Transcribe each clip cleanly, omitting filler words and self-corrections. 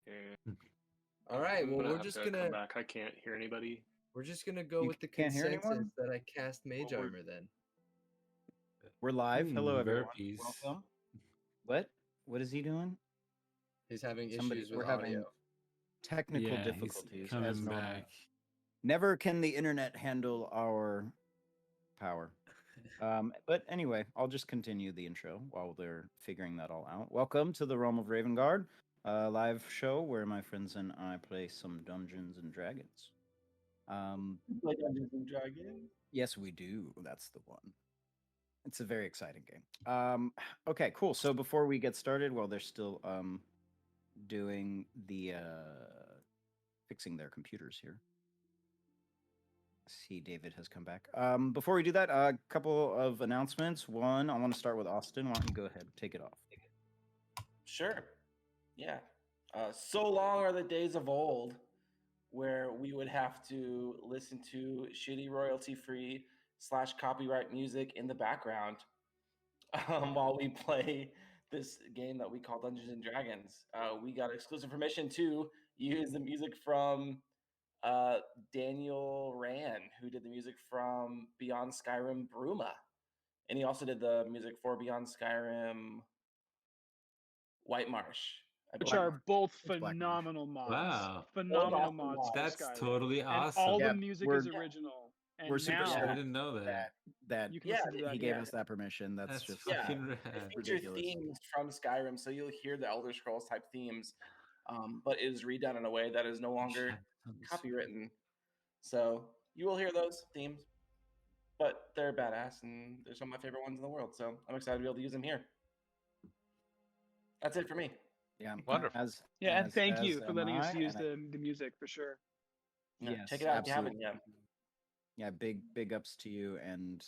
And All right. I'm Well, gonna we're have just to gonna come back. I can't hear anybody. go You with the can't hear consensus anyone? that I cast Mage Well, Armor then. We're live. Hello, everyone. burpees. Welcome. What? What is he doing? He's having Somebody- issues with we're having- audio. Technical Yeah, difficulties he's coming as normal. back. Never can the internet handle our power. But anyway, I'll just continue the intro while they're figuring that all out. Welcome to the Realm of Ravengard, a live show where my friends and I play some Dungeons and Dragons. Play Dungeons and Dragons. Yes, we do. That's the one. It's a very exciting game. Okay, cool. So before we get started, while they're still doing the fixing their computers here. See, David has come back. Before we do that, a couple of announcements. One, I want to start with Austin. Why don't you go ahead, take it off? Sure. Yeah. So long are the days of old where we would have to listen to shitty royalty-free / copyright music in the background while we play this game that we call Dungeons and Dragons. We got exclusive permission to use the music from Daniel Rand, who did the music from Beyond Skyrim Bruma. And he also did the music for Beyond Skyrim White Marsh. Which are both It's Black phenomenal mods. Wow. Phenomenal Awesome mods. mods. for That's Skyrim. totally And awesome. all Yeah, the music we're- is original. And We're super now I stoked didn't know that. that you can Yeah, listen to that. he gave yeah. us that permission. That's That's just Yeah. fucking They rad. feature ridiculous. themes from Skyrim, so you'll hear the Elder Scrolls type themes, but it is redone in a way that is no longer copywritten. So you will hear those themes, but they're badass and they're some of my favorite ones in the world. So I'm excited to be able to use them here. That's it for me. yeah, Wonderful. And thank you as for letting am us I, use and the music for sure. Yeah, Yes, check it out if you haven't absolutely. yet. Yeah, big ups to you, and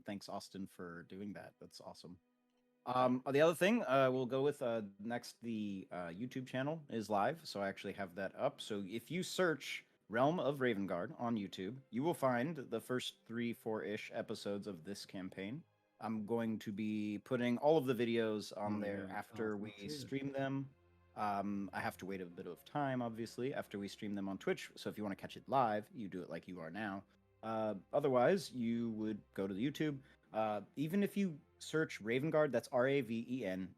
thanks Austin for doing that. That's awesome. The other thing we'll go with next, the YouTube channel is live, so I actually have that up. So if you search Realm of Ravengard on YouTube, you will find the first 3-4-ish episodes of this campaign. I'm going to be putting all of the videos on there yeah, after awesome we too. stream them. I have to wait a bit of time, obviously, after we stream them on Twitch. So if you want to catch it live, you do it like you are now. Otherwise, you would go to the YouTube. Even if you search Ravengard, that's Ravengard.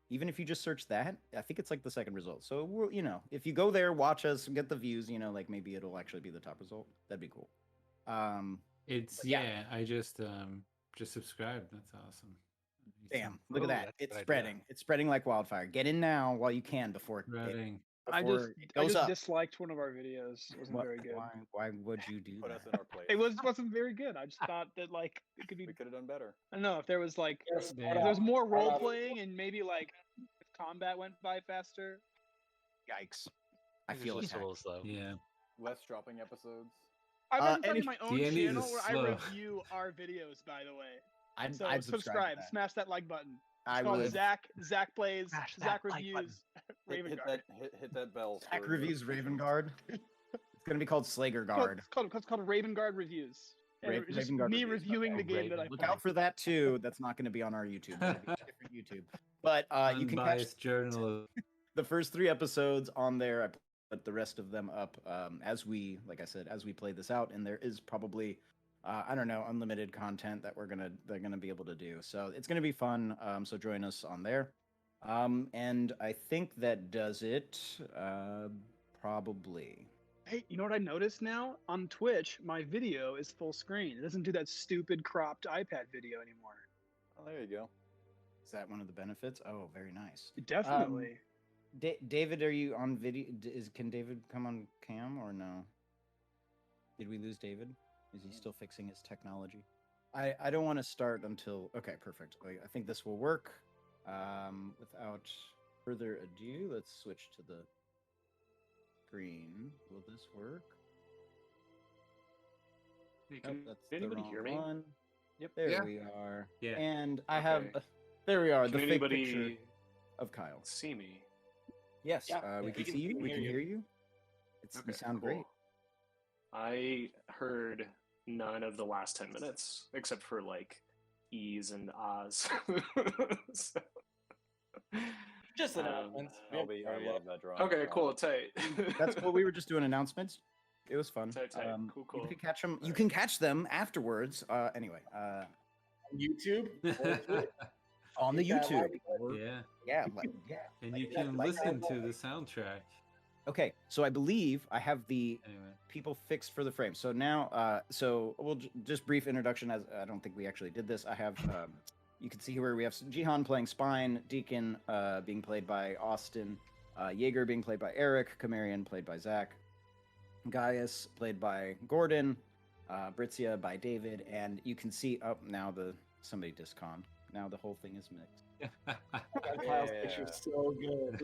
Even if you just search that, I think it's like the second result. So we're, if you go there, watch us, get the views, like maybe it'll actually be the top result. That'd be cool. It's But yeah. yeah. I just subscribed. That's awesome. Damn, look at Oh, that. that's a It's good idea. spreading. It's spreading like wildfire. Get in now while you can before Spreading. I it just goes up. disliked one of our videos. It wasn't What- very good. Why would you do Put that? us in our place. It wasn't very good. I just thought that like it could be. We could have done better. I don't know if there was like Yes, Yeah. if start there was off- more start role off- playing and maybe like if combat went by faster. Yikes. I These are feel just attacked. tools, though. Yeah. Less dropping episodes. I'm Uh, starting my own D&D is channel where I slow. review our videos. By the way, I'd so subscribe to that. smash that like button. I It's called would. Zach plays. Smash Zach that like button. reviews. Ravengard. Hit that bell. Zach for- reviews Ravengard. It's gonna be called Slager It's called, Guard. it's called Ravengard reviews. And it's just Ravengard me reviews, reviewing okay. the game that I Look play. out for that too. That's not gonna be on our YouTube. It's gonna be a different YouTube. But you can catch Unbiased journal. the first 3 episodes on there. I put the rest of them up as we, like I said, as we play this out, and there is probably I don't know, unlimited content that they're gonna be able to do. So it's gonna be fun. So join us on there. And I think that does it. Probably. Hey, you know what I noticed now? On Twitch, my video is full screen. It doesn't do that stupid cropped iPad video anymore. Oh, there you go. Is that one of the benefits? Oh, very nice. Definitely. David, are you on video? Can David come on cam or no? Did we lose David? Is he still fixing his technology? I don't want to start until... Okay, perfect. I think this will work. Without further ado, let's switch to the screen. Will this work? Hey, Nope, can that's the anybody wrong hear me? one. Yep. There Yeah. we are. Yeah. And I have... Okay. There we are, Can the fake anybody picture of Kyle. see me? Yes, Yeah, we we can can- see you. we We can can hear hear you. you. You Okay, sound great. cool. I heard none of the last 10 minutes, except for like E's and Ahs. So- Just announcements. We have I Mario. love that drawing. Okay, cool, tight. That's what we were just doing announcements. It was fun. Tight, tight. Cool, cool. You can catch them. You can catch them afterwards. Anyway, YouTube. on the Hit that YouTube. like button. Yeah, Yeah. and you that, can like listen that. to the soundtrack. Okay, so I believe I have the Anyway, people fixed for the frame. So now, so we'll just brief introduction. As I don't think we actually did this. I have, you can see here where we have Cihan playing Spine, Deacon being played by Austin, Jaeger being played by Eric, Camarian played by Zach, Gaius played by Gordon, Britzia by David, and you can see up now somebody disconned. Now the whole thing is mixed. Kyle's picture's so good.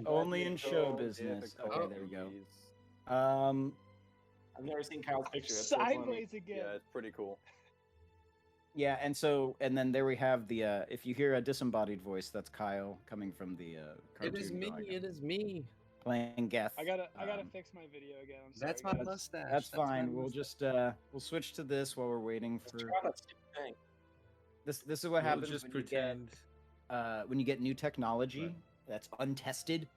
Only in show business. Okay, there we go. I've never seen Kyle's picture. That's so funny. Sideways again. Yeah, it's pretty cool. Yeah, and then there we have the if you hear a disembodied voice, that's Kyle coming from the It is cartoon me. drawing. It is me. Playing Geth. I gotta Um, fix my video again. I'm That's sorry, my guys. mustache. That's my fine. We'll mustache. just we'll switch to this while we're waiting for Try that stupid thing. this is what we'll happens just when pretend. when you get new technology Right. that's untested.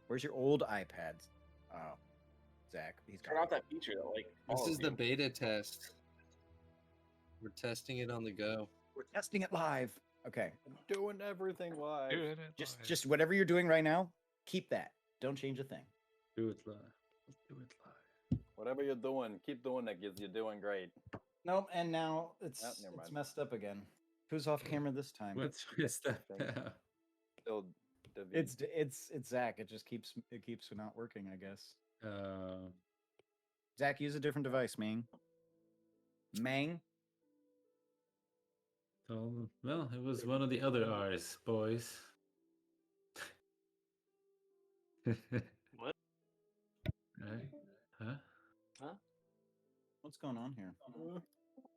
Where's your old iPads? Oh, Zach, he's Turn got off that feature that like. This follows is the you. beta test. We're testing it on the go. We're testing it live. Okay, Doing everything live. just whatever you're doing right now, keep that. Don't change a thing. Do it live. Let's do it live. Whatever you're doing, keep doing it because you're doing great. Nope, and now it's never mind. messed up again. Who's off camera this time? What's messed up Thank now? Still, David. It's Zach. It just keeps not working, I guess. Zach, use a different device, Mang. Well, it was one of the other R's, boys. What? Right? Huh? What's going on here?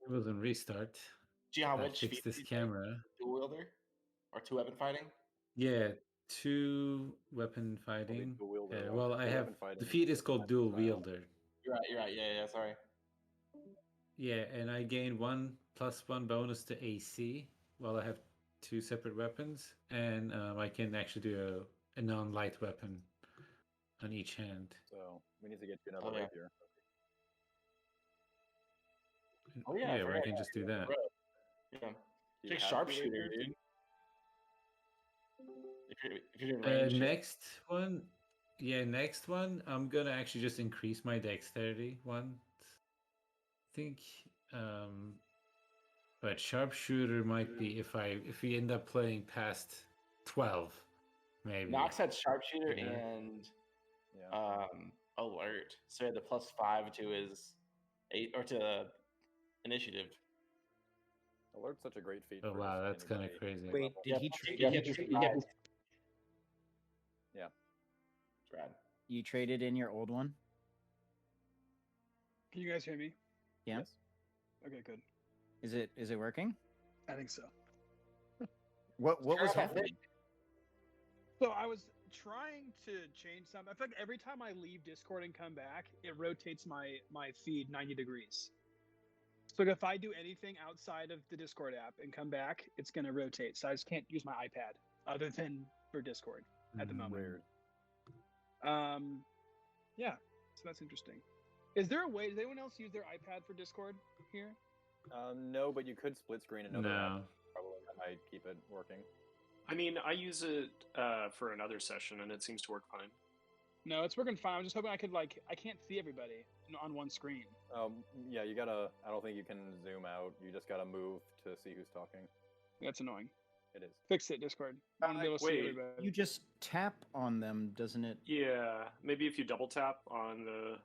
It wasn't restart. Cihan, I which fixed feature this do you like? camera. Dual wielder or two weapon fighting? Yeah, two weapon fighting. dual wielder, Well, I two have weapon fighting the feat is called dual style. wielder. You're right. Yeah. Sorry. Yeah, and I gain 1+1 bonus to AC while I have two separate weapons, and I can actually do a non-light weapon on each hand. So we need to get you another yeah. rapier. Oh yeah. I where I forgot can about just do it. that. Yeah. Do you Take have sharpshooter, rapiers? dude. If you're doing range shit. Next one, I'm gonna actually just increase my dexterity one. I think, but sharpshooter might be if we end up playing past 12, maybe. Knox had sharpshooter Yeah. and Yeah. alert, so he had the +5 to his 8 or to initiative. Alert's such a great feat. Oh for wow, just that's kind of anybody. crazy. Wait, Yeah, did he plus trade? you Did get he to trade? Yeah. It's rad. You traded in your old one? Can you guys hear me? Yeah. Yes. Okay, good. Is it working? I think so. What was Turn off that happening? So I was trying to change something. I feel like every time I leave Discord and come back, it rotates my feed 90 degrees. So if I do anything outside of the Discord app and come back, it's going to rotate. So I just can't use my iPad other than for Discord at the moment. Weird. Yeah. So that's interesting. Is there a way? Does anyone else use their iPad for Discord here? No, but you could split screen another No. app. Probably that might keep it working. I mean, I use it for another session, and it seems to work fine. No, it's working fine. I'm just hoping I could I can't see everybody on one screen. Yeah, you gotta. I don't think you can zoom out. You just gotta move to see who's talking. That's annoying. It is. Fix it, Discord. I want to be able to see wait, everybody. You just tap on them, doesn't it? Yeah, maybe if you double tap on the,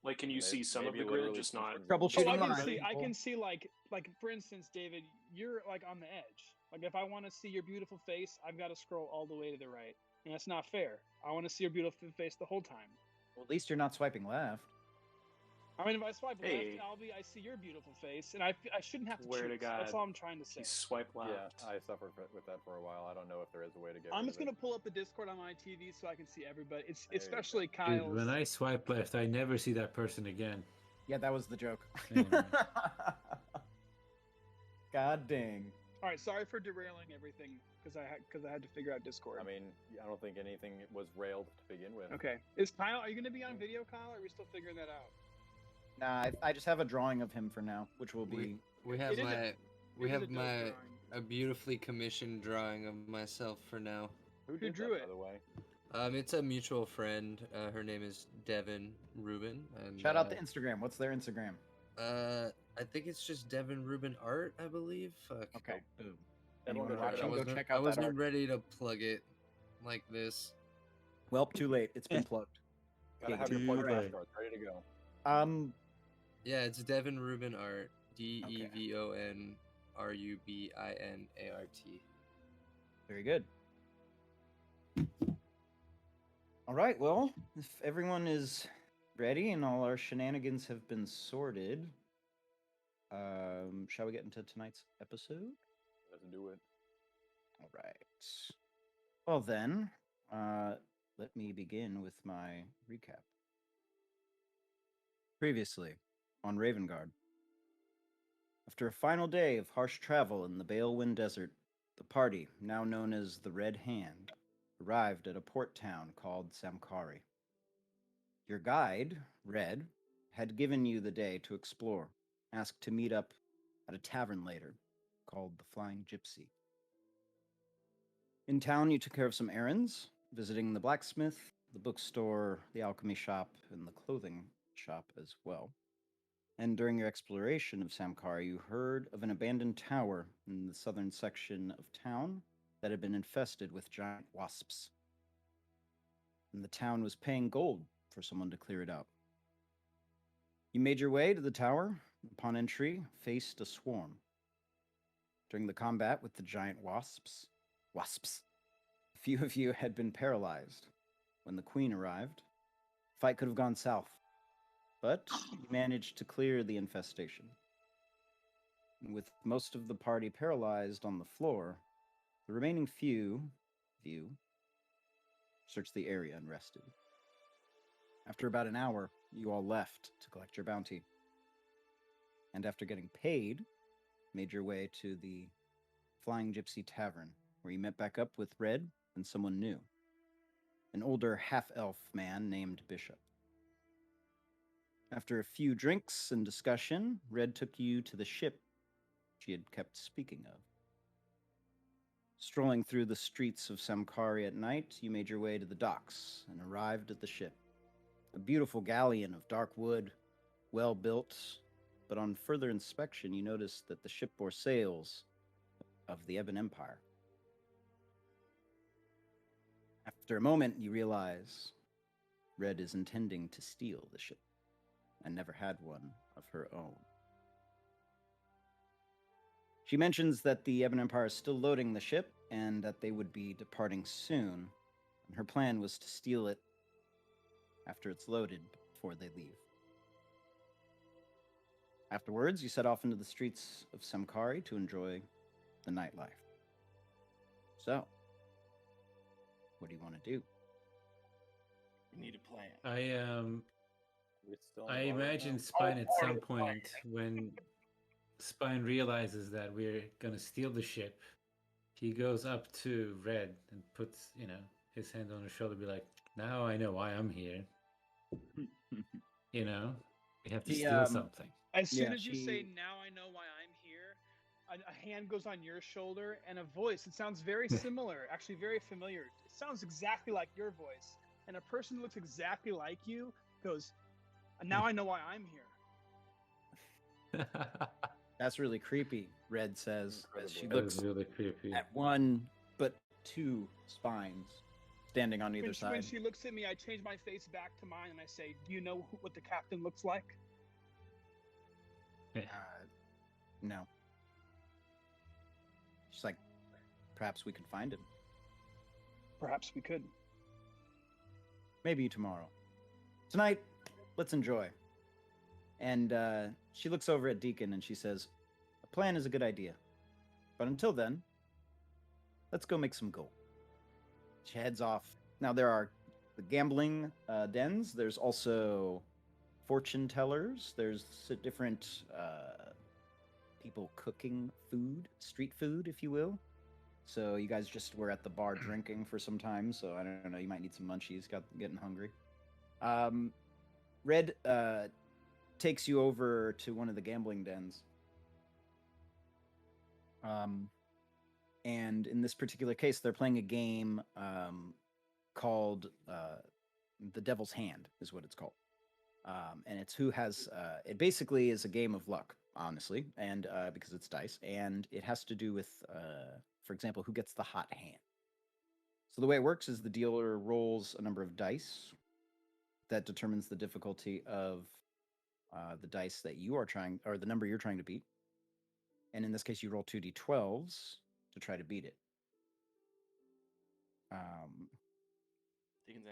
like, can you see some of Maybe the grid, literally just switch not? from Oh, Troubleshooting I the can right see. I people. can see like for instance, David, you're like on the edge. Like if I want to see your beautiful face, I've got to scroll all the way to the right, and that's not fair. I want to see your beautiful face the whole time. Well, at least you're not swiping left. I mean, if I swipe Hey. left, I see your beautiful face, and I shouldn't have to Swear to choose. That's God. all I'm trying to say. You swipe left. Yeah, I suffered with that for a while. I don't know if there is a way to get. I'm rid just of it. gonna pull up the Discord on my TV so I can see everybody. It's There you go. especially Dude, Kyle's. when I swipe left, I never see that person again. Yeah, that was the joke. Anyway. God dang. All right, sorry for derailing everything because I had to figure out Discord. I mean, I don't think anything was railed to begin with. Okay, is Kyle? Are you going to be on video, Kyle? Or are we still figuring that out? Nah, I just have a drawing of him for now, which will be. We have It is a- my it is a dope drawing. a beautifully commissioned drawing of myself for now. Who did drew that, it? by the way? It's a mutual friend. Her name is Devin Rubin. And Shout out to Instagram. What's their Instagram? I think it's just Devin Rubin Art, I believe. Fuck. Okay. Boom. Everyone Anyone go check it watching, out. go wasn't, check I out that wasn't art. ready to plug it like this. Well, too late. It's been plugged. Gotta have your Too plug late. flashcards ready to go. Yeah, it's Devin Rubin Art. DEVON RUBINART. Very good. All right. Well, if everyone is ready and all our shenanigans have been sorted, shall we get into tonight's episode? Let's do it. All right. Well then, let me begin with my recap. Previously, on Ravengard. After a final day of harsh travel in the Balewind Desert, the party, now known as the Red Hand, arrived at a port town called Samkhari. Your guide, Red, had given you the day to explore, asked to meet up at a tavern later, called the Flying Gypsy. In town, you took care of some errands, visiting the blacksmith, the bookstore, the alchemy shop, and the clothing shop as well. And during your exploration of Samkhari, you heard of an abandoned tower in the southern section of town that had been infested with giant wasps. And the town was paying gold for someone to clear it out. You made your way to the tower, and upon entry, faced a swarm. During the combat with the giant wasps, a few of you had been paralyzed. When the queen arrived, the fight could have gone south. But you managed to clear the infestation. And with most of the party paralyzed on the floor, the remaining few searched the area and rested. After about an hour, you all left to collect your bounty. And after getting paid, made your way to the Flying Gypsy Tavern, where you met back up with Red and someone new, an older half-elf man named Bishop. After a few drinks and discussion, Red took you to the ship she had kept speaking of. Strolling through the streets of Samkhari at night, you made your way to the docks and arrived at the ship. A beautiful galleon of dark wood, well built, but on further inspection you noticed that the ship bore sails of the Ebon Empire. After a moment, you realize Red is intending to steal the ship, and never had one of her own. She mentions that the Ebon Empire is still loading the ship, and that they would be departing soon, and her plan was to steal it after it's loaded before they leave. Afterwards, you set off into the streets of Samkhari to enjoy the nightlife. So, what do you want to do? We need a plan. We're still I in water imagine now? Spine at some point when Spine realizes that we're gonna steal the ship, he goes up to Red and puts, his hand on her shoulder, be like, "Now I know why I'm here." We have to He, steal something. As soon Yeah, as you say, she- "Now I know why I'm here," a hand goes on your shoulder and a voice. It sounds very similar, actually very familiar. It sounds exactly like your voice. And a person who looks exactly like you goes, "Now I know why I'm here." That's really creepy, Red says, as she Incredibly. That was looks really creepy. at one, but two spines standing on either When side. she looks at me, I change my face back to mine and I say, "Do you know what the captain looks like?" No. She's like, perhaps we could find him. Perhaps we could. Maybe tomorrow. Tonight, let's enjoy. And she looks over at Deacon and she says, a plan is a good idea. But until then, let's go make some gold. She heads off. Now, there are the gambling dens. There's also fortune tellers. There's different people cooking food, street food, if you will. So you guys just were at the bar drinking for some time. So I don't know. You might need some munchies. Getting hungry. Red takes you over to one of the gambling dens. And in this particular case, they're playing a game called The Devil's Hand, is what it's called. And it's who has. It basically is a game of luck, honestly, and because it's dice, and it has to do with, for example, who gets the hot hand. So the way it works is the dealer rolls a number of dice that determines the difficulty of the dice that you are trying, or the number you're trying to beat. And in this case, you roll 2d12s to try to beat it. Deacon's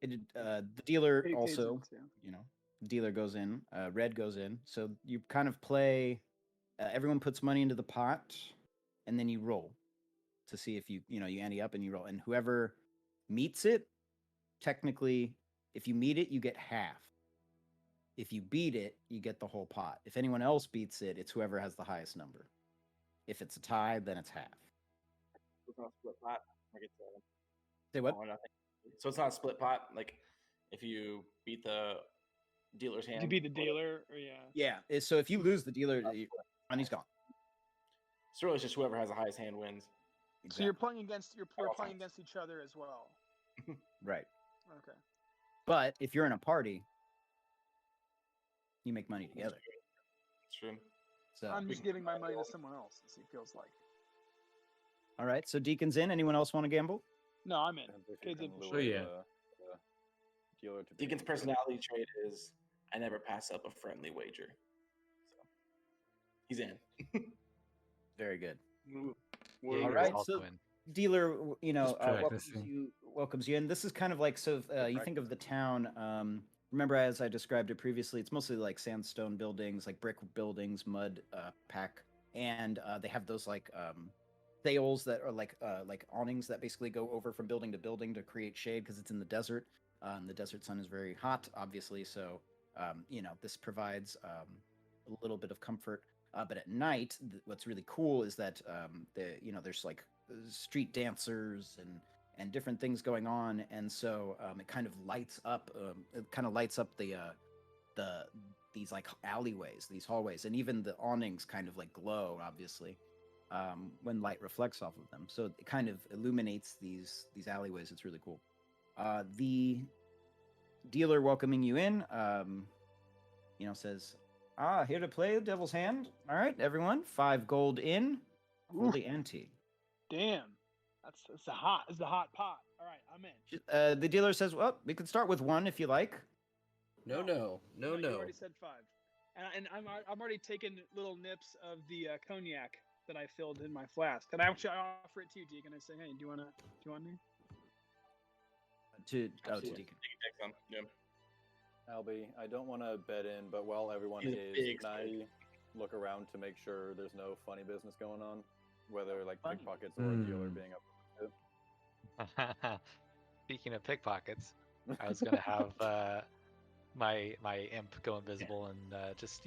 in. The dealer Kate's also, in too. the dealer goes in, Red goes in. So you kind of play, everyone puts money into the pot, and then you roll to see if you ante up and you roll. And whoever meets it, technically, if you meet it, you get half. If you beat it, you get the whole pot. If anyone else beats it, it's whoever has the highest number. If it's a tie, then it's half. It's not a split pot. Like it's Say what? all or nothing. So it's not a split pot. Like if you beat the dealer's hand. To beat the dealer, or yeah. Yeah. So if you lose the dealer, money's gone. So really, it's just whoever has the highest hand wins. So you're playing against playing against each other as well. Right. Okay. But if you're in a party, you make money together. It's true. So I'm just giving my money to someone else, as it feels like. all right. So Deacon's in. Anyone else want to gamble? No, I'm in. And if Kate's you in can for lure sure. yeah. the dealer to Deacon's beat personality trait is I never pass up a friendly wager. So he's in. Very good. Woo. All Jaeger's right, also so- in. Dealer, Just welcomes you in. This is kind of like, so you think of the town. Remember, as I described it previously, it's mostly like sandstone buildings, like brick buildings, mud pack, and they have those like sails that are like awnings that basically go over from building to building to create shade because it's in the desert. The desert sun is very hot, obviously, so this provides a little bit of comfort. But at night, what's really cool is that there's like street dancers and different things going on, and so it kind of lights up. These like alleyways, these hallways, and even the awnings kind of like glow, obviously, when light reflects off of them. So it kind of illuminates these alleyways. It's really cool. The dealer welcoming you in, says, here to play the Devil's Hand. All right, everyone, 5 gold in for the ante. Damn, it's a hot pot. All right, I'm in. The dealer says, well, we can start with 1 if you like. No. You already said 5, and I'm already taking little nips of the cognac that I filled in my flask. And I offer it to you, Deacon. I say, hey, do you want me? To Absolutely. Deacon. Deacon takes them. Yeah. Albie, I don't want to bet in, but while everyone He's a is, big can I look around to make sure there's no funny business going on? Whether like Funny. pickpockets or a dealer being up. Speaking of pickpockets, I was gonna have my imp go invisible and just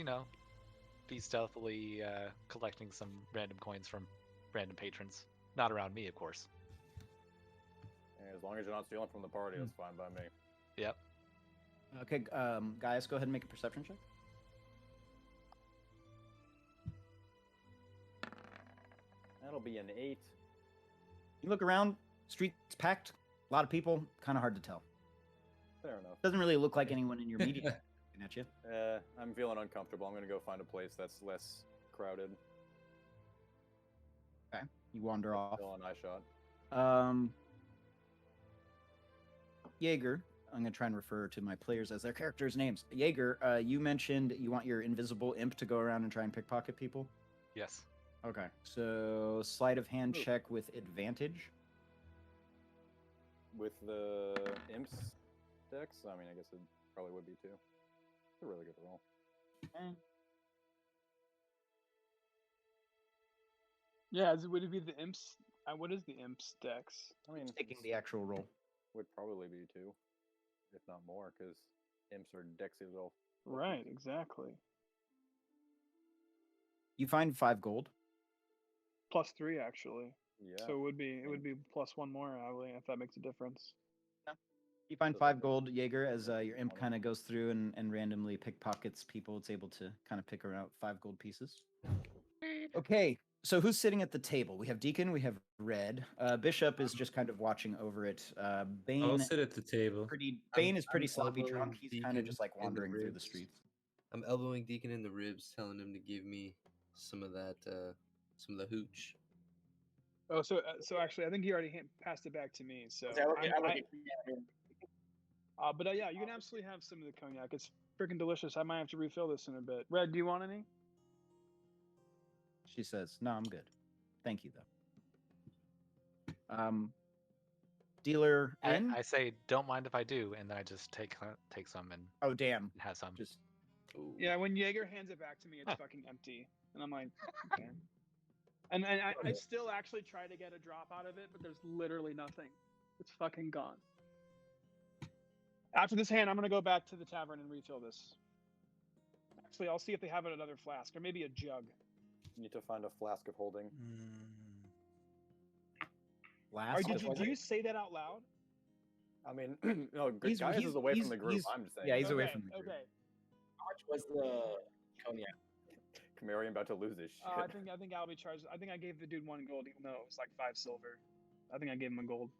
be stealthily collecting some random coins from random patrons. Not around me, of course. Yeah, as long as you're not stealing from the party, that's fine by me. Yep. Okay, guys, go ahead and make a perception check. That'll be an 8. You look around, street's packed, a lot of people, kind of hard to tell. Fair enough. Doesn't really look like anyone in your meeting looking at you. I'm feeling uncomfortable. I'm gonna go find a place that's less crowded. Okay, you wander off. Still an eye shot. Jaeger, I'm going to try and refer to my players as their characters' names. Jaeger, you mentioned you want your invisible imp to go around and try and pickpocket people? Yes. Okay, so sleight of hand check with advantage. With the imps dex, I mean, I guess it probably would be too. It's a really good roll. Yeah, would it be the imps? What is the imps dex? I mean, Taking the actual roll. would probably be 2, if not more, because imps are dexy little. Right, exactly. You find 5 gold. +3 actually. Yeah. So it would be +1 more, Ali, if that makes a difference. You find So 5 that- gold, Jaeger, as your imp 20. kind of goes through and randomly pickpockets people. It's able to kind of pick around 5 gold pieces. Okay, so who's sitting at the table? We have Deacon, we have Red. Bishop is just kind of watching over it. I'll Bane, sit at the table. Bane is pretty I'm sloppy elbowing drunk. He's kind of Deacon just like in the wandering through the ribs. streets. I'm elbowing Deacon in the ribs, telling him to give me some of that, some of the hooch. Oh, so actually, I think he already passed it back to me. So, I look at but yeah, you can absolutely have some of the cognac. It's freaking delicious. I might have to refill this in a bit. Red, do you want any? She says, "No, I'm good. Thank you, though." Dealer in. I say, don't mind if I do, and then I just take some and Oh damn! have some. Just Yeah, when Jaeger hands it back to me, it's fucking empty, and I'm like, okay. And I still actually try to get a drop out of it, but there's literally nothing. It's fucking gone. After this hand, I'm gonna go back to the tavern and refill this. Actually, I'll see if they have another flask or maybe a jug. You need to find a flask of holding. last. Do you say that out loud? I mean, no, Gaius is away from the group. I'm just saying. Yeah, he's away Okay, from the group. Okay. How much was the cognac? Camarian about to lose his shit. I think Albie charged. I think I gave the dude 1 gold, even though it was like 5 silver. I think I gave him a gold.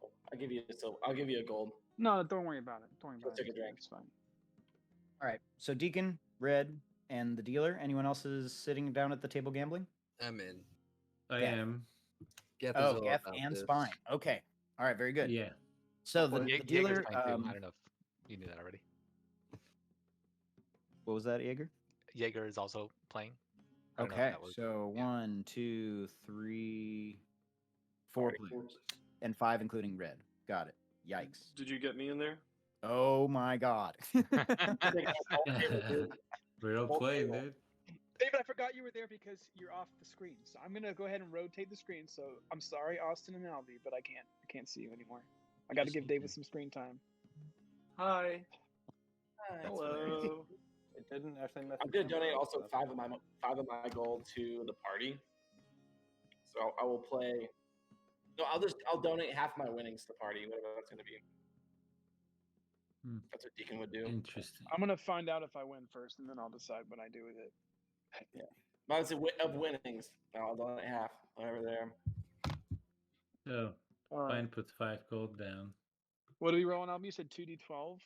Cool. I'll give you a silver. I'll give you a gold. No, don't worry about it. Don't worry about Take it. a drink. It's fine. All right. So Deacon, Red, and the dealer. Anyone else is sitting down at the table gambling? I'm in. I Geth. am. Geth is Oh, all Geth about and this. Spine. Okay. All right. Very good. Yeah. So Well, the Jaeger's dealer. playing too. I don't know if you knew that already. What was that, Jaeger? Jaeger is also playing. I don't know if Okay. that was- So yeah. 1, 2, 3, 4 players, and 5 including Red. Got it. Yikes. Did you get me in there? Oh my God. Real play, dude. David, I forgot you were there because you're off the screen. So I'm gonna go ahead and rotate the screen. So I'm sorry, Austin and Albie, but I can't see you anymore. I got to give David some screen time. Hi. That's Hello. It didn't actually mess. I'm gonna donate also 5 of my gold to the party. So I will play. No, I'll donate half my winnings to the party, whatever that's gonna be. Hmm. That's what Deacon would do. Interesting. I'm gonna find out if I win first, and then I'll decide what I do with it. But I would say of winnings, I'll donate half, whatever there. So, All right. Fine puts 5 gold down. What are we rolling, Albie? You said 2d12.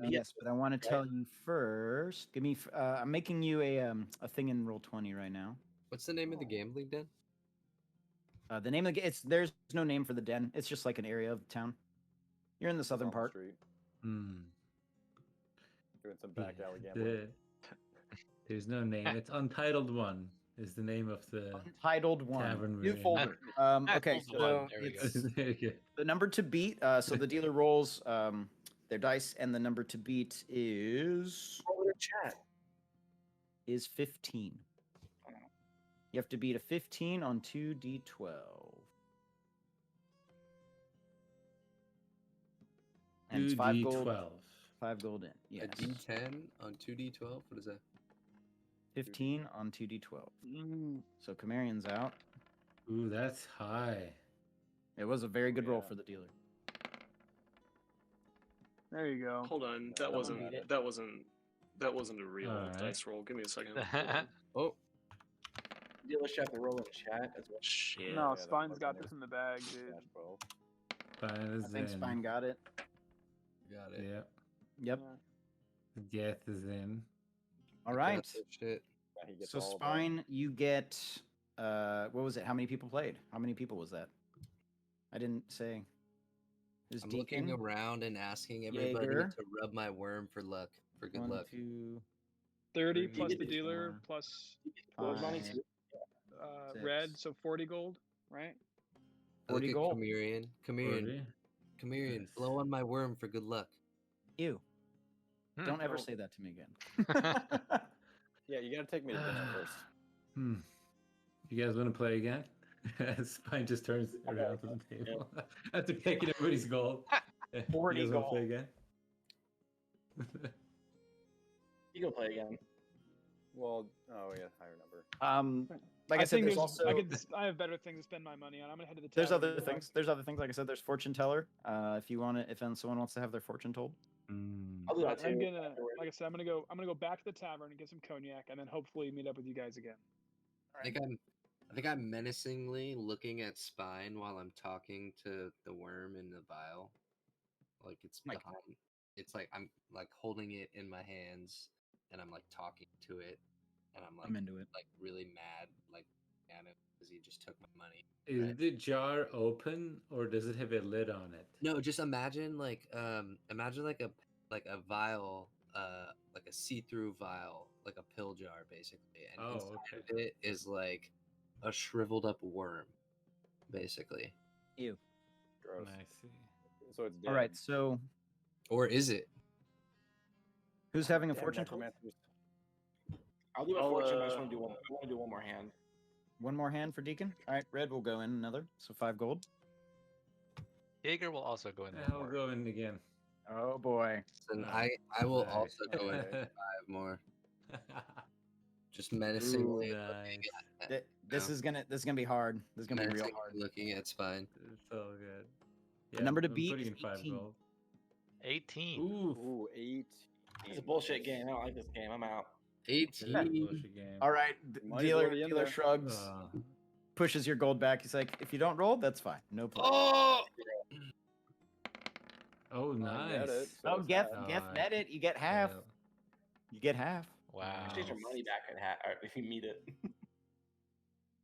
Yes, but I want to tell you first. Give me. I'm making you a thing in Roll20 right now. What's the name of the gambling den? The name of the there's no name for the den. It's just like an area of town. You're in the southern part. Street, Hmm. doing some back alley gambling. There's no name. It's Untitled One is the name of the Untitled one. tavern. New we're in. folder. Okay, One, so there we go. it's There you go. the number to beat. So the dealer rolls their dice, and the number to beat is Over the chat. 15. You have to beat a 15 on 2d12. And it's 5 gold. 2d12. 5 gold in. Yes. A D10 on 2D12? What is that? 15 on 2d12. So Camarian's out. Ooh, that's high. It was a very good roll Yeah. for the dealer. There you go. Hold on. That one beat it. That wasn't a real Alright. dice roll. Give me a second. Oh, Dealer should have to roll in chat as well. Shit. No, that Spine's fucking got is- this in the bag, dude. Dash 12. Fine is I think in. Spine got it. got it. Yep. Yep. Yeah. Geth is in. All right. Got that shit. Yeah, he gets So all of that. Spine, you get what was it? How many people played? How many people was that? I didn't say. Is I'm looking Deacon? around and asking everybody Jaeger. to rub my worm for luck, for good 1, luck. 2, 30 Three, plus the four, dealer plus Gold money 5, too. red, 6. so 40 gold, right? I look 40 at gold. Camarian. Camarian, Camarian, Nice. blow on my worm for good luck. Ew. Hmm. Don't ever No. say that to me again. Yeah, you gotta take me to dinner first. You guys want to play again? Spine just turns around to the table after taking everybody's gold. You 40 guys wanna gold. play again? You go play again. Well, oh yeah, higher number. Like I said, think there's also I have better things to spend my money on. I'm gonna head to the. there's tavern other and go things. There's other things. Like I said, there's fortune teller. If you want to, if someone wants to have their fortune told. I'll do that But I'm too. gonna, like I said, I'm gonna go back to the tavern and get some cognac, and then hopefully meet up with you guys again. I think I'm menacingly looking at Spine while I'm talking to the worm in the vial. Like it's Like- behind. It's like I'm like holding it in my hands, and I'm like talking to it, and I'm I'm into it. like really mad, like at him because he just took my money. Is Right. the jar open or does it have a lid on it? No, just imagine like a vial, like a see-through vial, like a pill jar basically, and Oh, inside okay. of it is like a shriveled up worm, basically. Ew. Gross. I see. So it's dead. All right. So Or is it? who's having a Damn, fortune told? necromancers. I'll do a I'll, fortune, but I just want to do one. I want to do one more hand. One more hand for Deacon. All right, Red will go in another. So 5 gold. Jaeger will also go in one I'll more. go in again. Oh boy. And Nice. I will Nice. also go in 5 more. Just menacingly Nice. This is gonna be hard. This is gonna be real menacingly hard. looking at Spine. It's all good. The number to I'm beat putting is in 5 18. gold. 18. Ooh. Ooh, 8. It's a bullshit game. I don't like this game. I'm out. 18. Bullshit game. All right, Might as dealer. well be in Dealer there. shrugs, pushes your gold back. He's like, if you don't roll, that's fine. No problem. Oh! Oh, I nice. get it, so Oh, it's Geth, half. Geth met it. You get half. Yeah. You get half. Wow. Change your money back at if you meet it.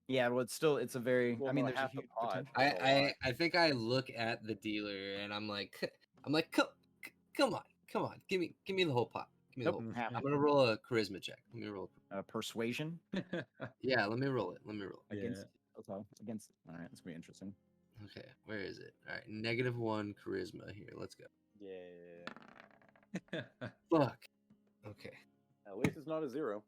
Yeah, well, it's a very. Well, I mean, no, there's a half the huge pot. potential. That's a lot. I think I look at the dealer and I'm like, come on, give me the whole pot. Give me the Nope, whole. half. I'm gonna roll a charisma check. Let me roll. Persuasion Yeah, let me roll it. Let me roll. It. against. Okay, against. All right, that's gonna be interesting. Okay, where is it? All right, -1 charisma here. Let's go. Yeah. Fuck. Okay. At least it's not a 0.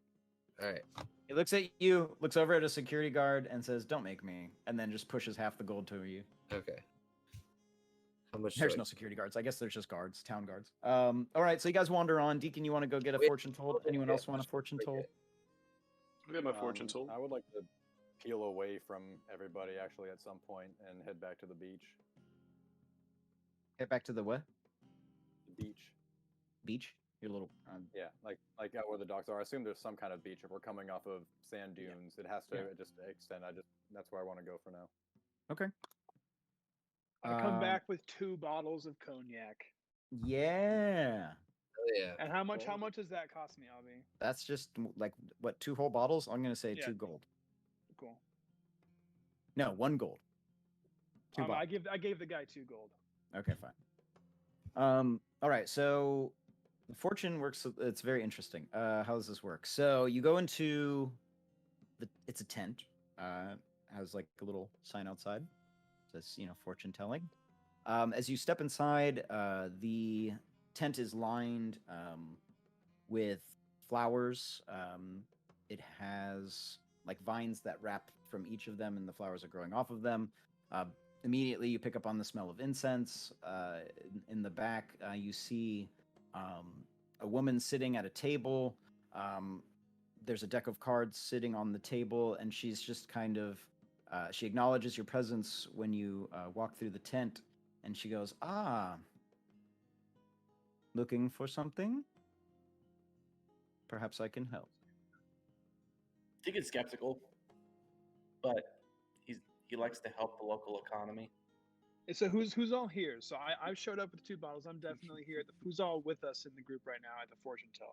All right. He looks at you, looks over at a security guard, and says, "Don't make me," and then just pushes half the gold to you. Okay. How much? There's no security guards. I guess there's just guards, town guards. All right, so you guys wander on. Deacon, you want to go get a Wait, fortune told? Anyone else want a fortune told? I'll get my fortune told. I would like to peel away from everybody actually at some point and head back to the beach. Get back to the what? The beach. Beach? Your little. Yeah, like out where the docks are. I assume there's some kind of beach. If we're coming off of sand dunes, it has to just extend. That's where I want to go for now. Okay. I come back with 2 bottles of cognac. Yeah. Yeah. And how much does that cost me, Albie? That's just like what, 2 whole bottles? I'm gonna say Yeah. 2 gold. Cool. No, 1 gold. 2 bottles. I gave the guy 2 gold. Okay, fine. All right, so the fortune works. It's very interesting. How does this work? So you go into it's a tent. Has like a little sign outside. Says, fortune telling. As you step inside, the tent is lined with flowers. It has like vines that wrap from each of them, and the flowers are growing off of them. Immediately, you pick up on the smell of incense. In the back, you see a woman sitting at a table. There's a deck of cards sitting on the table, and she's just kind of. She acknowledges your presence when you walk through the tent, and she goes, looking for something? Perhaps I can help. Deacon's skeptical, but he likes to help the local economy. So who's all here? So I showed up with 2 bottles. I'm definitely here. Who's all with us in the group right now at the fortune teller?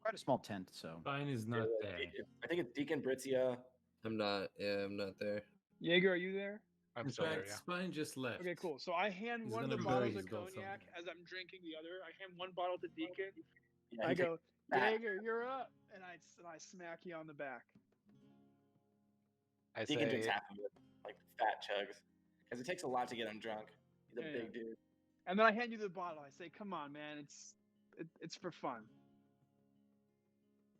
Quite a small tent, so. Spine is not there. I think it's Deacon Britzia. I'm not. Yeah, I'm not there. Jaeger, are you there? I'm In still there, fact, yeah. Spine just left. Okay, cool. So I hand He's one of gonna the bury bottles his of gold cognac somewhere. as I'm drinking the other. I hand one bottle to Deacon. Yeah, I he go, that. Jaeger, you're up, and I smack you on the back. I Deacon drinks say, half of it, like fat chugs, because it takes a lot to get him drunk. He's a Yeah, big dude. And then I hand you the bottle. I say, come on, man, it's for fun.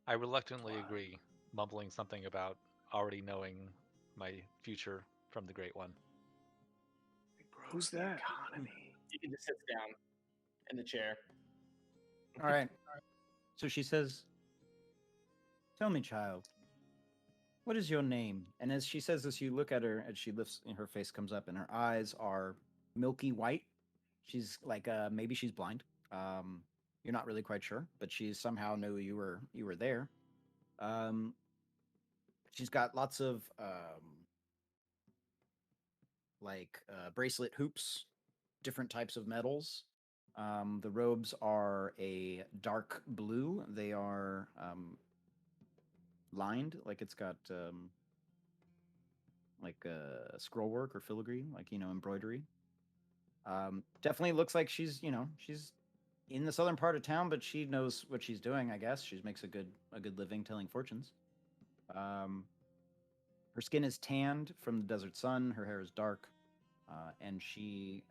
I reluctantly agree, mumbling something about already knowing my future from the Great One. Who's that? Deacon just sits down in the chair. All right. So she says, Tell me, child, what is your name? And as she says this, you look at her, and she lifts, and her face comes up, and her eyes are milky white. She's like, maybe she's blind. You're not really quite sure, but she somehow knew you were there. Um, she's got lots of bracelet hoops, different types of metals. The robes are a dark blue. They are lined, like it's got scroll work or filigree, embroidery. Definitely looks like she's in the southern part of town, but she knows what she's doing. I guess she makes a good living telling fortunes. Her skin is tanned from the desert sun. Her hair is dark, and she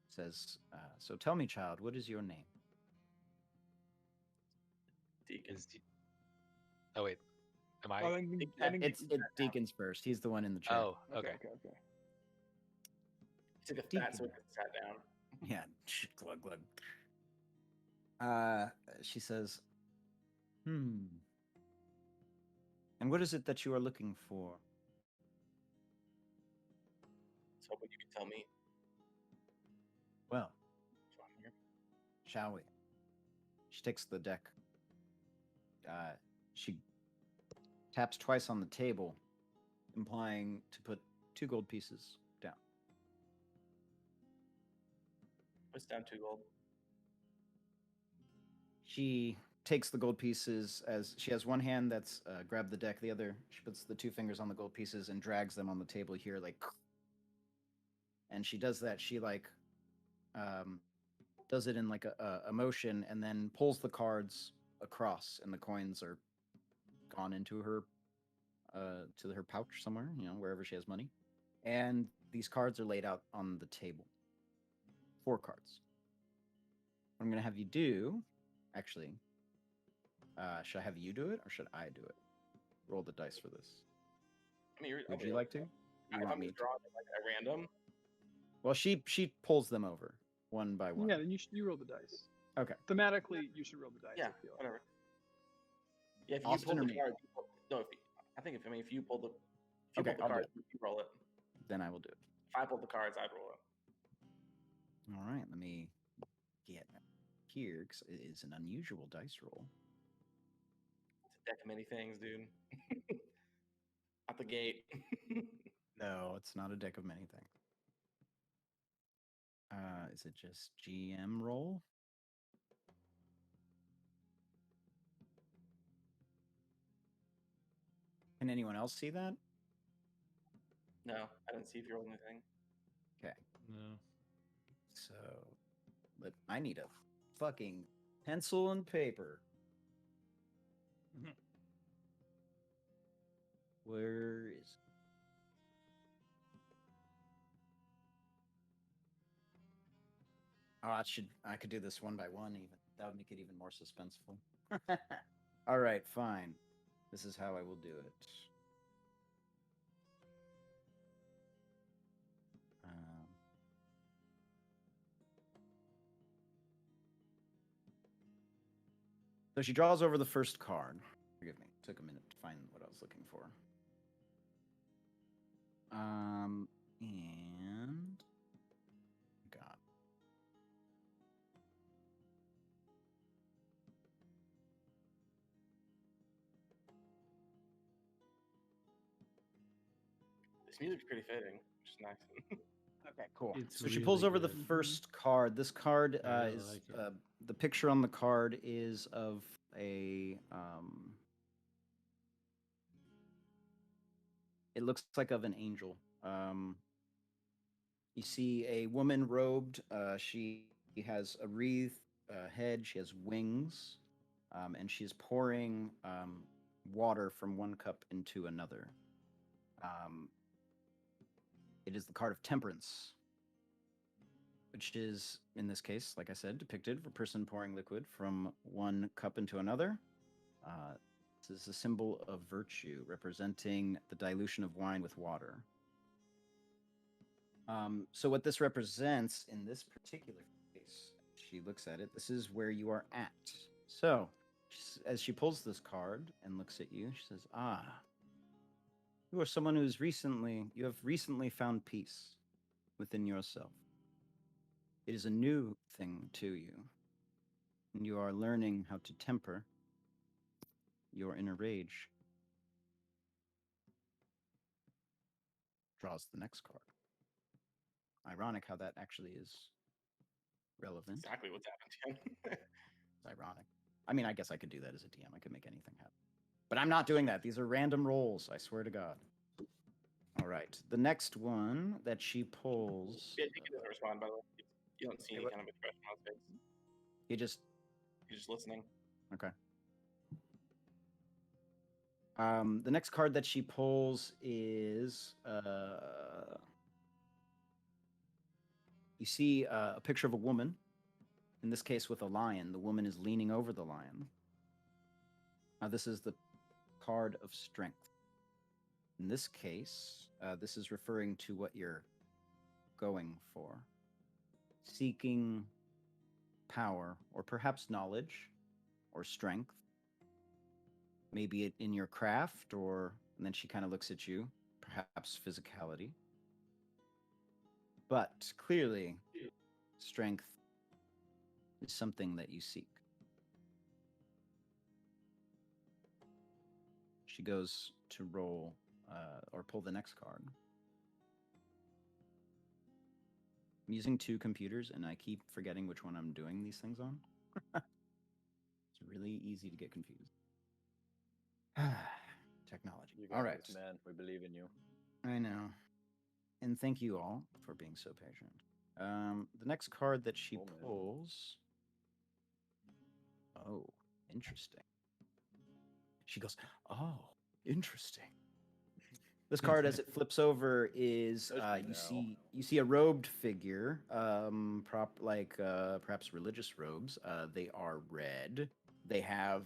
says, "So tell me, child, what is your name?" Deacon. Oh wait, am I? I think It's Deacon's first. He's the one in the chair. Oh, okay. Okay. Took a fat swig and sat down. Yeah, glug glug. She says, "Hmm. And what is it that you are looking for?" So hoping you can tell me. Well, So I'm here. shall we? She takes the deck. She taps twice on the table, implying to put 2 gold pieces down. Puts down 2 gold. She takes the gold pieces as she has one hand that's grabbed the deck, the other she puts the 2 fingers on the gold pieces and drags them on the table here, like. And she does that. She does it in like a motion, and then pulls the cards across, and the coins are gone into her to her pouch somewhere, wherever she has money. And these cards are laid out on the table. 4 cards. What I'm gonna have you do, actually, should I have you do it or should I do it? Roll the dice for this. I mean, Would you like to? I'm want me to? drawing like at random. Well, she pulls them over one by one. Yeah, then you roll the dice. Okay. Thematically, you should roll the dice. Yeah, I feel. whatever. Yeah, if Austin you or pull me? the card, if you pull the Okay, I'll do card, it. you roll it. Then I will do it. If I pulled the cards, I'd roll it. All right, let me get here because it is an unusual dice roll. It's a deck of many things, dude. Out the gate. No, it's not a deck of many things. Is it just GM roll? Can anyone else see that? No, I didn't see if you rolled anything. Okay, No. so I need a fucking pencil and paper. Where is it? Oh, I could do this one by one even. That would make it even more suspenseful. All right, fine. This is how I will do it. So she draws over the first card. Forgive me. It took a minute to find what I was looking for. And God. This music's pretty fitting, which is nice. Okay, cool. It's So she pulls really over the good. first card. This card I really is like it. the picture on the card is of a it looks like of an angel. You see a woman robed. She has a wreath head. She has wings, and she's pouring water from one cup into another. It is the card of temperance, which is, in this case, like I said, depicted for a person pouring liquid from one cup into another. This is a symbol of virtue, representing the dilution of wine with water. So what this represents in this particular case, she looks at it, this is where you are at. So As she pulls this card and looks at you, she says, "Ah, you are someone you have recently found peace within yourself. It is a new thing to you, and you are learning how to temper your inner rage." Draws the next card. Ironic how that actually is relevant. Exactly what's happened to him. It's ironic. I mean, I guess I could do that as a DM. I could make anything happen. But I'm not doing that. These are random rolls, I swear to God. All right. The next one that she pulls. Yeah, he doesn't respond, by the way. You don't see any kind of expression on his face. He's just listening. Okay. The next card that she pulls is you see a picture of a woman, in this case with a lion. The woman is leaning over the lion. Now, this is the card of strength. In this case, this is referring to what you're going for. Seeking power, or perhaps knowledge, or strength. Maybe it in your craft, and then she kind of looks at you, perhaps physicality. But clearly, strength is something that you seek. She goes to roll or pull the next card. I'm using 2 computers, and I keep forgetting which one I'm doing these things on. It's really easy to get confused. Technology. You got All right. this, man. We believe in you. I know. And thank you all for being so patient. The next card that she pulls. Oh, interesting. She goes, "Oh, interesting." This card, as it flips over, is you see a robed figure, perhaps religious robes. They are red. They have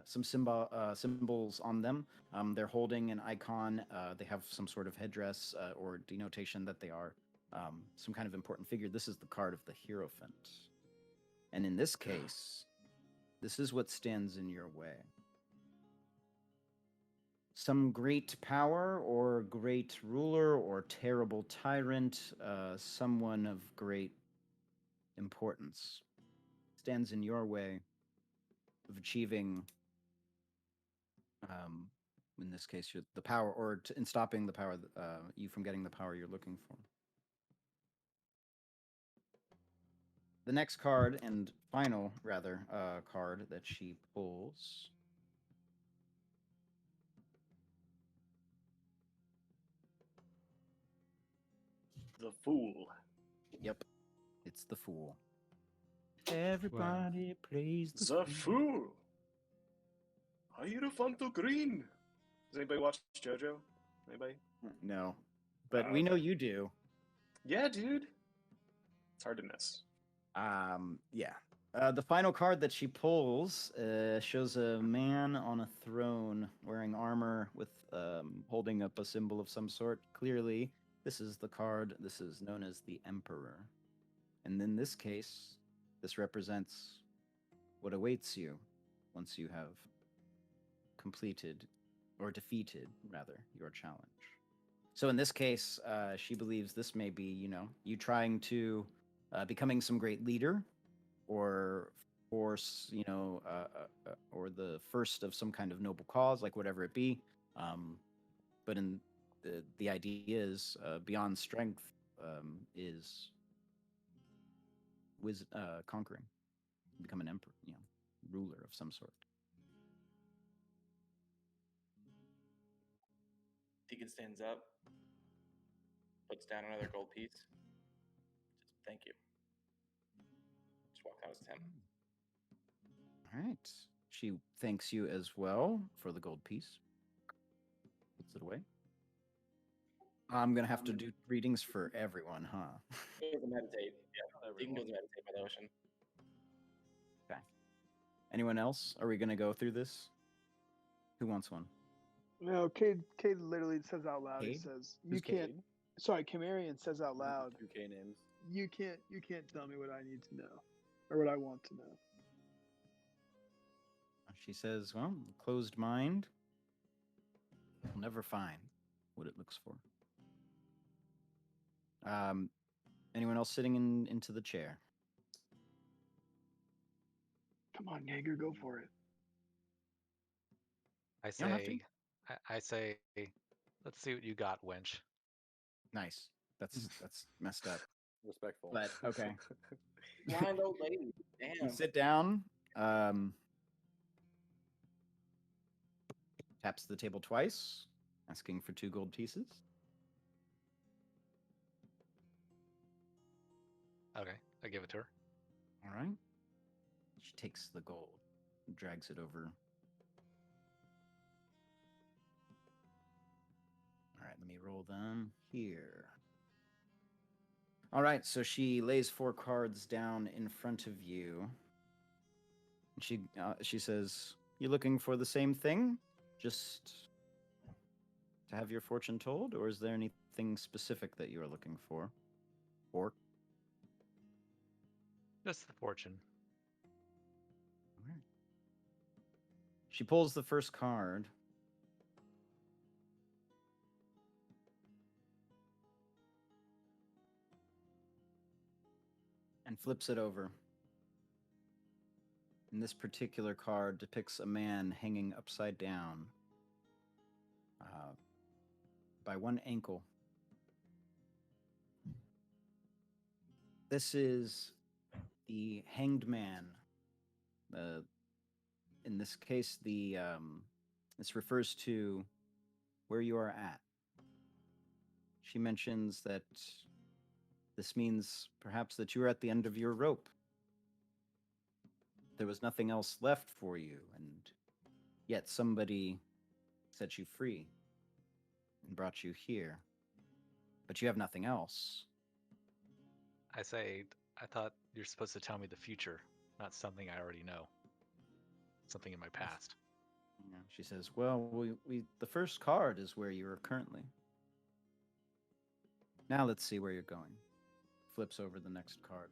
some symbols on them. They're holding an icon. They have some sort of headdress or denotation that they are some kind of important figure. This is the card of the Hierophant. And in this case, this is what stands in your way. Some great power or great ruler or terrible tyrant, someone of great importance, stands in your way of achieving, in this case, the power, or in stopping the power, you from getting the power you're looking for. The next card, and final, rather, card that she pulls. The Fool. Yep, it's the Fool. Everybody plays The Fool. Hierophant Green. Does anybody watch JoJo? Anybody? No, but we know you do. Yeah, dude. It's hard to miss. Yeah. The final card that she pulls shows a man on a throne wearing armor with holding up a symbol of some sort. Clearly, this is the card. This is known as the Emperor. And in this case, this represents what awaits you once you have completed, or defeated, rather, your challenge. So in this case, she believes this may be, you trying to becoming some great leader, or force, or the first of some kind of noble cause, like whatever it be. But in the idea is beyond strength is conquering, become an emperor, ruler of some sort. Deacon stands up, puts down another gold piece. Just thank you. Just walk out with him. All right. She thanks you as well for the gold piece. Puts it away. I'm gonna have to do readings for everyone, huh? He goes to meditate. Yeah, Deacon goes to meditate by the ocean. Okay. Anyone else? Are we gonna go through this? Who wants one? No, Cade literally says out loud. He Cade? says, Who's "You can't." Cade? Sorry, Camarian says out loud. 2K names. You can't tell me what I need to know, or what I want to know. She says, well, a closed mind will never find what it looks for. Anyone else sitting into the chair? Come on, Jaeger, go for it. I don't have to. say, I say, let's see what you got, wench. Nice. That's messed up. Respectful. But okay. Blind old lady. You Damn. sit down. Taps the table twice, asking for 2 gold pieces. Okay, I give it to her. All right. She takes the gold and drags it over. All right, let me roll them here. All right, so she lays 4 cards down in front of you. She says, "You looking for the same thing? Just to have your fortune told, or is there anything specific that you are looking for?" Or Just the fortune. Alright. She pulls the first card. And flips it over. And this particular card depicts a man hanging upside down by one ankle. This is the Hanged Man. In this case, this refers to where you are at. She mentions that this means perhaps that you are at the end of your rope. There was nothing else left for you, and yet somebody set you free and brought you here. But you have nothing else. I say, I thought you're supposed to tell me the future, not something I already know. Something in my past. Yeah, she says, well, the first card is where you are currently. Now let's see where you're going. Flips over the next card.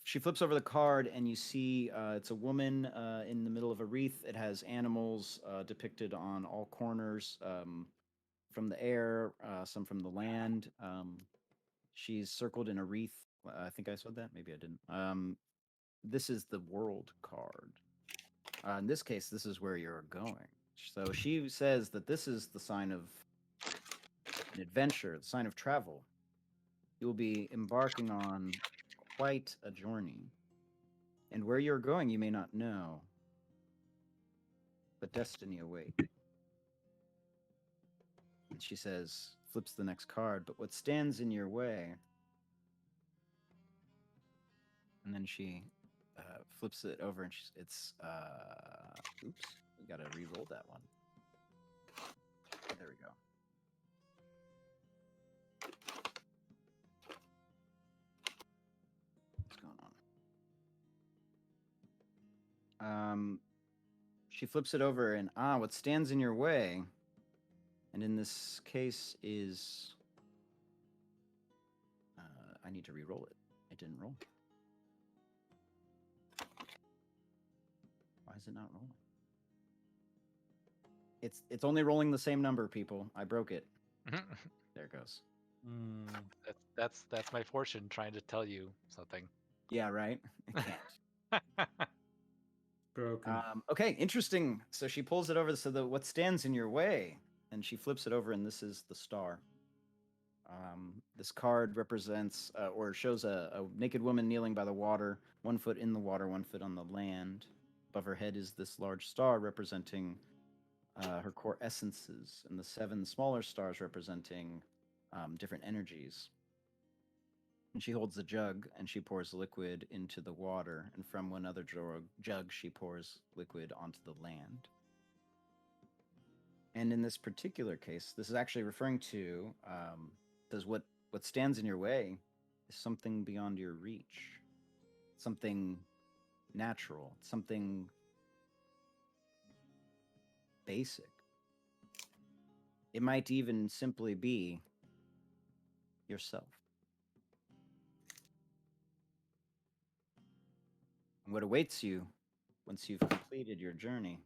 She flips over the card, and you see it's a woman in the middle of a wreath. It has animals depicted on all corners, from the air, some from the land. She's circled in a wreath. I think I said that. Maybe I didn't. This is the world card. In this case, this is where you're going. So she says that this is the sign of an adventure, the sign of travel. You will be embarking on quite a journey. And where you're going, you may not know. But destiny awaits. And she says, flips the next card, but what stands in your way? And then she flips it over, and it's oops, we gotta re-roll that one. There we go. What's going on? She flips it over, and what stands in your way, and in this case is I need to re-roll it. I didn't roll. Why is it not rolling? It's only rolling the same number, people. I broke it. There it goes. That's my fortune trying to tell you something. Yeah, right? It can't. Broken. Okay, interesting. So she pulls it over. So what stands in your way? And she flips it over, and this is the star. This card represents or shows a naked woman kneeling by the water, 1 foot in the water, 1 foot on the land. Above her head is this large star representing her core essences, and the 7 smaller stars representing different energies. And she holds the jug, and she pours liquid into the water, and from one other jug, she pours liquid onto the land. And in this particular case, this is actually referring to does what stands in your way is something beyond your reach, something natural, something basic. It might even simply be yourself. And what awaits you once you've completed your journey?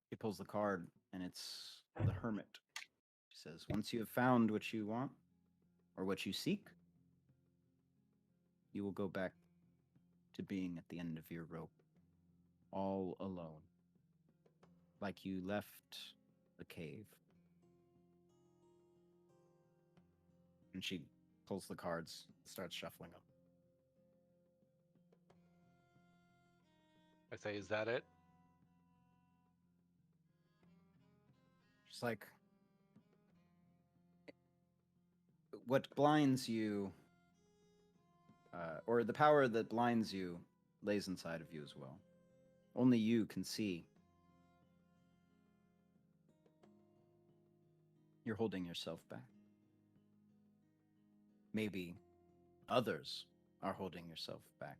He pulls the card, and it's the Hermit. He says, once you have found what you want, or what you seek, you will go back to being at the end of your rope, all alone, like you left the cave. And she pulls the cards, starts shuffling them. I say, is that it? She's like, what blinds you, or the power that blinds you, lays inside of you as well. Only you can see. You're holding yourself back. Maybe others are holding yourself back.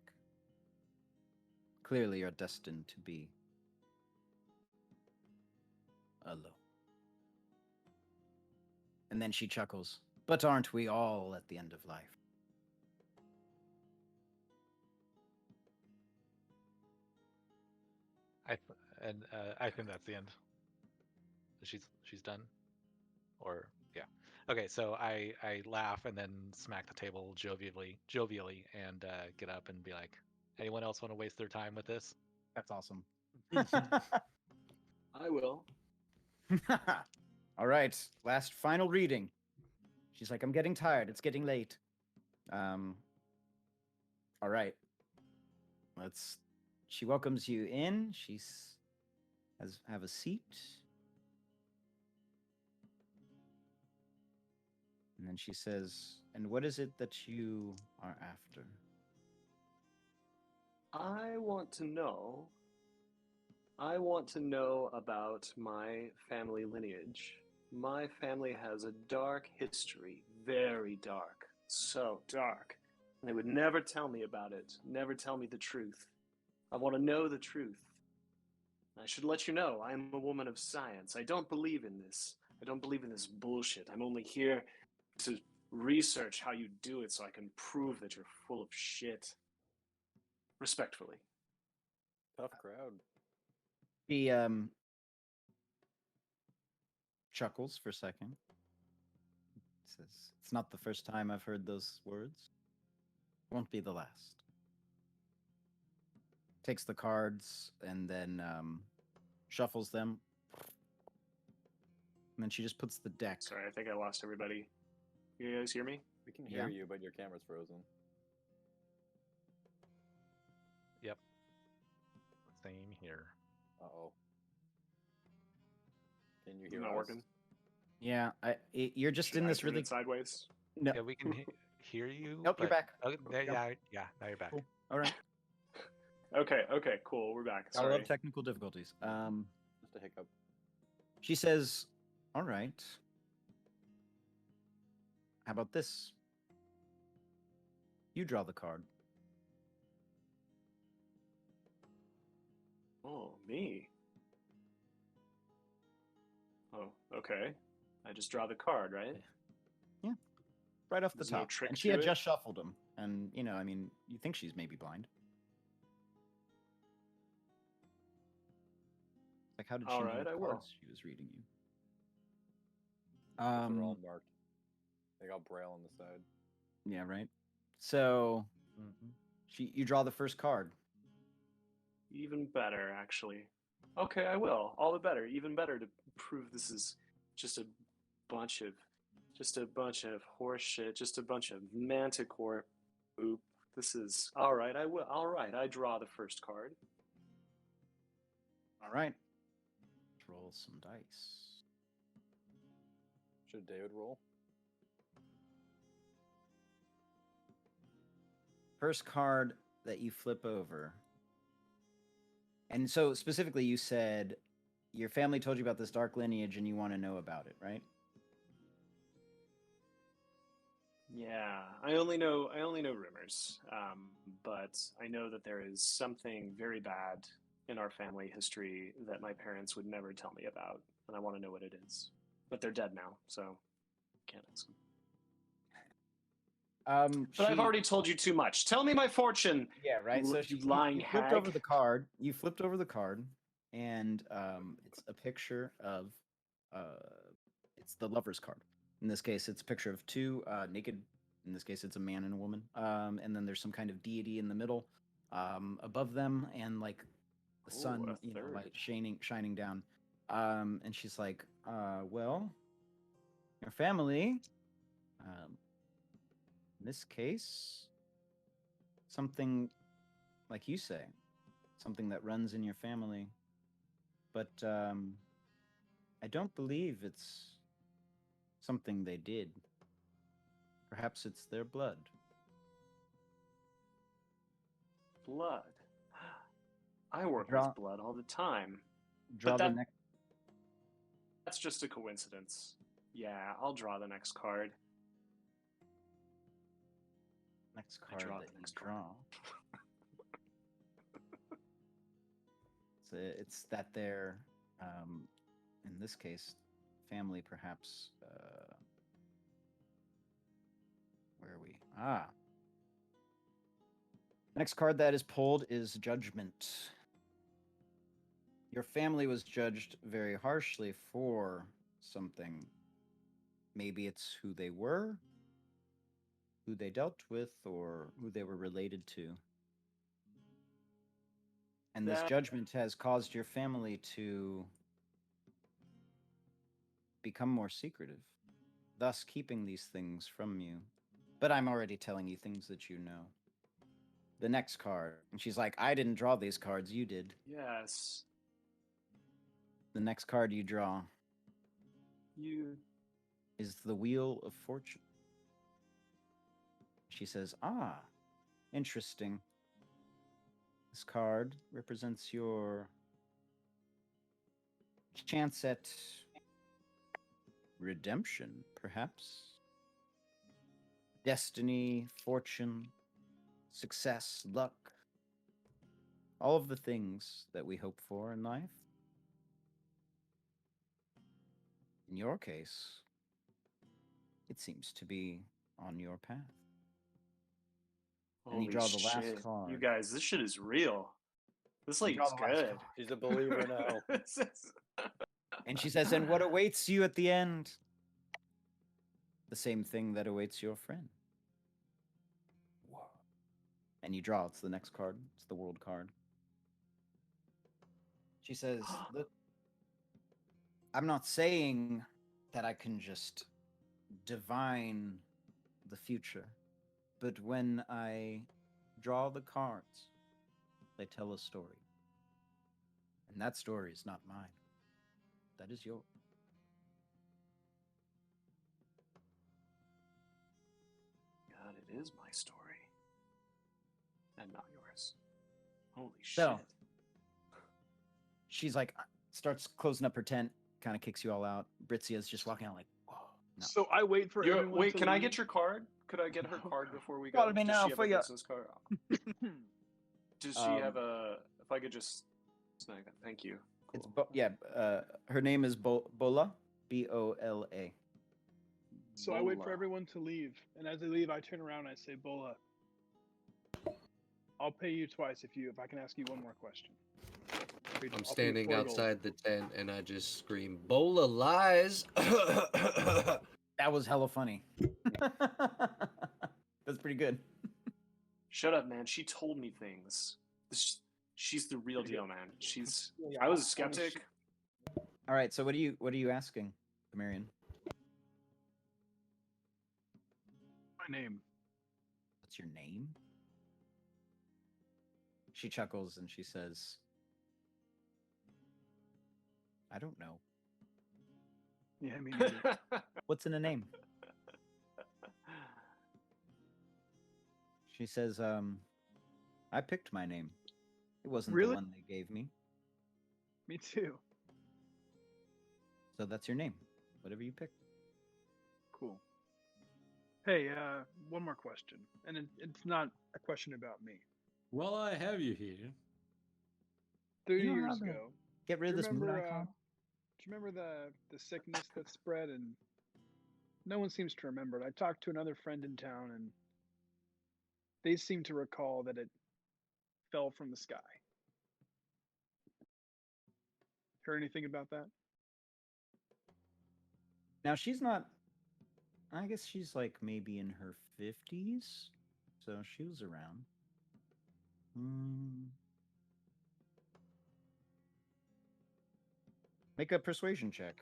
Clearly, you're destined to be alone. And then she chuckles. But aren't we all at the end of life? I think that's the end. She's done, or yeah. Okay, so I laugh and then smack the table jovially, and get up and be like, anyone else want to waste their time with this? That's awesome. I will. All right, last final reading. She's like, I'm getting tired. It's getting late. All right. She welcomes you in. Have a seat. And then she says, and what is it that you are after? I want to know about my family lineage. My family has a dark history, very dark, so dark. And they would never tell me about it, never tell me the truth. I want to know the truth. I should let you know, I am a woman of science. I don't believe in this. I don't believe in this bullshit. I'm only here to research how you do it so I can prove that you're full of shit. Respectfully. Tough crowd. He chuckles for a second. Says, it's not the first time I've heard those words. Won't be the last. Takes the cards and then shuffles them. And then she just puts the deck. Sorry, I think I lost everybody. You guys hear me? We can hear you, but your camera's frozen. Yep. Same here. Uh-oh. Can you hear Not us? working. Yeah, you're just Should in I this turn really it sideways. no. Yeah, we can hear you. Nope, you're but- back. Okay, yeah, now you're back. Cool. All right. Okay, cool. We're back. I Sorry. love technical difficulties. Just a hiccup. She says, "All right. How about this? You draw the card." Oh, me. Oh, okay. I just draw the card, right? Right off the There's no top. trick And she to had it? just shuffled them. And, you think she's maybe blind. Like, how did she All know right, what I will. cards she was reading you? They're all marked. They got braille on the side. Yeah, right. So, you draw the first card. Even better, actually. Okay, I will. All the better. Even better to prove this is just a bunch of horse shit, just a bunch of manticore poop. This is all right. I will. All right, I draw the first card. All right. Let's roll some dice. Should David roll? First card that you flip over. And so specifically you said your family told you about this dark lineage and you want to know about it, right? Yeah, I only know rumors, but I know that there is something very bad in our family history that my parents would never tell me about, and I want to know what it is. But they're dead now, so can't ask them. But I've already told you too much. Tell me my fortune. Yeah, right. So You lying you flipped hag. over the card. You flipped over the card, and it's a picture of it's the lover's card. In this case, it's a picture of two naked. In this case, it's a man and a woman. And then there's some kind of deity in the middle, above them, and like the sun, a third. like shining down. And she's like, well, your family. In this case, something like you say, something that runs in your family, but I don't believe it's something they did. Perhaps it's their blood. Blood. I work with blood all the time. Draw the next. That's just a coincidence. Yeah, I'll draw the next card. Next card that you draw. It's that they're, in this case, family perhaps. Where are we? Next card that is pulled is Judgment. Your family was judged very harshly for something. Maybe it's who they were, who they dealt with, or who they were related to. And this judgment has caused your family to become more secretive, thus keeping these things from you. But I'm already telling you things that you know. The next card. And she's like, I didn't draw these cards, you did. Yes. The next card you draw is the Wheel of Fortune. She says, interesting. This card represents your chance at redemption, perhaps. Destiny, fortune, success, luck. All of the things that we hope for in life. In your case, it seems to be on your path. And you draw the last card. You guys, this shit is real. This lady's good. She's a believer now. And she says, and what awaits you at the end? The same thing that awaits your friend. And you draw. It's the next card. It's the world card. She says, look, I'm not saying that I can just divine the future, but when I draw the cards, they tell a story. And that story is not mine. That is yours. God, it is my story. And not yours. Holy So, shit. she's like, starts closing up her tent, kind of kicks you all out. Britzia's just walking out like, whoa. No. So I wait for everyone Wait, to can I leave. get your card? Could I get her card before we go? Follow me Does now she have for a ya. business card? Does she have a... If I could just... Snag that. Thank you. Cool. It's her name is Bola, B-O-L-A. So I wait for everyone to leave, and as they leave, I turn around and I say, Bola, I'll pay you twice if I can ask you one more question. I'm standing outside the tent and I just scream, Bola lies. That was hella funny. That's pretty good. Shut up, man. She told me things. She's the real deal, man. I was a skeptic. All right, so what are you asking, Marion? My name. What's your name? She chuckles and she says, I don't know. Yeah, I mean, what's in a name? She says, I picked my name. It wasn't the one they gave me. Me too. So that's your name. Whatever you pick. Cool. Hey, one more question, and it's not a question about me. Well, I have you here. 30 You know how years to ago, Get rid do of you this moon remember? icon. Do you remember the sickness that spread? And no one seems to remember it. I talked to another friend in town, and they seem to recall that it fell from the sky. Heard anything about that? Now she's not. I guess she's like maybe in her 50s, so she was around. Hmm. Make a persuasion check.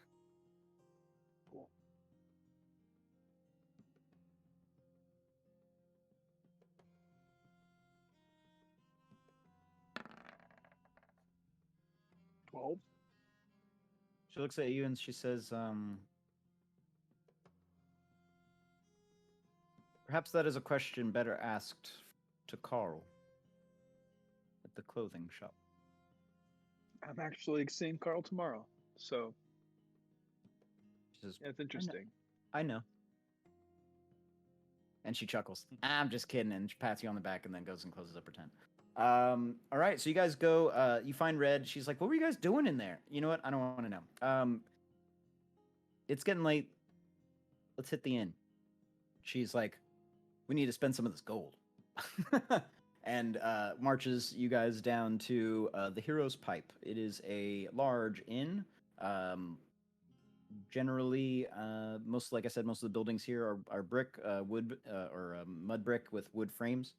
Cool. Well, She looks at you and she says, perhaps that is a question better asked to Carl at the clothing shop. I'm actually seeing Carl tomorrow, so She says, yeah, it's interesting. I know. And she chuckles. I'm just kidding. And she pats you on the back and then goes and closes up her tent. All right. So you guys go, you find Red. She's like, what were you guys doing in there? You know what? I don't want to know. It's getting late. Let's hit the inn. She's like, we need to spend some of this gold. And marches you guys down to the Hero's Pipe. It is a large inn. Generally, like I said, most of the buildings here are brick, wood, or mud brick with wood frames.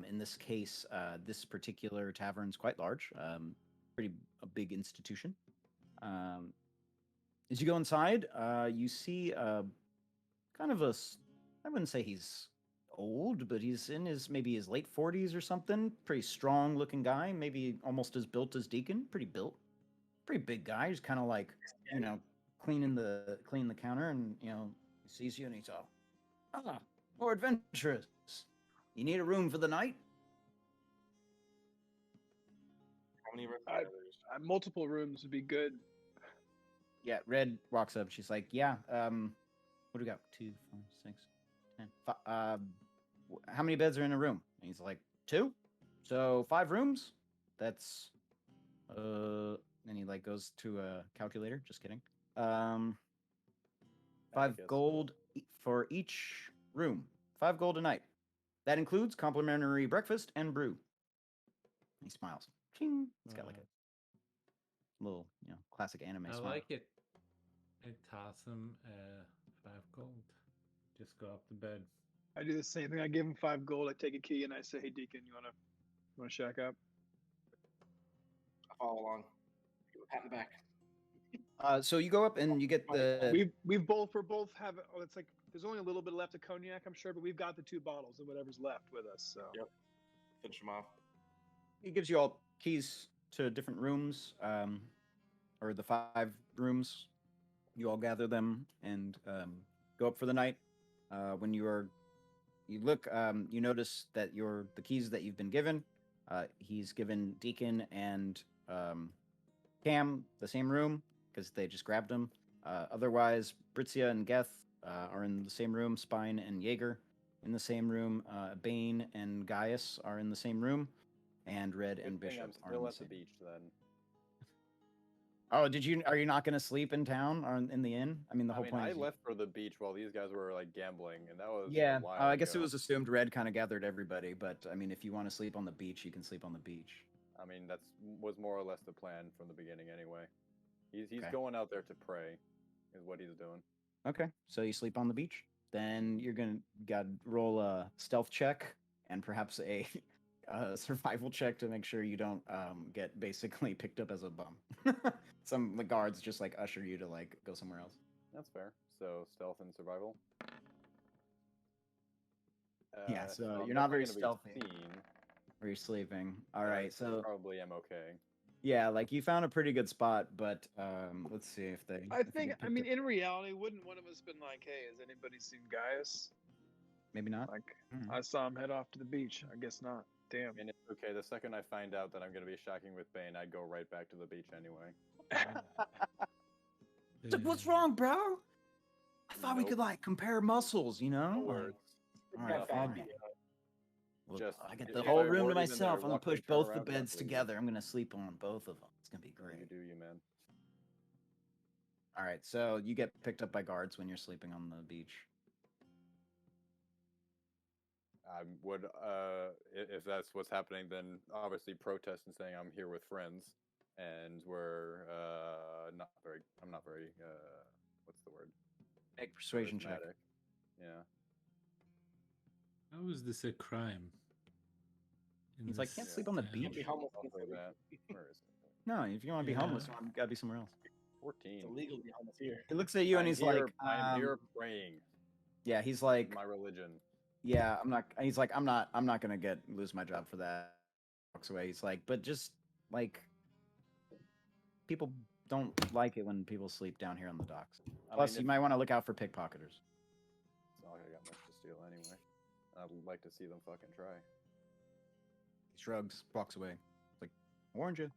In this case, this particular tavern is quite large, pretty a big institution. As you go inside, you see kind of I wouldn't say he's old, but he's in maybe his late 40s or something. Pretty strong looking guy, maybe almost as built as Deacon. Pretty built, pretty big guy. He's kind of like, cleaning the counter, and he sees you and he's all, more adventurous. You need a room for the night? How many Multiple rooms would be good. Yeah, Red walks up. She's like, yeah, what do we got? 2, 4, 6, 10. How many beds are in a room? And he's like, 2. So 5 rooms? That's, and he like goes to a calculator. Just kidding. 5 gold for each room. 5 gold a night. That includes complimentary breakfast and brew. He smiles. Ching. It's got like a little, classic anime I smile. like it. I toss him 5 gold. Just go up to bed. I do the same thing. I give him 5 gold. I take a key and I say, "Hey, Deacon, you wanna shack up?" I follow along. Give a pat in the back. So you go up and you get the. We're both have. Oh, it's like there's only a little bit left of cognac, I'm sure, but we've got the 2 bottles and whatever's left with us. So Yep. Finish them off. He gives you all keys to different rooms, or the 5 rooms. You all gather them and go up for the night. When you look, you notice that the keys that you've been given. He's given Deacon and Cam the same room because they just grabbed them. Otherwise, Britzia and Geth are in the same room. Spine and Jaeger in the same room. Bane and Gaius are in the same room. And Red and Bishop I'm are in still the at the same. beach then. Oh, are you not going to sleep in town or in the inn? I mean, the whole point I is left for the beach while these guys were like gambling, and that was yeah. a while I guess it ago. was assumed Red kind of gathered everybody, but I mean, if you want to sleep on the beach, you can sleep on the beach. I mean, was more or less the plan from the beginning anyway. He's Okay. going out there to pray, is what he's doing. Okay, so you sleep on the beach. Then you're got to roll a stealth check and perhaps a survival check to make sure you don't get basically picked up as a bum. Some the guards just like usher you to like go somewhere else. That's fair. So stealth and survival. Yeah, so I'm you're not very definitely gonna be stealthy. 16, Where you're sleeping. All but I right, so probably am okay. yeah, like you found a pretty good spot, but let's see if they. I if you think, get I picked mean, up. in reality, wouldn't one of us been like, "Hey, has anybody seen Gaius?" Maybe not. Like, Mhm. I saw him head off to the beach. I guess not. Damn. I mean, it's okay. The second I find out that I'm going to be shacking with Bane, I'd go right back to the beach anyway. It's like, what's wrong, bro? I thought we could like compare muscles, you know? Or all right, Get fine. back. Well, Just- I get if the I whole room to weren't even there, myself. I'm gonna watch me push turn both the around, beds please. together. I'm gonna sleep on both of them. It's gonna be You great. do you, man. All right, so you get picked up by guards when you're sleeping on the beach. I would, if that's what's happening, then obviously protest and saying I'm here with friends, and we're not very. I'm not very. What's the word? Make persuasion check. Charismatic. Yeah. How is this a crime? in He's like, this can't sleep on the town? Can't be beach. homeless. I'll say that. Where is it? No, if you want to be Yeah. homeless, you gotta be somewhere else. 14. It's illegal to be homeless here. He looks at you and I'm he's here, like, I'm here praying. yeah, he's like, My religion. yeah, I'm not. He's like, I'm not gonna lose my job for that. Walks away. He's like, but just like, people don't like it when people sleep down here on the docks. Plus, you might want to look out for pickpocketers. It's not like I got much to steal anyway. I'd like to see them fucking try. He shrugs, walks away. It's like, I warned you.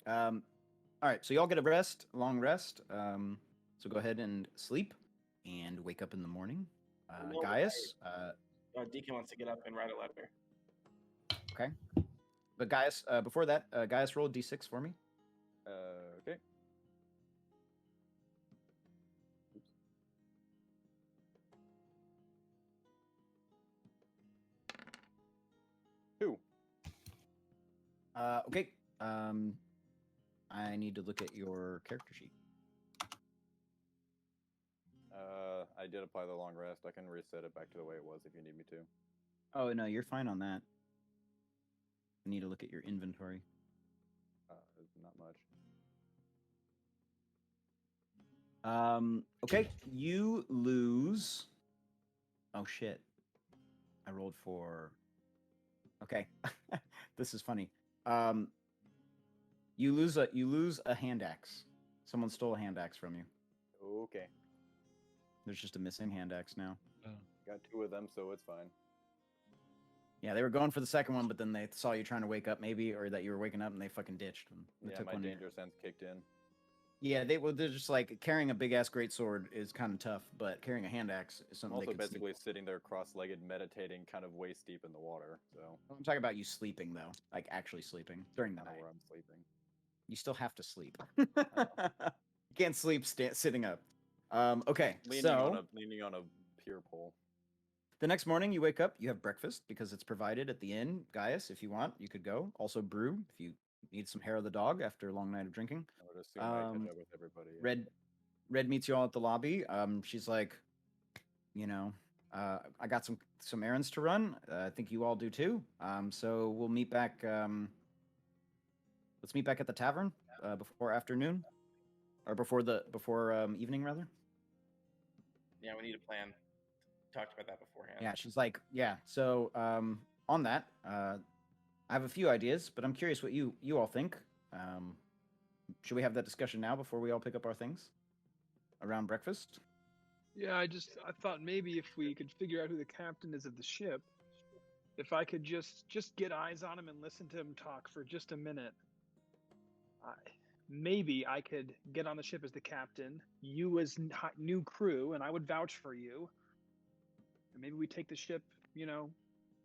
All right, so y'all get a long rest. So go ahead and sleep, and wake up in the morning. No, Gaius, Deacon wants to get up and write a letter. okay. But Gaius, before that, Gaius, roll a d6 for me. Okay. Two. Okay. I need to look at your character sheet. I did apply the long rest. I can reset it back to the way it was if you need me to. Oh no, you're fine on that. I need to look at your inventory. Not much. Okay, you lose. Oh shit! I rolled for. Okay, this is funny. You lose a hand axe. Someone stole a hand axe from you. Okay. There's just a missing hand axe now. Got two of them, so it's fine. Yeah, they were going for the second one, but then they saw you trying to wake up, maybe, or that you were waking up, and they fucking ditched. And they Yeah, took my one. danger sense kicked in. Yeah, they're just like carrying a big ass great sword is kind of tough, but carrying a hand axe is I'm something. also they could sneak. basically sitting there cross-legged, meditating, kind of waist deep in the water. So I'm talking about you sleeping though, like actually sleeping during the I don't know night. where I'm sleeping. You still have to sleep. You can't sleep sitting up. Okay, Leaning so on a pier pole. the next morning you wake up, you have breakfast because it's provided at the inn. Gaius, if you want, you could go. Also brew if you need some hair of the dog after a long night of drinking. I would assume I catch up with everybody. Yeah. Red meets you all at the lobby. She's like, you know, I got some errands to run. I think you all do too. So we'll meet back. Let's meet back at the tavern before afternoon, or before evening rather. Yeah, we need a plan. Talked about that beforehand. Yeah, she's like, yeah. So on that, I have a few ideas, but I'm curious what you all think. Should we have that discussion now before we all pick up our things around breakfast? Yeah, I thought maybe if we could figure out who the captain is of the ship, if I could just get eyes on him and listen to him talk for just a minute. Maybe I could get on the ship as the captain, you as new crew, and I would vouch for you. And maybe we take the ship,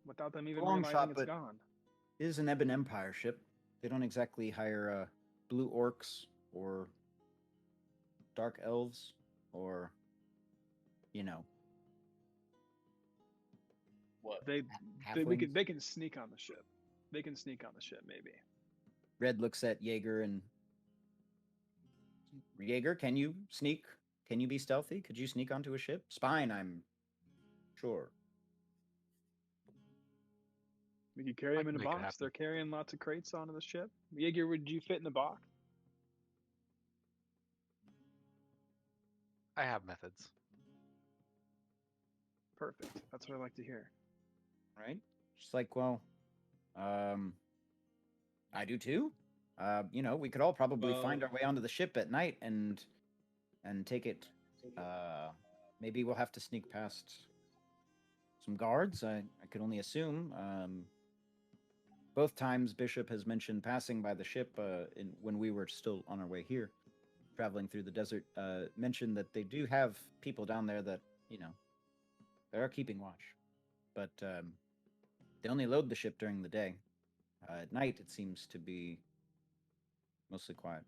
without them even Long realizing shot, it's but gone. it is an Ebon Empire ship. They don't exactly hire blue orcs or dark elves or, What? They halflings. they can sneak on the ship. They can sneak on the ship, maybe. Red looks at Jaeger and Jaeger, can you sneak? Can you be stealthy? Could you sneak onto a ship? Spine, I'm sure. We could carry I them in can a make it box. happen. They're carrying lots of crates onto the ship. Jaeger, would you fit in the box? I have methods. Perfect. That's what I like to hear. Right? She's like, well, I do too. We could all probably find our way onto the ship at night and take it. Maybe we'll have to sneak past some guards. I could only assume. Both times Bishop has mentioned passing by the ship when we were still on our way here. traveling through the desert mentioned that they do have people down there that they are keeping watch, but they only load the ship during the day. At night, it seems to be mostly quiet.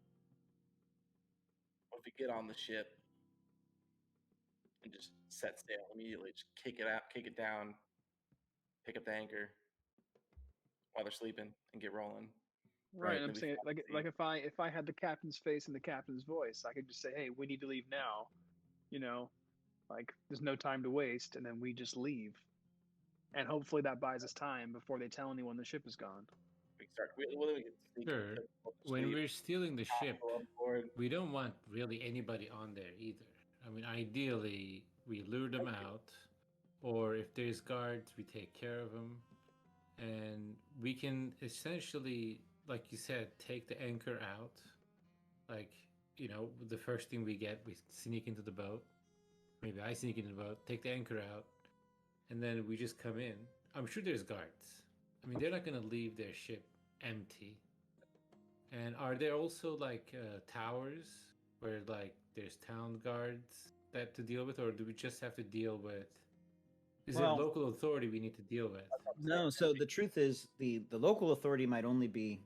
If we get on the ship and just set sail immediately, just kick it out, kick it down, pick up the anchor while they're sleeping, and get rolling. Right. Right, I'm maybe saying fall like asleep. if I had the captain's face and the captain's voice, I could just say, "Hey, we need to leave now." You know, like there's no time to waste, and then we just leave. And hopefully that buys us time before they tell anyone the ship is gone. We can start. Well, then we can sneak Sure. When sleep, we're stealing the ship, people on board. we don't want really anybody on there either. I mean, ideally, we lure them out, or if there's guards, we take care of them. And we can essentially, like you said, take the anchor out. Like, the first thing we get, we sneak into the boat. Maybe I sneak into the boat, take the anchor out, and then we just come in. I'm sure there's guards. I mean, they're not going to leave their ship empty. And are there also like towers where like there's town guards that to deal with, or do we just have to deal with? Is it Well- local authority we need to deal with? No, so the truth is the local authority might only be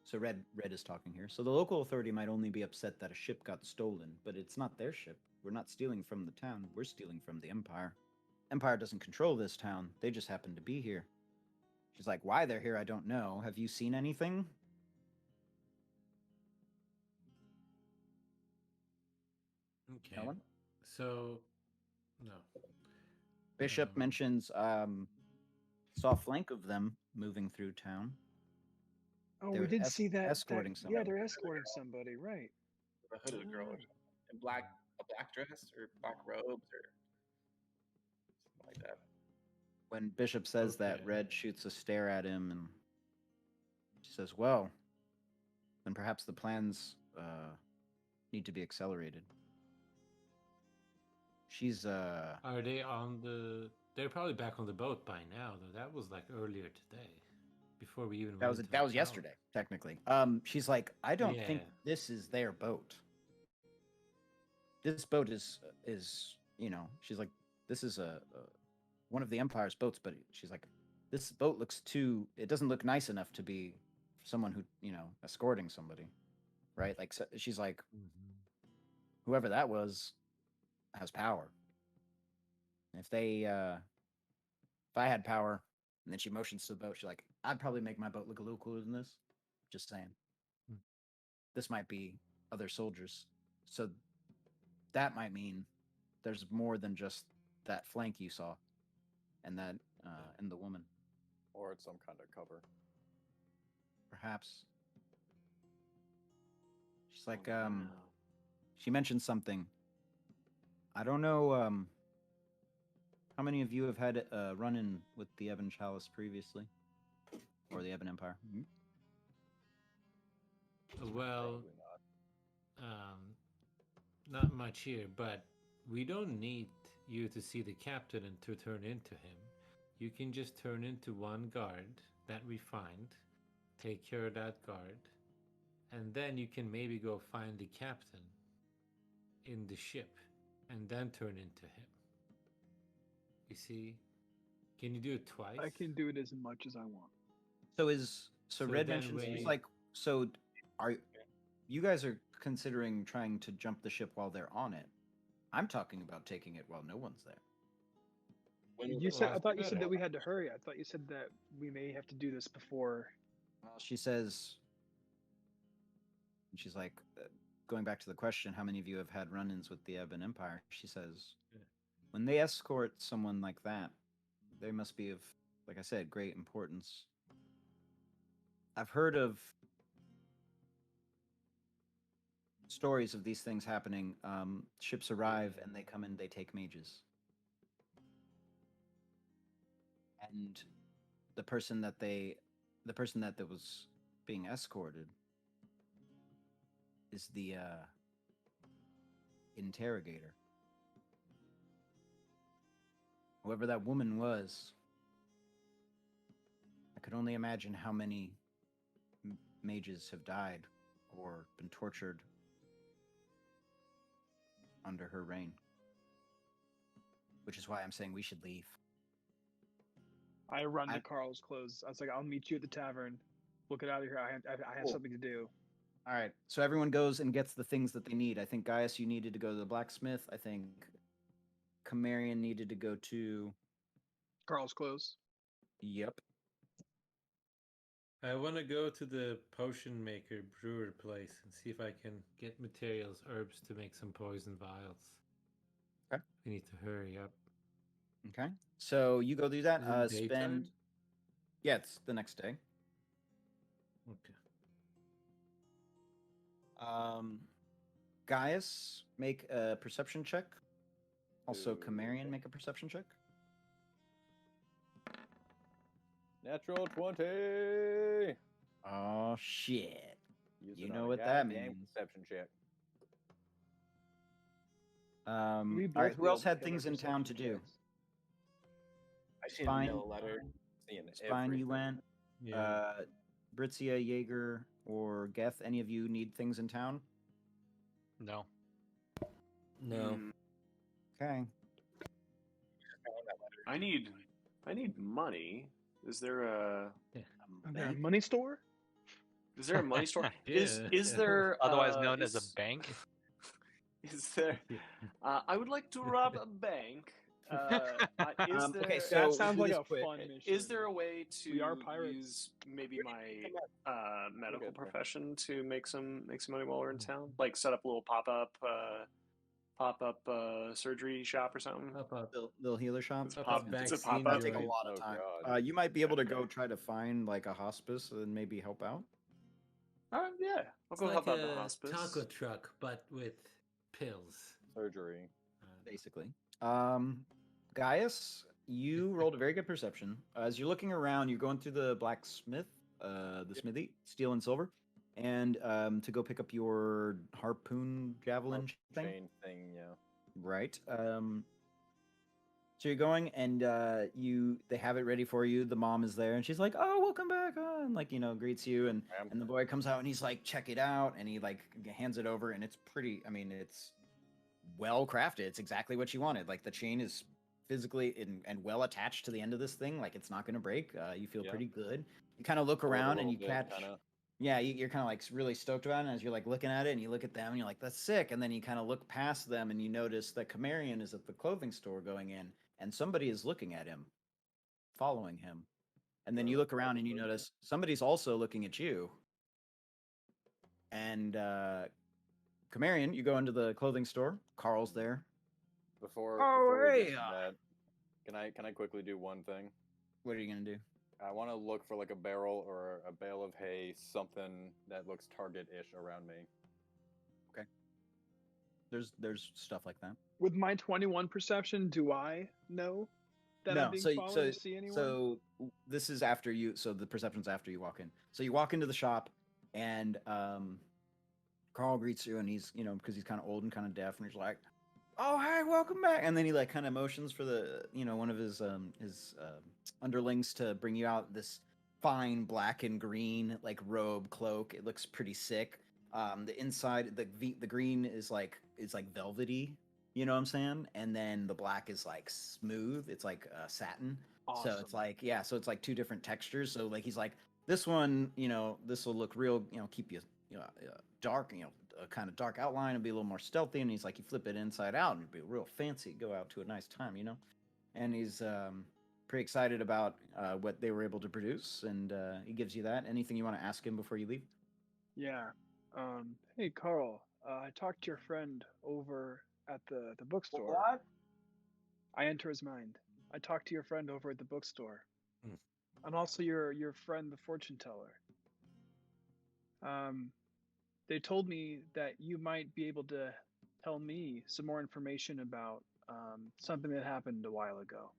so red is talking here. So the local authority might only be upset that a ship got stolen, but it's not their ship. We're not stealing from the town. We're stealing from the Empire. Empire doesn't control this town. They just happen to be here. She's like, why they're here, I don't know. Have you seen anything? Okay. No one? So, no. Bishop Um, mentions saw a flank of them moving through town. Oh, They we were did see that. escorting Yeah, somebody. they're escorting somebody, right? A hooded girl or something, in a black dress or black robes or something like that. When Bishop says that, Okay. Red shoots a stare at him and she says, well, then perhaps the plans need to be accelerated. She's Are they on the? They're probably back on the boat by now, though. That was like earlier today, before we even that went was into that the was tower. yesterday, technically. She's like, I don't think Yeah. this is their boat. This boat is she's like, this is a one of the Empire's boats, but she's like, this boat looks too. It doesn't look nice enough to be someone who escorting somebody, right? Like, so she's like, whoever that was has power. If I had power, and then she motions to the boat, she's like, I'd probably make my boat look a little cooler than this. Just saying. This might be other soldiers. So that might mean there's more than just that flank you saw and that and the woman. Or it's some kind of cover. Perhaps. She's like, Oh, no. she mentioned something. I don't know how many of you have had a run-in with the Ebon Chalice previously? Or the Ebon Empire? Well, Probably not. not much here, but we don't need you to see the captain and to turn into him. You can just turn into one guard that we find, take care of that guard, and then you can maybe go find the captain in the ship and then turn into him. You see? Can you do it twice? I can do it as much as I want. So So Red then mentions he's we- like, so are you guys are considering trying to jump the ship while they're on it? I'm talking about taking it while no one's there. You said. I Well, thought you said that better. we had to hurry. I thought you said that we may have to do this before. Well, she says, and she's like, going back to the question, how many of you have had run-ins with the Ebon Empire? She says, Yeah. when they escort someone like that, they must be of, like I said, great importance. I've heard of stories of these things happening. Ships arrive and they come in, they take mages. And the person that was being escorted is the interrogator. Whoever that woman was, I could only imagine how many mages have died or been tortured under her reign. Which is why I'm saying we should leave. I run I- to Carl's clothes. I was like, I'll meet you at the tavern. We'll get out of here. I have Cool. something to do. All right, so everyone goes and gets the things that they need. I think Gaius, you needed to go to the blacksmith. I think Camarian needed to go to. Carl's clothes. Yep. I want to go to the potion maker brewer place and see if I can get materials, herbs to make some poison vials. Okay. We need to hurry up. Okay. So you go do that. Is it Spend. daytime? Yeah, it's the next day. Okay. Gaius, make a perception check. Also, Ooh, Camarian, okay. make a perception check. Natural 20. Oh shit! Using You know our what that goddamn means. Perception check. We All right. both Who else failed had our things in town to perception do? checks. I should Fine. mail a letter. Seeing Spine, you everything. went. Yeah. Britzia, Jaeger, or Geth. Any of you need things in town? No. No. Okay. I need money. Is there a Is there a money store? is there a money store? Is Yeah. is there Otherwise known as is- a bank. Is there? I would like to rob a bank. Is there? Okay, That so sounds do like this a quick. fun mission. Is there a way to We are pirates. use maybe my medical good, bro. profession to make some money while we're in town? Like set up a little pop up surgery shop or something. Pop up. Little healer shop. It's a Pop-up pop. It's a vaccine pop That'll up. take a joint. lot of Oh, time. God. You might be able to go try to find like a hospice and maybe help out. Yeah, I'll It's go like help out the a hospice. taco truck, but with pills. Surgery. Basically. Gaius, you rolled a very good perception. As you're looking around, you're going through the blacksmith, the smithy, steel and silver, and to go pick up your harpoon javelin thing. Chain thing, yeah. Right. So you're going, and they have it ready for you. The mom is there, and she's like, "Oh, welcome back," and like greets you, and the boy comes out, and he's like, "Check it out," and he like hands it over, and it's pretty. I mean, it's well crafted. It's exactly what you wanted. Like the chain is physically and well attached to the end of this thing. Like it's not going to break. You feel Yeah. pretty good. You kind of look Pull it a around and little you bit, catch. kinda. Yeah, you're kind of like really stoked about it. And as you're like looking at it and you look at them and you're like, that's sick. And then you kind of look past them and you notice that Camarian is at the clothing store going in and somebody is looking at him, following him. And then you look around and you notice somebody's also looking at you. And Camarian, you go into the clothing store. Carl's there. Before, Oh, before we get hey, to that, can I quickly do one thing? What are you going to do? I want to look for like a barrel or a bale of hay, something that looks target-ish around me. There's stuff like that. With my 21 perception, do I know that I'm being followed to see anyone? So this is after you. So the perception's after you walk in. So you walk into the shop, and Carl greets you, and he's because he's kind of old and kind of deaf, and he's like, "Oh, hey, welcome back!" And then he like kind of motions for the one of his underlings to bring you out this fine black and green like robe cloak. It looks pretty sick. The inside, the green is like velvety. You know what I'm saying? And then the black is like smooth. It's like satin. Awesome. So it's like so it's like two different textures. So like he's like this one, this will look real. Keep you dark. A kind of dark outline and be a little more stealthy. And he's like, you flip it inside out and it'd be real fancy. Go out to a nice time, And he's pretty excited about what they were able to produce. And he gives you that. Anything you want to ask him before you leave? Yeah. Hey, Carl. I talked to your friend over at the bookstore. What? I enter his mind. I talked to your friend over at the bookstore. Hmm. And also your friend, the fortune teller. They told me that you might be able to tell me some more information about something that happened a while ago.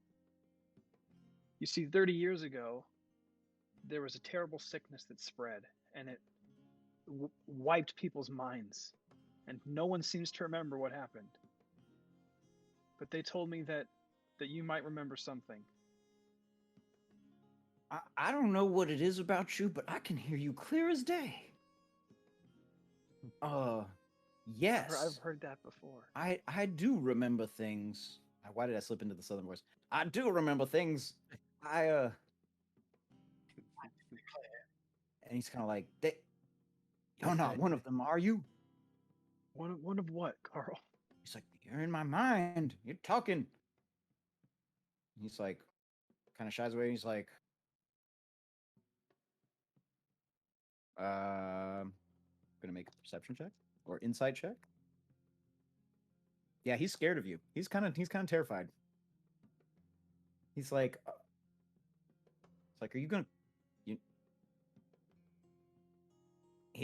You see, 30 years ago, there was a terrible sickness that spread, and it wiped people's minds, and no one seems to remember what happened. But they told me that you might remember something. I don't know what it is about you, but I can hear you clear as day. Yes. I've heard that before. I do remember things. Why did I slip into the southern voice? I do remember things. And he's kind of like, "You're not one of them, are you?" One of what, Carl? He's like, "You're in my mind. You're talking." He's like, kind of shies away. He's like, gonna make a perception check or insight check. Yeah, he's scared of you. He's kind of terrified. He's like, it's like, are you gonna? You...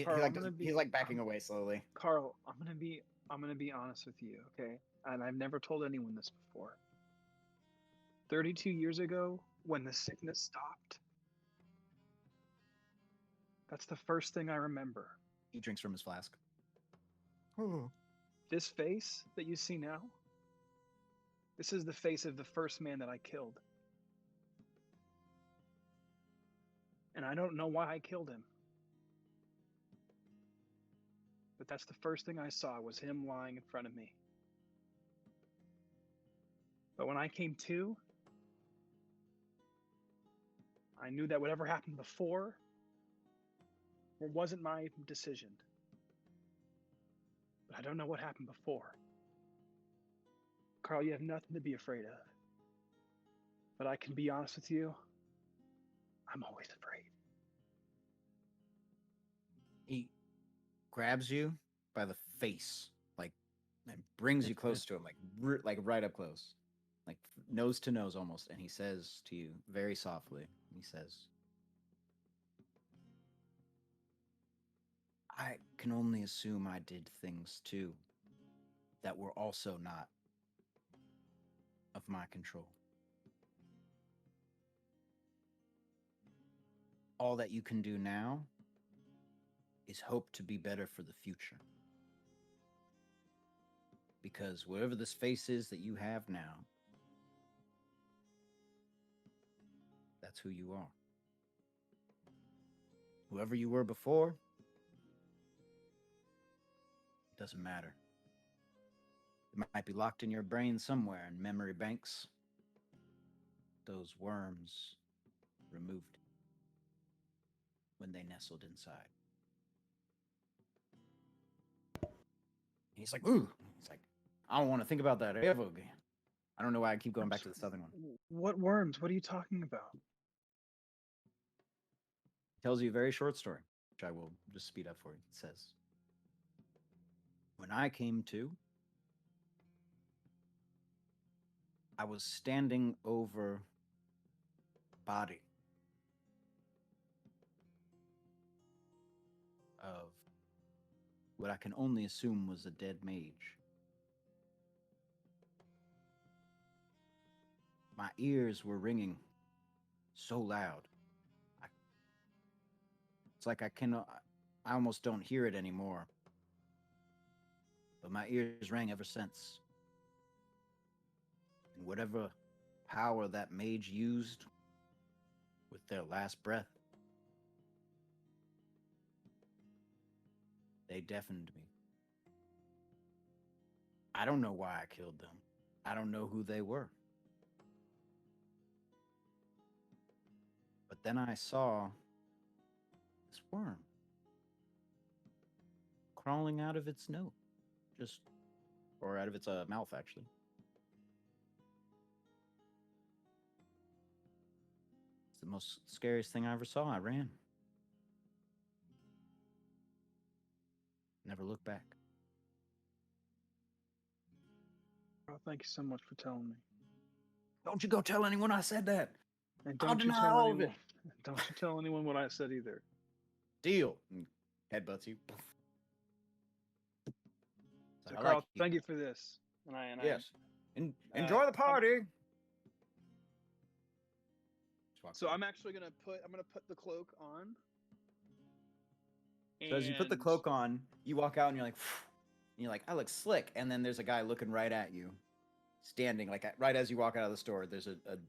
Carl, he's like backing away slowly. Carl, I'm gonna be honest with you, okay? And I've never told anyone this before. 32 years ago, when the sickness stopped, that's the first thing I remember. He drinks from his flask. This face that you see now, this is the face of the first man that I killed. And I don't know why I killed him. But that's the first thing I saw was him lying in front of me. But when I came to, I knew that whatever happened before wasn't my decision. But I don't know what happened before. Carl, you have nothing to be afraid of. But I can be honest with you, I'm always afraid. He grabs you by the face, like, and brings you close to him, like right up close, like nose to nose almost, and he says to you very softly, he says, "I can only assume I did things too that were also not of my control. All that you can do now is hope to be better for the future. Because whatever this face is that you have now, that's who you are. Whoever you were before, it doesn't matter. It might be locked in your brain somewhere in memory banks. Those worms removed when they nestled inside." He's like, "Ooh." He's like, "I don't want to think about that ever again." I don't know why I keep going back to the southern one. What worms? What are you talking about? He tells you a very short story, which I will just speed up for you. It says, "When I came to, I was standing over a body of what I can only assume was a dead mage. My ears were ringing so loud. It's like I almost don't hear it anymore. But my ears rang ever since. And whatever power that mage used with their last breath, they deafened me. I don't know why I killed them. I don't know who they were. But then I saw this worm crawling out of its nose, or out of its mouth, actually. It's the most scariest thing I ever saw. I ran. Never looked back." Oh, thank you so much for telling me. Don't you go tell anyone I said that. And I'll don't you deny tell all of anyone. Don't you tell anyone what I said either. Deal. And headbutts you. So, Carl, thank you for this. Yes. Enjoy the party. So I'm actually gonna put the cloak on. So as you put the cloak on, you walk out and you're like, phew, and you're like, "I look slick." And then there's a guy looking right at you, standing like right as you walk out of the store. There's a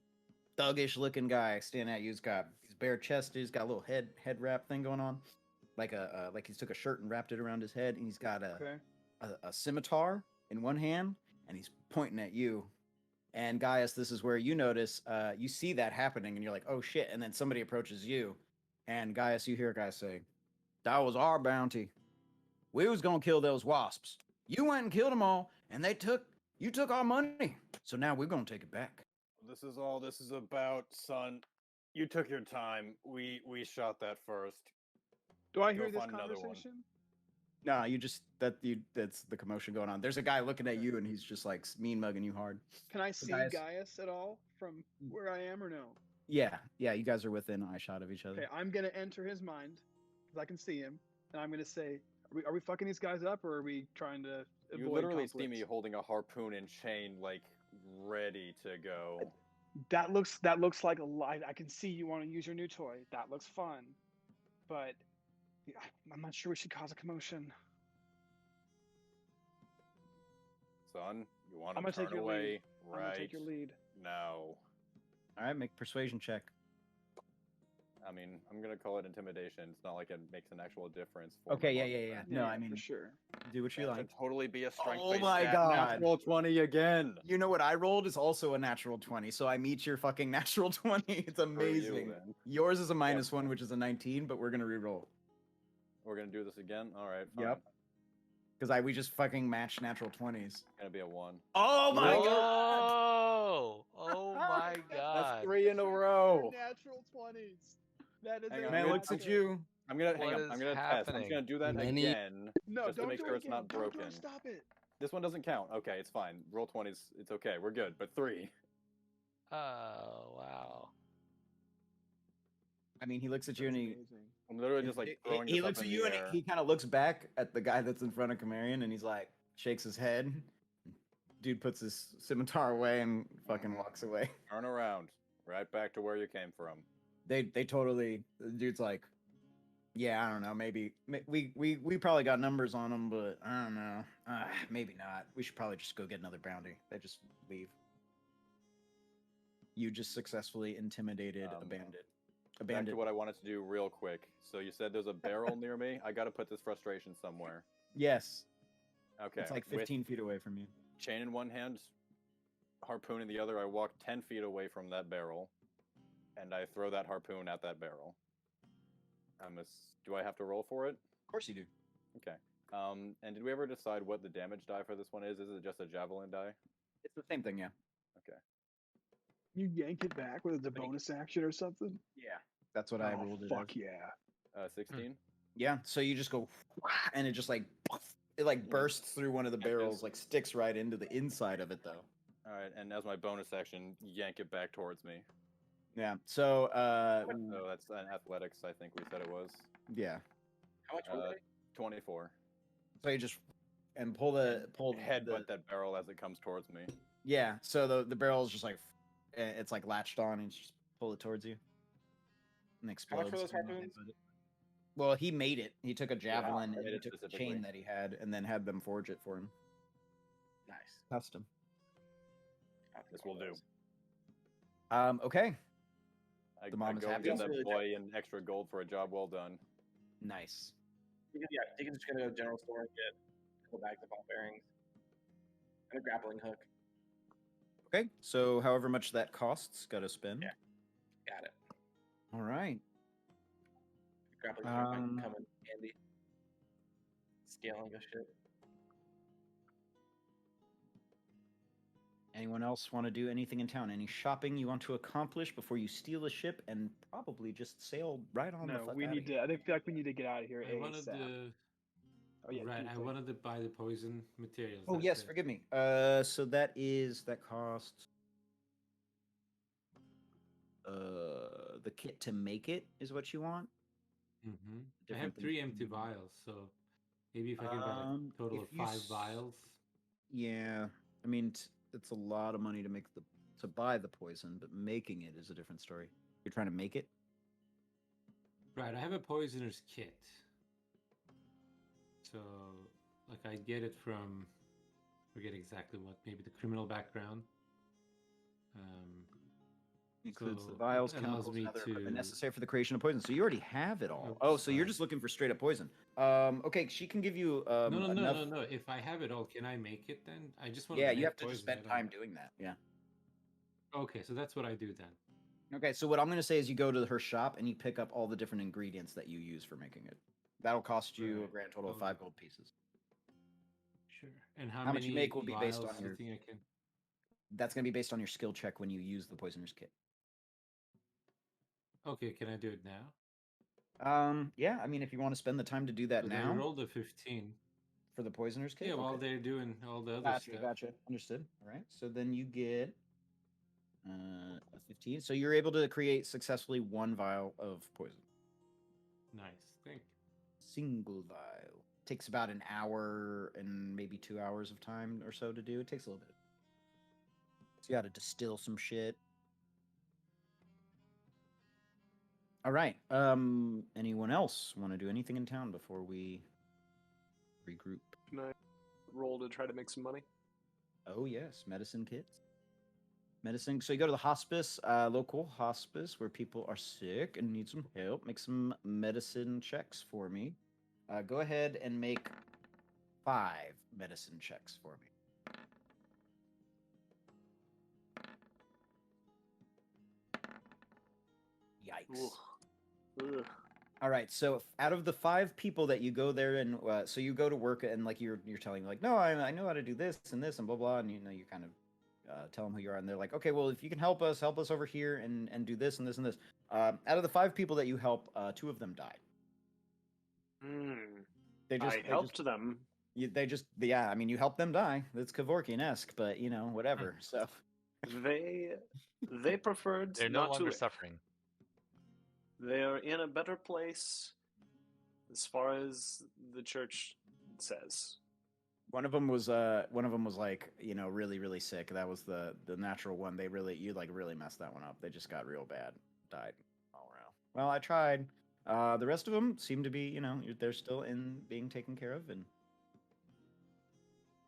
thuggish looking guy standing at you. He's bare chested. He's got a little head wrap thing going on, like he's took a shirt and wrapped it around his head, and he's got a a scimitar in one hand, and he's pointing at you. And Gaius, this is where you notice, you see that happening, and you're like, oh shit. And then somebody approaches you, and Gaius, you hear a guy say, that was our bounty. We was gonna kill those wasps. You went and killed them all, and you took our money. So now we're gonna take it back. This is all this is about, son. You took your time. We shot that first. Do I Go hear this find another one. conversation? Nah, that's the commotion going on. There's a guy looking at you, and he's just like mean mugging you hard. Can I see Gaius- Gaius at all from where I am or no? Yeah, you guys are within eye shot of each other. Okay, I'm gonna enter his mind because I can see him, and I'm gonna say, are we fucking these guys up, or are we trying to avoid You literally see conflict? me holding a harpoon and chain, like ready to go. That looks like a lie. I can see you want to use your new toy. That looks fun, but yeah, I'm not sure we should cause a commotion. Son, you want I'm to gonna take turn your away lead. I'm gonna right take your lead. now. All right, make persuasion check. I mean, I'm gonna call it intimidation. It's not like it makes an actual difference. For Okay, my yeah. mom. No, I mean, for sure. do what you That like. should totally be a strength. Oh my God. Natural 20 again. You know what I rolled is also a natural 20, so I meet your fucking natural 20. It's For you, amazing. then. Yours is a -1, which is a 19, but we're gonna re-roll. We're gonna do this again. All right. Fine. Yep. Because we just fucking matched natural 20s. It's gonna be a 1. Oh my God! Whoa! Oh my god! That's 3 in a row. Natural 20s. That is Hang a on, Man I'm looks at gonna- you. I'm gonna What hang on. is I'm gonna test. I'm just happening? gonna do that Many- again. No, just to don't make do sure it it's not again. Don't do it. broken. Stop it. This one doesn't count. Okay, it's fine. Roll 20s. It's okay. We're good. But 3. Oh wow! I mean, he looks at you and he Amazing. I'm literally just like throwing he this looks up at in you the and air. he kind of looks back at the guy that's in front of Kamarian and he's like shakes his head. Dude puts his scimitar away and fucking walks away. Turn around. Right back to where you came from. They totally. The dude's like, yeah, I don't know. Maybe we probably got numbers on them, but I don't know. Maybe not. We should probably just go get another bounty. They just leave. You just successfully intimidated a bandit. A Back to bandit. what I wanted to do real quick. So you said there's a barrel near me. I got to put this frustration somewhere. Yes. Okay. It's like with 15 feet away from you. chain in one hand, harpoon in the other. I walk 10 feet away from that barrel, and I throw that harpoon at that barrel. Do I have to roll for it? Of course you do. Okay. And did we ever decide what the damage die for this one is? Is it just a javelin die? It's the same thing, yeah. Okay. You yank it back with a bonus action or something? Yeah. That's what I rolled it Fuck as. yeah. 16. Yeah, so you just go and it just like it like bursts through one of the barrels, like sticks right into the inside of it though. All right, and as my bonus action, yank it back towards me. Yeah. So So that's an athletics, I think we said it was. yeah. How much were they? 24. So you just and pull the Headbutt that barrel as it comes towards me. Yeah, so the barrel is just like it's like latched on and you just pull it towards you. And How much explodes. were those and you harpoons? headbutt it. Well, he made it. He took a javelin made and he it took the specifically. chain that he had and then had them forge it for him. Nice. Custom. This will do. Okay. I, The mom I is go happy. give That's that really boy an extra gold for a job well done. Nice. Yeah, you can just go to the general store and get a couple bags of ball bearings and a grappling hook. Okay, so however much that costs, gotta spend. Yeah. Got it. All right. Grappling hook might Um, come in handy. Scaling a ship. Anyone else want to do anything in town? Any shopping you want to accomplish before you steal a ship and probably just sail right on the No, fuck we outta need here? to. I feel like we need to get out of here I wanted ASAP. to. Oh yeah, Right, keep I going. wanted to buy the poison materials. Oh that's yes, it. forgive me. So that costs the kit to make it is what you want. Mhm. I Different have things 3 to empty do. vials, so maybe if I can buy a total if of you 5 s- vials. Yeah, I mean it's a lot of money to make to buy the poison, but making it is a different story. You're trying to make it. Right, I have a poisoner's kit. So, like, I get it from, forget exactly what, maybe the criminal background. Includes the So vials, it allows chemicals, me and other equipment to. necessary for the creation of poison. So you already have it all. Oops, Oh, so you're sorry. just looking for straight up poison. Okay, she can give you enough. No. If I have it all, can I make it then? I just want Yeah, to you make have to just poison. spend time doing that. Yeah. Okay, so that's what I do then. Okay, so what I'm going to say is you go to her shop and you pick up all the different ingredients that you use for making it. That'll cost you a Right. grand total of Okay. 5 gold pieces. Sure. And how How much many you make will be based vials on do you your. think I can? That's going to be based on your skill check when you use the poisoner's kit. Okay, can I do it now? Yeah, I mean, if you want to spend the time to do that Because I now rolled a 15. for the poisoner's kit. Yeah, while Okay. they're doing all the other Gotcha, stuff. gotcha. Understood. All right. So then you get a 15. So you're able to create successfully 1 vial of poison. Nice. Thank you. Single vial. Takes about an hour and maybe 2 hours of time or so to do. It takes a little bit. So you got to distill some shit. All right. Anyone else want to do anything in town before we regroup? Can I roll to try to make some money? Oh yes, medicine kits. Medicine. So you go to the hospice, local hospice where people are sick and need some help. Make some medicine checks for me. Go ahead and make 5 medicine checks for me. Yikes. Ugh. All right, so out of the 5 people that you go there and so you go to work and like you're telling like, no, I know how to do this and blah blah, and you know you kind of tell them who you are, and they're like, okay, well if you can help us over here and do this and this and this. Out of the 5 people that you help, 2 of them died. They I helped them. Yeah, I mean you helped them die. That's Kevorkian-esque, but you know whatever. So They preferred They're no not to longer live. suffering. They are in a better place as far as the church says. one of them was like, you know, really sick. That was the natural one. They really messed that one up. They just got real bad. Died all around. Well, I tried. The rest of them seem to be, you know, they're still in being taken care of, and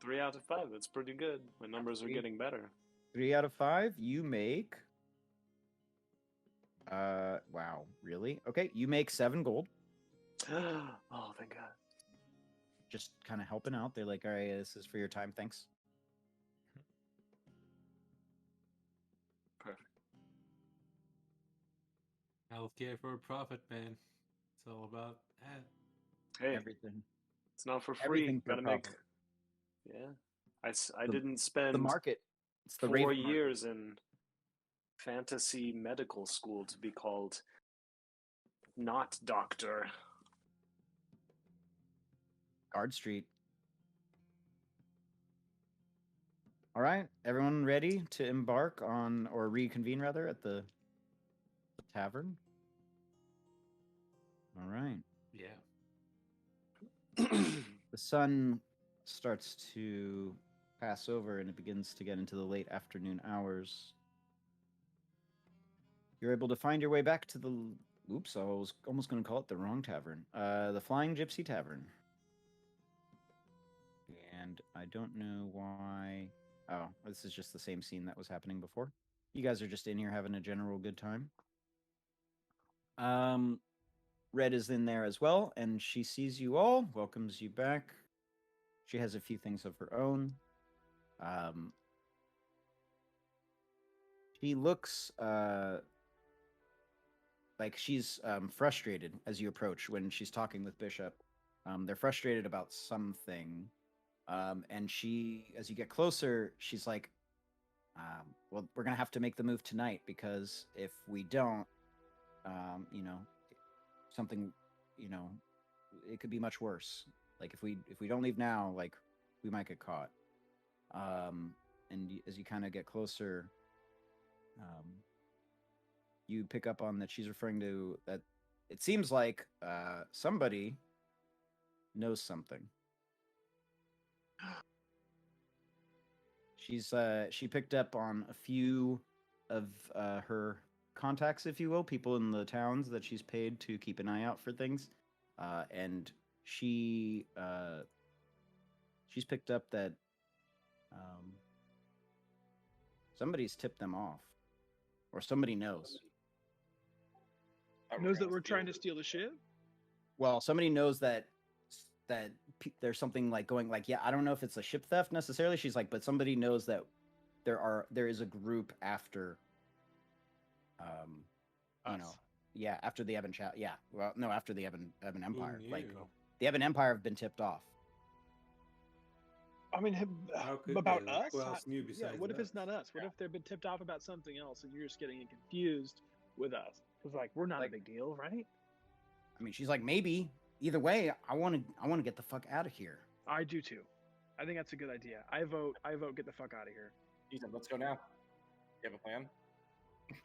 3 out of 5. That's pretty good. My numbers are getting better. 3 out of 5 you make. Wow, really? Okay, you make 7 gold. Oh, thank God. Just kind of helping out. They're like, all right, this is for your time. Thanks. Perfect. Healthcare for a profit, man. It's all about that. Hey, Everything. it's not for free. Everything for Gotta make. profit. Yeah. I The- didn't spend The market. It's the 4 Raven market. years in fantasy medical school to be called not doctor. Guard Street. All right, everyone ready to embark on, or reconvene rather, at the tavern? All right. Yeah. The sun starts to pass over and it begins to get into the late afternoon hours. You're able to find your way back to the... Oops, I was almost going to call it the wrong tavern. The Flying Gypsy Tavern. And I don't know why... Oh, this is just the same scene that was happening before. You guys are just in here having a general good time. Red is in there as well, and she sees you all, welcomes you back. She has a few things of her own. She looks like she's frustrated as you approach when she's talking with Bishop. They're frustrated about something. And she, as you get closer, she's like, well, we're going to have to make the move tonight, because if we don't, you know, something, you know, it could be much worse. Like if we don't leave now, like we might get caught. And as you kind of get closer, you pick up on that she's referring to that. It seems like somebody knows something. She picked up on a few of her contacts, if you will, people in the towns that she's paid to keep an eye out for things, and she's picked up that somebody's tipped them off, or somebody knows. Knows that we're trying to steal the ship. Well, somebody knows that there's something like going like, yeah, I don't know if it's a ship theft necessarily. She's like, but somebody knows that there is a group after you know, Us. yeah, after the Ebon Chat. Yeah, well, no, after the Ebon Empire. Like knew? the Ebon Empire have been tipped off. I mean, How could about they? Like, us? who else knew Yeah. besides What if it's us? not us? What if they've been tipped off about something else, and you're just getting confused with us? Because like we're not Like- a big deal, right? I mean, she's like, maybe. Either way, I want to get the fuck out of here. I do too. I think that's a good idea. I vote. Get the fuck out of here. Ethan, let's go now. You have a plan?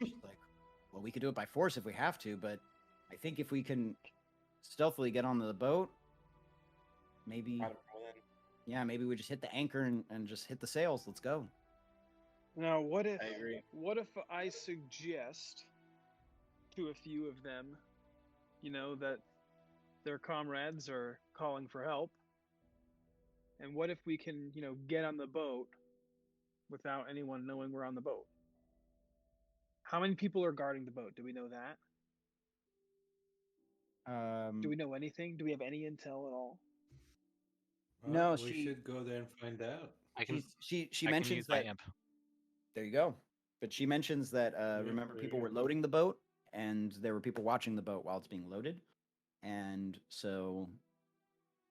She's like, well, we could do it by force if we have to, but I think if we can stealthily get on the boat, maybe, I don't know then. yeah, maybe we just hit the anchor and just hit the sails. Let's go. Now, what if? I agree. What if I suggest to a few of them, you know, that their comrades are calling for help, and what if we can, you know, get on the boat without anyone knowing we're on the boat? How many people are guarding the boat? Do we know that? Do we know anything? Do we have any intel at all? No, Well, she- we should go there and find out. I can. She I can mentions use my that. imp. There you go. But she mentions that remember there you people go. were loading the boat, and there were people watching the boat while it's being loaded, and so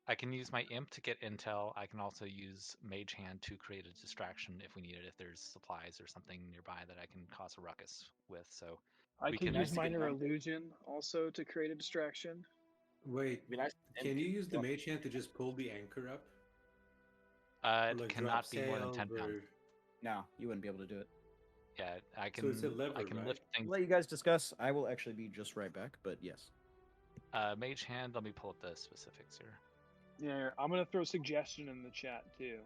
I can use my imp to get intel. I can also use Mage Hand to create a distraction if we need it. If there's supplies or something nearby that I can cause a ruckus with. So I We can can use actually get minor numbers. illusion also to create a distraction. Wait, It'd be nice. can you use the mage hand to just pull the anchor up? it Or, like, cannot drop be more than sails 10 pounds. or- no, you wouldn't be able to do it. Yeah, I can. So it's a lever, I can right? lift I'll things. let you guys discuss. I will actually be just right back, but yes. Mage Hand. Let me pull up the specifics here. Yeah, I'm gonna throw a suggestion in the chat too.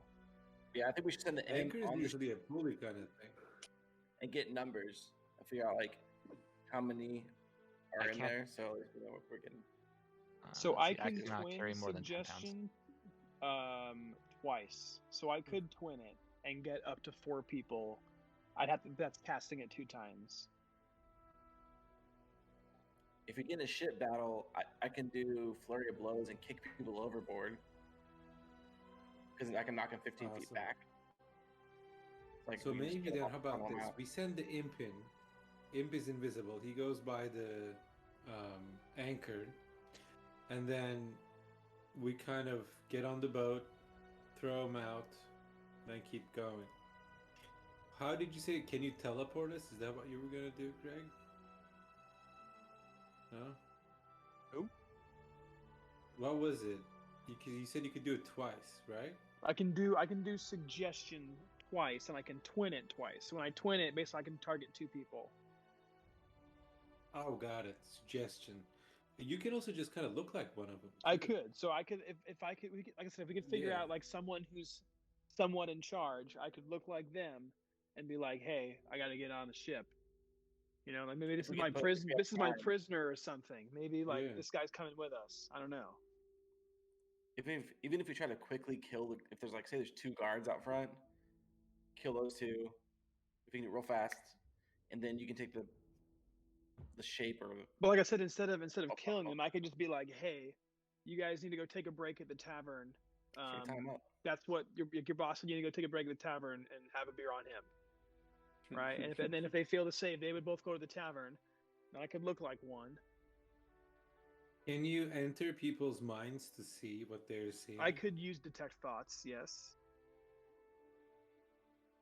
Yeah, I think we should send the imp Anchor is on the usually a pulley kind of thing. and get numbers and figure out like how many are I in can't- there. So we know what we're getting. So Let's I see, can cannot twin carry more than 10 pounds. suggestion twice. So I could twin it and get up to 4 people. I'd have to. That's casting it 2 times. If we get in a ship battle, I can do flurry of blows and kick people overboard because I can knock them 15 feet Awesome. back. Like So we just maybe get then, one- how about one this? out. We send the imp in. Imp is invisible. He goes by the anchor, and then we kind of get on the boat, throw him out, then keep going. How did you say? Can you teleport us? Is that what you were gonna do, Greg? No. Who? What was it? You said you could do it twice, right? I can do suggestion twice, and I can twin it twice. When I twin it, basically I can target 2 people. Oh, got it. Suggestion. You can also just kind of look like one of them. I too. could. So I could if I could, like I said, if we could figure Yeah. out like someone who's somewhat in charge, I could look like them and be like, "Hey, I got to get on the ship." You know, like maybe this we is could my put prison. together This is my arms. prisoner or something. Maybe like Yeah. this guy's coming with us. I don't know. Even if we try to quickly kill if there's like say there's 2 guards out front, kill those 2. If you can do it real fast, and then you can take the shape or But like I said, instead of killing them, I could just be like, "Hey, you guys need to go take a break at the tavern. time up. That's what your boss said. You need to go take a break at the tavern and have a beer on him." Right, and then if they fail to save, they would both go to the tavern. And I could look like one. Can you enter people's minds to see what they're seeing? I could use detect thoughts. Yes.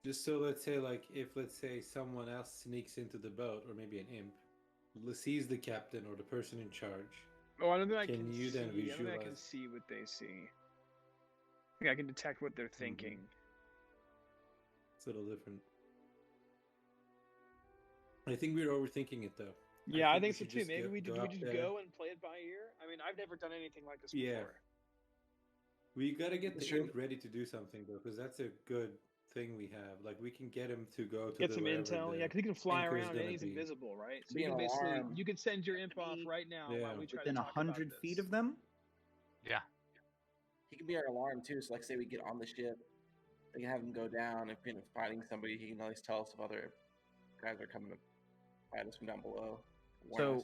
Just so let's say, like, if let's say someone else sneaks into the boat, or maybe an imp, sees the captain or the person in charge. Oh, I don't think I Can can you see. then I don't think I can visualize- see what they see. I think I can detect what they're thinking. It's a little different. I think we're overthinking it though. Yeah, I we think so should too. just Maybe we go just up there. go and play it by ear. I mean, I've never done anything like this Yeah. before. We gotta get the Sure. imp ready to do something though, because that's a good thing we have. Like we can get him to go to Get the some wherever intel. the Yeah, because he can fly anchor's around and gonna he's be. invisible, right? So Be you an can basically alarm. you can send your imp off right now Yeah. while we try Within to talk 100 about feet this. of them. Yeah. He can be our alarm too. So like say we get on the ship, they can have him go down. If we're fighting somebody, he can at least tell us if other guys are coming Add us from down below. Warn So, us.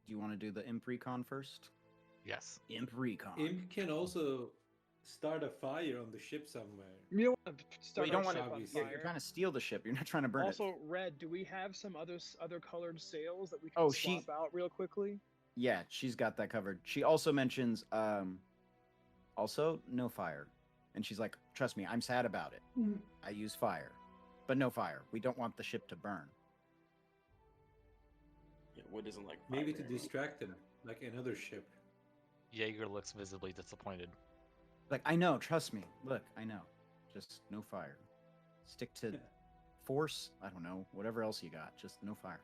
do you want to do the imp recon first? Yes. Imp recon. Imp can also start a fire on the ship somewhere. You don't want to Well, start you don't our want ship to. on obviously. You're fire. trying to steal the ship. You're not trying to burn it. Also, Red, do we have some other colored sails that we can Oh, swap out real quickly? Yeah, she's got that covered. She also mentions, also no fire, and she's like, "Trust me, I'm sad about it. I use fire, but no fire. We don't want the ship to burn." Yeah, wood isn't like Maybe fire to very much. distract them, like another ship. Jaeger looks visibly disappointed. Like, I know. Trust me. Look, I know. Just no fire. Stick to force. I don't know. Whatever else you got. Just no fire.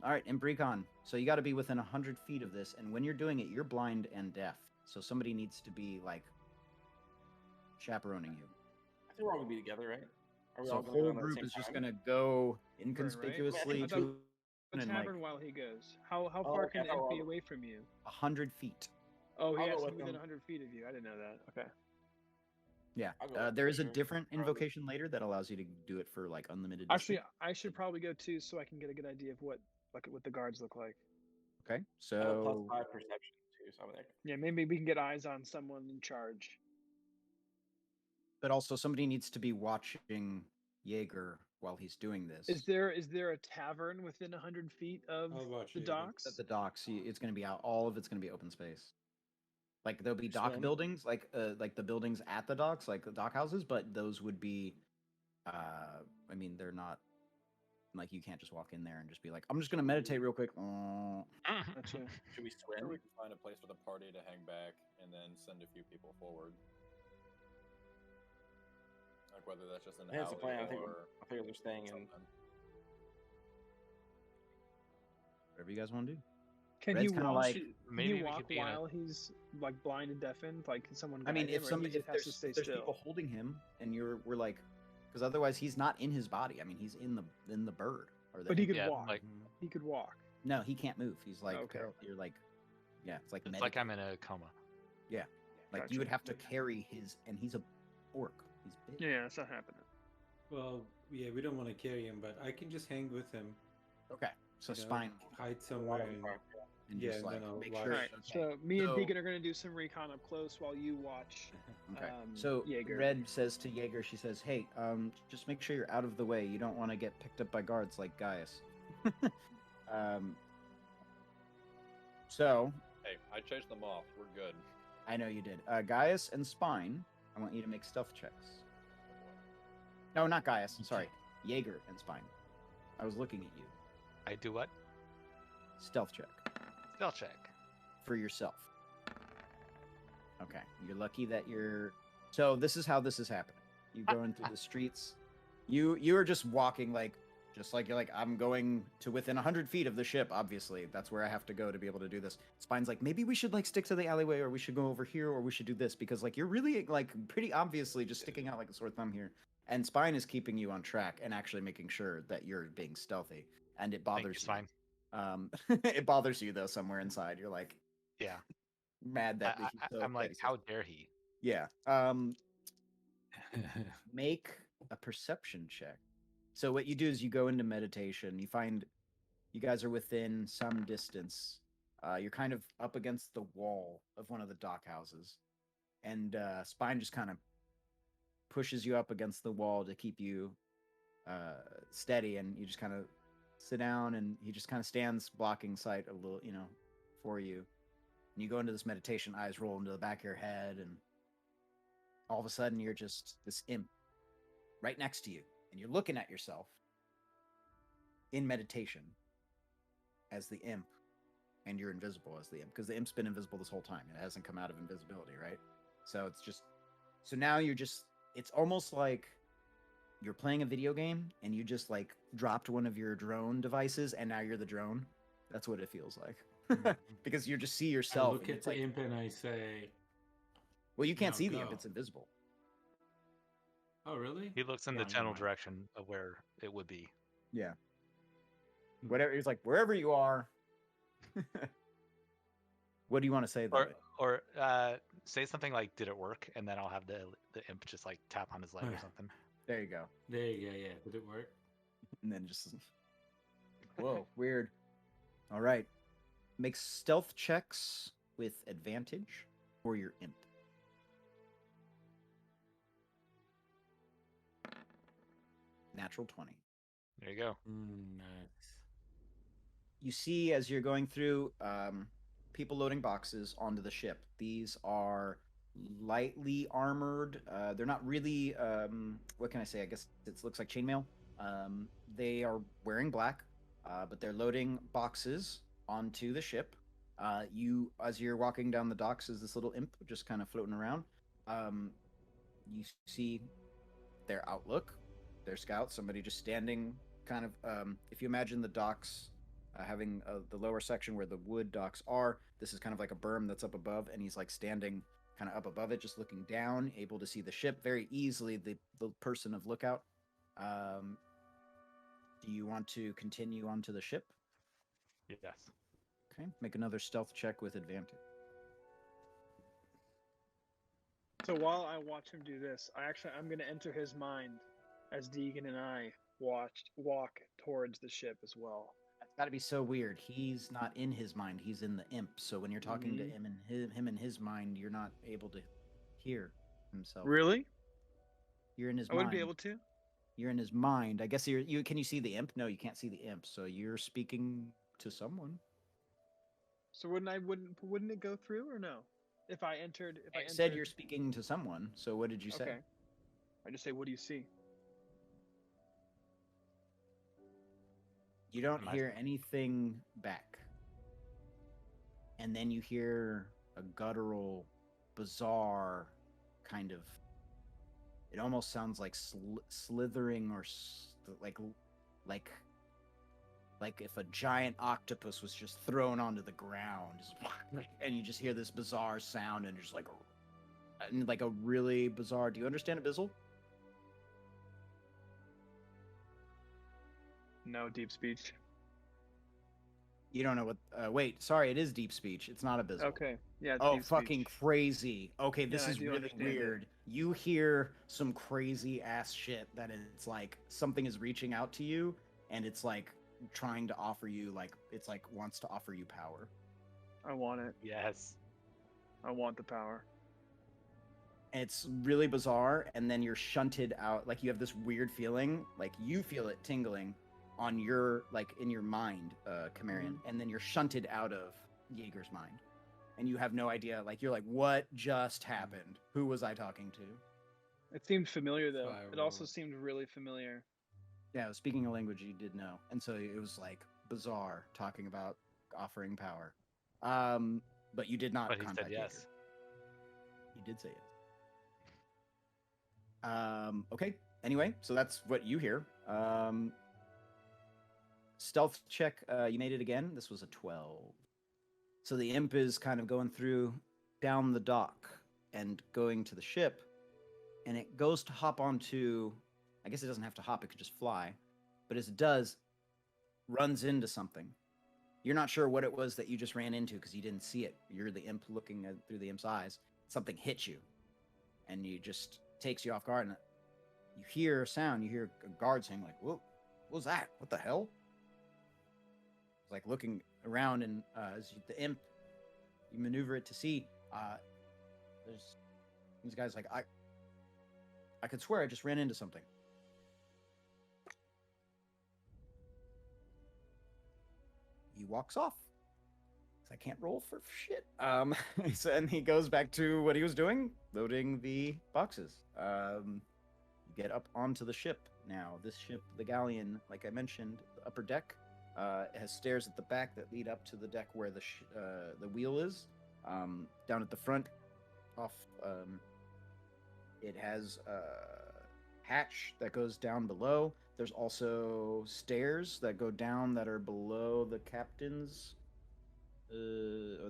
All right, in Brecon. So you got to be within 100 feet of this, and when you're doing it, you're blind and deaf. So somebody needs to be like chaperoning you. I think we're all gonna be together, right? Are we So all the gonna go whole down at the group same is just time? gonna go right? inconspicuously I thought- to The and tavern like while he goes. How Oh, far okay, I can thought Imp we're be all- away from you? 100 feet. Oh, he I'll has go to be with within them. 100 feet of you. I didn't know that. Okay. Yeah. I'll go with There for is a sure. different Probably. invocation later that allows you to do it for like unlimited Actually, distance. I should probably go too, so I can get a good idea of what the guards look like. Okay. I have a So +5 perception too, so I'm like, Yeah, maybe we can get eyes on someone in charge. but also somebody needs to be watching Jaeger while he's doing this. Is there a tavern within 100 feet of I'll watch the Jaeger. docks? At the docks, it's going to be out. All of it's going to be open space. Like there'll be dock Swim? buildings, like the buildings at the docks, like the dock houses, but those would be, I mean, they're not like you can't just walk in there and just be like, I'm just going to meditate real quick. Gotcha. should we Or swim? we can find a place for the party to hang back and then send a few people forward. Like whether that's just an Yeah, that's the alley plan. I or think they're staying in. something. Whatever you guys want to do. Can Red's he kinda walk? like- Can Maybe he we walk could be in a- while he's like blind and deafened? Like, can someone? I mean, guide if him, or somebody, he if just has to there's, stay if there's still. people holding him, and we're like, because otherwise he's not in his body. I mean, he's in the bird. Or the But he could Yeah, walk. like He could walk. No, he can't move. He's like, Okay. you're like, yeah, it's like it's like I'm in a coma. like you would Gotcha. have to carry his, and he's a orc. He's big. Yeah, that's not happening. Well, yeah, we don't want to carry him, but I can just hang with him. Okay, so you know, spine hide somewhere, and and yeah, just and like then I'll make watch. sure. Alright, it's so okay. me and So- Deacon are gonna do some recon up close while you watch. Okay. um, So Jaeger. Red says to Jaeger, she says, "Hey, just make sure you're out of the way. You don't want to get picked up by guards like Gaius." So Hey, I chased them off. We're good. I know you did. Gaius and Spine, I want you to make stealth checks. No, not Gaius. I'm sorry. Jaeger and Spine. I was looking at you. I do what? Stealth check Spell check. for yourself. Okay. You're lucky that you're. So this is how this is happening. You go into the streets. You are just walking like, just like you're like, I'm going to within 100 feet of the ship. Obviously, that's where I have to go to be able to do this. Spine's like, maybe we should like stick to the alleyway, or we should go over here, or we should do this because like you're really like pretty obviously just sticking out like a sore thumb here. And Spine is keeping you on track and actually making sure that you're being stealthy, and it Thank you, bothers Spine. It bothers you though somewhere inside. You're like Yeah. mad that he's so, I'm that like, he's so- how dare he? yeah. Make a perception check. So what you do is you go into meditation. You find you guys are within some distance. You're kind of up against the wall of one of the dock houses, and Spine just kind of pushes you up against the wall to keep you steady, and you just kind of sit down, and he just kind of stands blocking sight a little, for you. And you go into this meditation, eyes roll into the back of your head, and all of a sudden you're just this imp right next to you, and you're looking at yourself in meditation as the imp, and you're invisible as the imp because the imp's been invisible this whole time. It hasn't come out of invisibility, right? So now you're just, it's almost like you're playing a video game and you just like dropped one of your drone devices and now you're the drone. That's what it feels like. Because you just see I yourself. look and at it's the like, imp and I say, well, you can't Now see the imp, go. it's invisible. "Oh, really?" He looks in Yeah, the never general mind. direction of where it would be. Yeah. Whatever. He's like, wherever you are. What do you want to say though? Or say something like, "Did it work?" And then I'll have the imp just like tap on his leg or something. There you go. There you go. Yeah, did it work? and then just whoa, weird. All right, make stealth checks with advantage for your imp. Natural 20. There you go. Nice. You see as you're going through people loading boxes onto the ship. These are lightly armored. They're not really, what can I say? I guess it looks like chainmail. They are wearing black, but they're loading boxes onto the ship. As you're walking down the docks, is this little imp just kind of floating around. You see their outlook, their scouts, somebody just standing kind of, if you imagine the docks having the lower section where the wood docks are, this is kind of like a berm that's up above, and he's like standing kind of up above it, just looking down, able to see the ship very easily, the person of lookout. Do you want to continue onto the ship? Yes. Okay, make another stealth check with advantage. So while I watch him do this, I'm going to enter his mind as Deegan and I walk towards the ship as well. That's got to be so weird. He's not in his mind. He's in the imp. So when you're talking to him and him in his mind, you're not able to hear himself. Really? You're in his I mind. wouldn't be able to. You're in his mind. I guess you can you see the imp? No, you can't see the imp. So you're speaking to someone. So wouldn't it go through or no? If I said you're speaking to someone. So what did you say? Okay. I just say, what do you see? You don't hear anything back. And then you hear a guttural, bizarre kind of. It almost sounds like slithering or like if a giant octopus was just thrown onto the ground, and you just hear this bizarre sound, and just like a really bizarre. Do you understand it, Bizzle? No deep speech. You don't know what? Wait, sorry, it is deep speech. It's not a Bizzle. Okay, yeah. It's Oh, deep fucking speech. crazy. Okay, this Yeah, I is do really understand it. weird. You hear some crazy ass shit that it's like something is reaching out to you, and it's like trying to offer you, like it's like wants to offer you power. I want it. Yes. I want the power. It's really bizarre, and then you're shunted out. Like you have this weird feeling, like you feel it tingling on your, like in your mind, Camarian, and then you're shunted out of Jaeger's mind, and you have no idea. Like you're like, what just happened? Who was I talking to? It seemed familiar though. Fire It also roll. seemed really familiar. Yeah, speaking a language you did know, and so it was like bizarre talking about offering power. But you did not But he contact said yes. Jaeger. You did say yes. Okay. Anyway, so that's what you hear. Stealth check. You made it again. This was a 12. So the imp is kind of going through down the dock and going to the ship, and it goes to hop onto. I guess it doesn't have to hop; it could just fly. But as it does, runs into something. You're not sure what it was that you just ran into because you didn't see it. You're the imp looking through the imp's eyes. Something hits you, and you just takes you off guard. And you hear a sound. You hear a guard saying, "Like, whoa, what was that? What the hell?" It's like looking around, and the imp, you maneuver it to see. There's these guys like I could swear I just ran into something. He walks off. I can't roll for shit. And he goes back to what he was doing, loading the boxes. You get up onto the ship now. This ship, the galleon, like I mentioned, the upper deck, has stairs at the back that lead up to the deck where the wheel is. Down at the front, it has a hatch that goes down below. There's also stairs that go down that are below the captain's.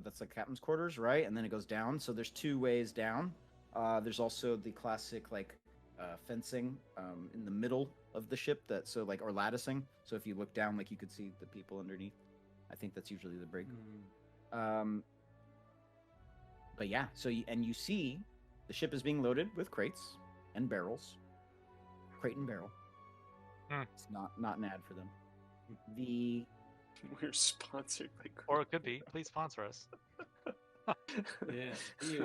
That's like captain's quarters, right? And then it goes down. So there's two ways down. There's also the classic fencing in the middle of the ship or latticing. So if you look down, like you could see the people underneath. I think that's usually the brig. But yeah, you see the ship is being loaded with crates and barrels. Crate and barrel. It's not an ad for them. The We're sponsored by. Or it could be. Please sponsor us. Yeah.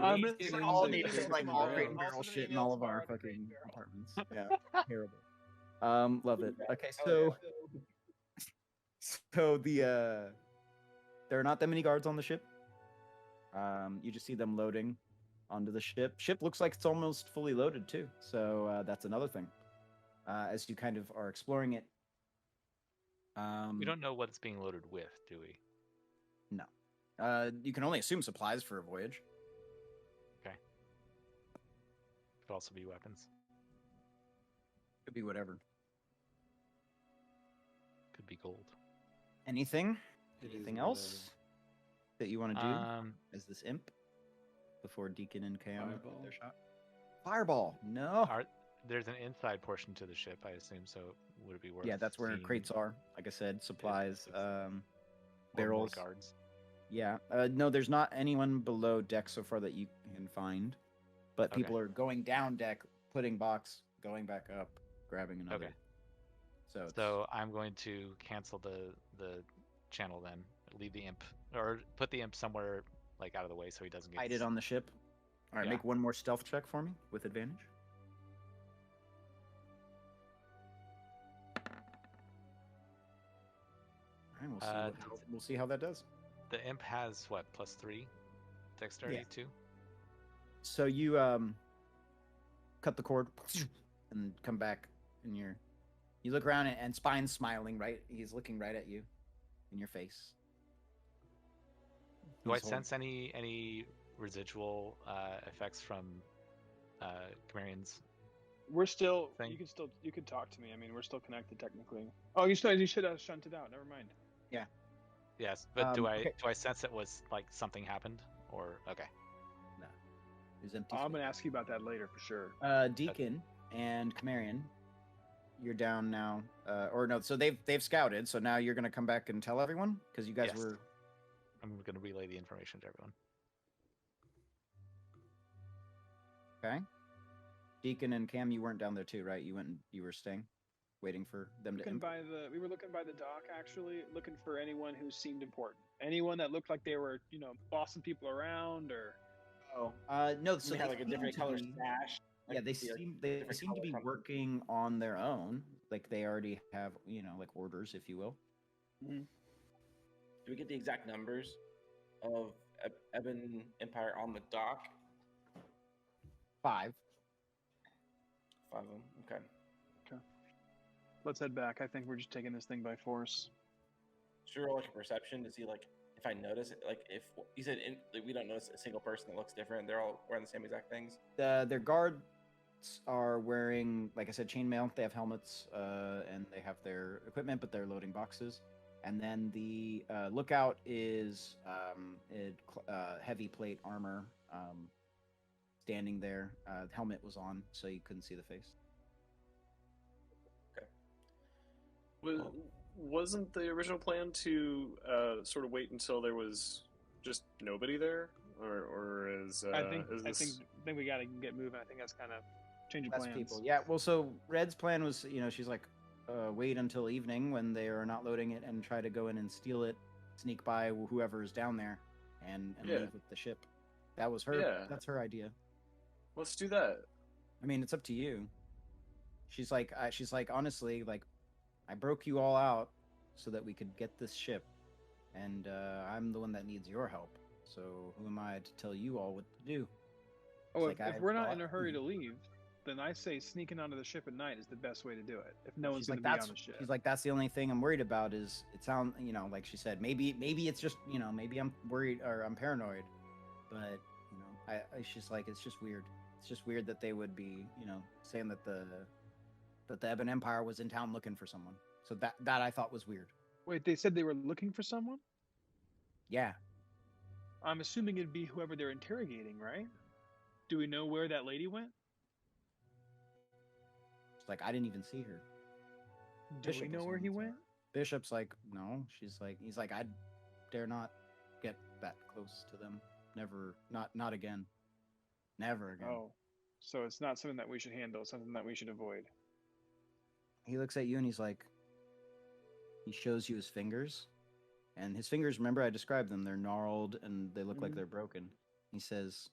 I'm Please gonna get send all an need email is like all tomorrow. Crate and I'll Barrel send an shit in email all of our tomorrow to Crate fucking and Barrel. apartments. Yeah, terrible. Love it. Okay, so there are not that many guards on the ship. You just see them loading onto the ship. Ship looks like it's almost fully loaded too. So that's another thing. As you kind of are exploring it. We don't know what it's being loaded with, do we? No. You can only assume supplies for a voyage. Could also be weapons. Could be whatever. Could be gold. Anything? It is Anything whatever. else that you want to do Um, as this imp before Deacon and Cam get Fireball? their shot? Fireball. No. there's an inside portion to the ship, I assume. So would it be worth? Yeah, that's where seeing crates are. Like I said, supplies, or more barrels. guards. Yeah. No, there's not anyone below deck so far that you can find. But people are going down deck, putting box, going back up, grabbing another. Okay. So, So I'm going to cancel the channel then. Leave the imp, or put the imp somewhere like out of the way so he doesn't get. hide it on the ship. All right, Yeah. make one more stealth check for me with advantage. All right, we'll see how that does. The imp has what, +3 dexterity too? So you cut the cord and come back, and you look around and Spine's smiling, right? He's looking right at you, in your face. Do I He's holding- sense any residual effects from Camarion's? We're still. Thing. You can talk to me. I mean, we're still connected technically. Oh, you should have shunted out. Never mind. Yes, but do okay. I sense it was like something happened, or okay? He's empty. I'm gonna ask you about that later for sure. Deacon and Camarion, you're down now. Or no, so they've scouted. So now you're gonna come back and tell everyone because you guys Yes. were. I'm gonna relay the information to everyone. Okay. Deacon and Cam, you weren't down there too, right? You were staying, waiting for them to. We were looking by the dock actually, looking for anyone who seemed important. Anyone that looked like they were, bossing people around or. Oh, no. So So they had like a seem different to color be- sash. Yeah, they different seem to color be from- working on their own. Like they already have, like orders, if you will. Do we get the exact numbers of Ebon Empire on the dock? 5. 5 of them. Okay. Let's head back. I think we're just taking this thing by force. Should we roll like a perception to see like if I notice it? Like if you said we don't notice a single person that looks different. They're all wearing the same exact things. Their guards are wearing, like I said, chainmail. They have helmets, and they have their equipment, but they're loading boxes. And then the lookout is heavy plate armor, standing there. The helmet was on, so you couldn't see the face. Wasn't the original plan to sort of wait until there was just nobody there, or is I think this... I think we gotta get moving. I think that's kind of change of Less plans. people. Yeah. Well, so Red's plan was, she's like, wait until evening when they are not loading it and try to go in and steal it, sneak by whoever is down there, and Yeah. leave with the ship. That was her. Yeah. That's her idea. Let's do that. I mean, it's up to you. She's like, honestly, like, I broke you all out so that we could get this ship, and I'm the one that needs your help. So who am I to tell you all what to do? Oh, It's if like, we're I not in a thought- hurry to leave, then I say sneaking onto the ship at night is the best way to do it. If no one's She's going like, to be on the ship. She's like, that's the only thing I'm worried about is it sound, like she said, maybe it's just, maybe I'm worried or I'm paranoid, but she's like, it's just weird. It's just weird that they would be, saying that the Ebon Empire was in town looking for someone. So that I thought was weird. Wait, they said they were looking for someone? Yeah. I'm assuming it'd be whoever they're interrogating, right? Do we know where that lady went? It's like, I didn't even see her. Do Bishop we know was where the he one went? that Bishop's like, no. He's like, I dare not get that close to them. Never, not again. Never again. Oh, so it's not something that we should handle, something that we should avoid. He looks at you and he's like, he shows you his fingers. And his fingers, remember I described them, they're gnarled and they look like they're broken. He says,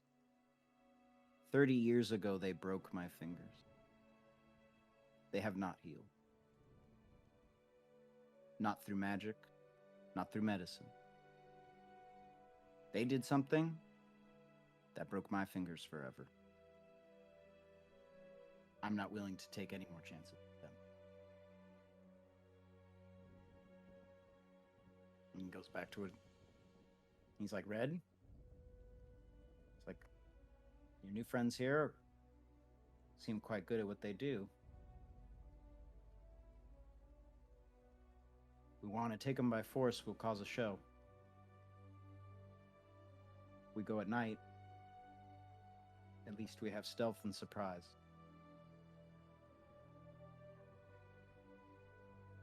30 years ago they broke my fingers. They have not healed. Not through magic, not through medicine. They did something that broke my fingers forever. I'm not willing to take any more chances with them. And he goes back to it. He's like, Red? It's like, your new friends here seem quite good at what they do. We want to take them by force, we'll cause a show. We go at night. At least we have stealth and surprise.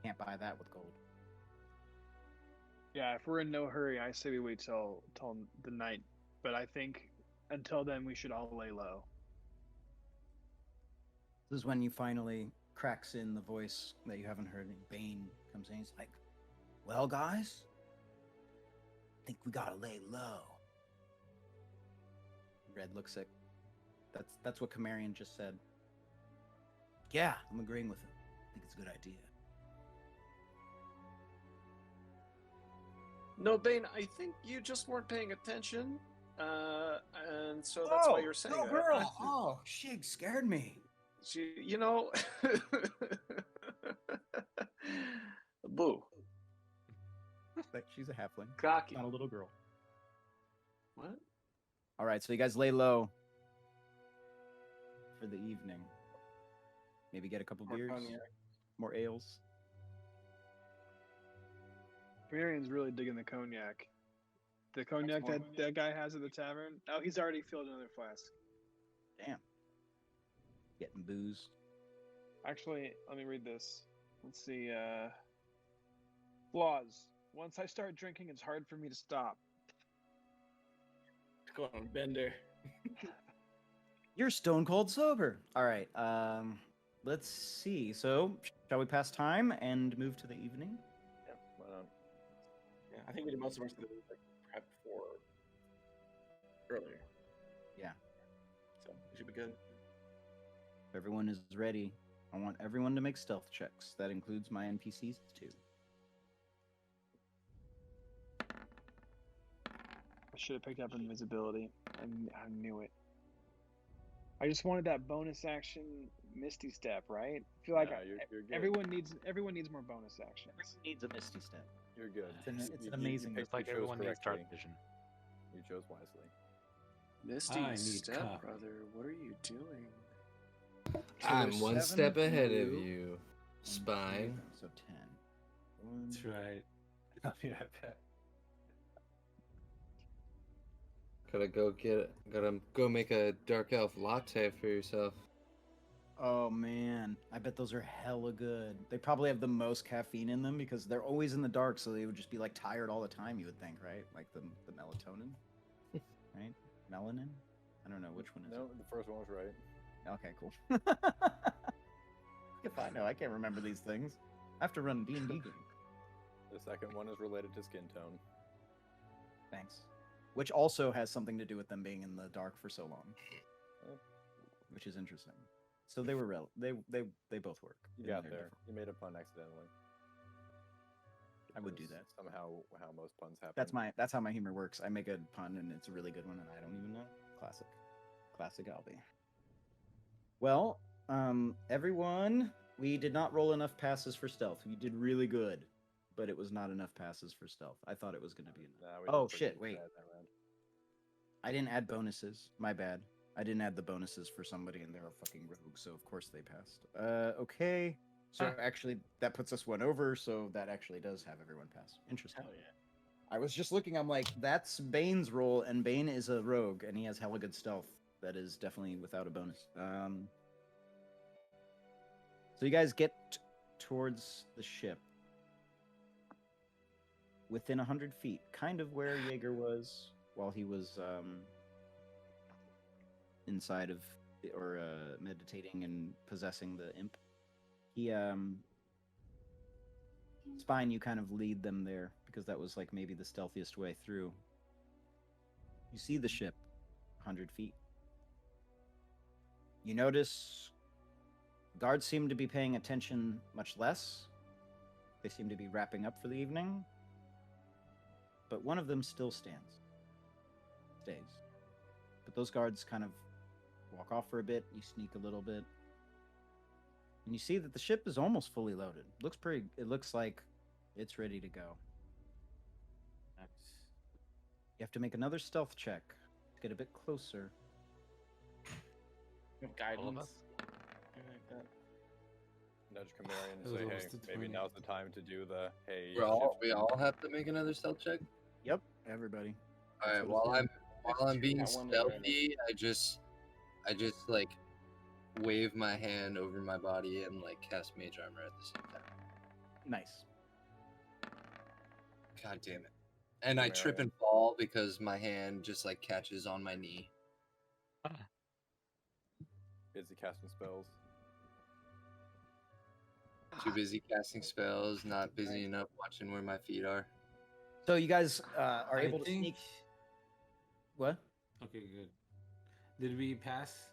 Can't buy that with gold. Yeah, if we're in no hurry, I say we wait till the night. But I think until then, we should all lay low. This is when you finally cracks in the voice that you haven't heard. And Bane comes in. He's like, "Well, guys, I think we gotta lay low." Red looks at. That's what Camarian just said. Yeah, I'm agreeing with him. I think it's a good idea. No, Bane, I think you just weren't paying attention, and so that's why you're saying no, that. girl. Oh, Shig scared me. You know, Boo, Like she's a halfling, cocky. not a little girl. What? All right, so you guys lay low for the evening. Maybe get a couple More beers, cognac. more ales. Marian's really digging the cognac. The cognac more that guy has at the tavern. Oh, he's already filled another flask. Damn. Getting booze. Actually, let me read this. Let's see. Flaws. Once I start drinking, it's hard for me to stop. Go on, Bender. You're stone cold sober. All right. Let's see. So, shall we pass time and move to the evening? Yeah, why not? Yeah, I think we did most of our stuff like prep for earlier. Yeah. So it should be good. If everyone is ready, I want everyone to make stealth checks. That includes my NPCs too. I should have picked up invisibility. I knew it. I just wanted that bonus action Misty Step, right? I feel like Yeah, you're good. everyone needs more bonus actions. Everyone needs a misty step. You're good. It's an amazing- picked- It's like you chose everyone needs dark correctly. vision. You chose wisely. Misty I need step, copy. brother. What are you doing? I'm there's one 7 step ahead of blue, you. 1, Spine. 2, so 10. 1, That's right. I'll be right back. Gotta go make a dark elf latte for yourself. Oh man, I bet those are hella good. They probably have the most caffeine in them because they're always in the dark, so they would just be like tired all the time. You would think, right? Like the melatonin, right? Melanin. I don't know which one is No, the first one was right. it. Okay, cool. If I know, I can't remember these things. I have to run a D&D game. The second one is related to skin tone. Thanks. Which also has something to do with them being in the dark for so long, which is interesting. So they were they both work. You in got their there. different- You made a pun accidentally. I would do Which is that. Somehow, how most puns happen. That's how my humor works. I make a pun and it's a really good one, and I don't even know. Classic Albie. Well, everyone, we did not roll enough passes for stealth. We did really good, but it was not enough passes for stealth. I thought it was going to be enough. Nah, we Oh, did pretty shit, wait. bad that round. I didn't add bonuses. My bad. I didn't add the bonuses for somebody, and they're a fucking rogue, so of course they passed. Okay. So actually, that puts us one over, so that actually does have everyone pass. Interesting. Hell yeah. I was just looking, I'm like, that's Bane's roll, and Bane is a rogue, and he has hella good stealth. That is definitely without a bonus. So you guys get towards the ship. Within 100 feet, kind of where Jaeger was while he was inside of, or meditating and possessing the imp. He Spine, you kind of lead them there because that was like maybe the stealthiest way through. You see the ship 100 feet. You notice guards seem to be paying attention much less. They seem to be wrapping up for the evening. But one of them still stays. But those guards kind of walk off for a bit. You sneak a little bit. And you see that the ship is almost fully loaded. It looks like it's ready to go. You have to make another stealth check to get a bit closer. Guidance. All of us? Something like that. Nudge Chameleon That and was say, almost hey, a maybe 20. now's the time to do the hey. We all have to make another stealth check. Yep, everybody. All right. That's While what it's I'm being That one was random. stealthy, I just like wave my hand over my body and like cast mage armor at the same time. nice. God damn it! And I trip and fall because my hand just like catches on my knee. Busy casting spells. Too busy casting spells, not busy enough watching where my feet are. So you guys are I able to think- sneak. What? Okay, good. Did we pass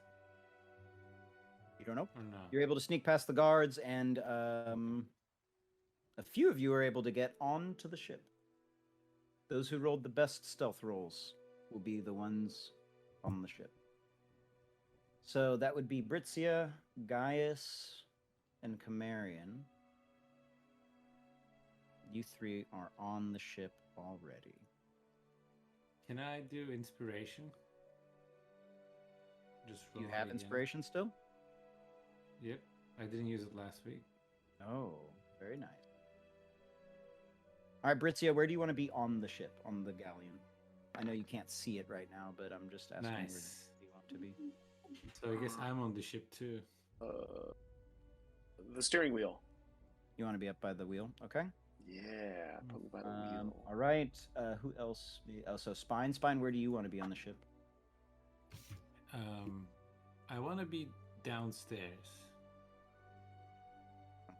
You don't know. or no? You're able to sneak past the guards, and a few of you are able to get onto the ship. Those who rolled the best stealth rolls will be the ones on the ship. So that would be Britzia, Gaius, and Camarian. You three are on the ship already. Can I do inspiration? Just You roll have again. inspiration still? Yep, I didn't use it last week. Oh, very nice. All right, Britzia, where do you want to be on the ship, on the galleon? I know you can't see it right now, but I'm just asking where Nice. you want to be. So I guess I'm on the ship too. The steering wheel. You want to be up by the wheel, okay? Yeah, put me by the wheel. All right. Who else? Oh, so Spine. Spine, where do you want to be on the ship? I want to be downstairs.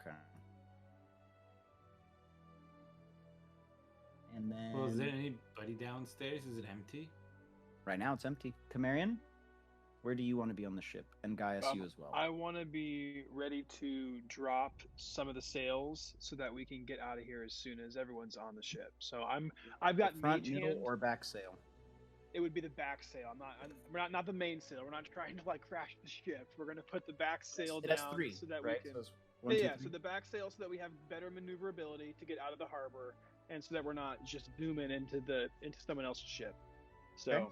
Okay. And then Well, is there anybody downstairs? Is it empty? right now it's empty. Camarian, where do you want to be on the ship? And Gaius, you as well. I want to be ready to drop some of the sails so that we can get out of here as soon as everyone's on the ship. So I've got front, mage middle, hand. or back sail. It would be the back sail. We're not the main sail. We're not trying to like crash the ship. We're gonna put the back sail It has down three, so that right? we can. So it's one, two, Yeah, three. so the back sail so that we have better maneuverability to get out of the harbor, and so that we're not just zooming into someone else's ship. So, Okay.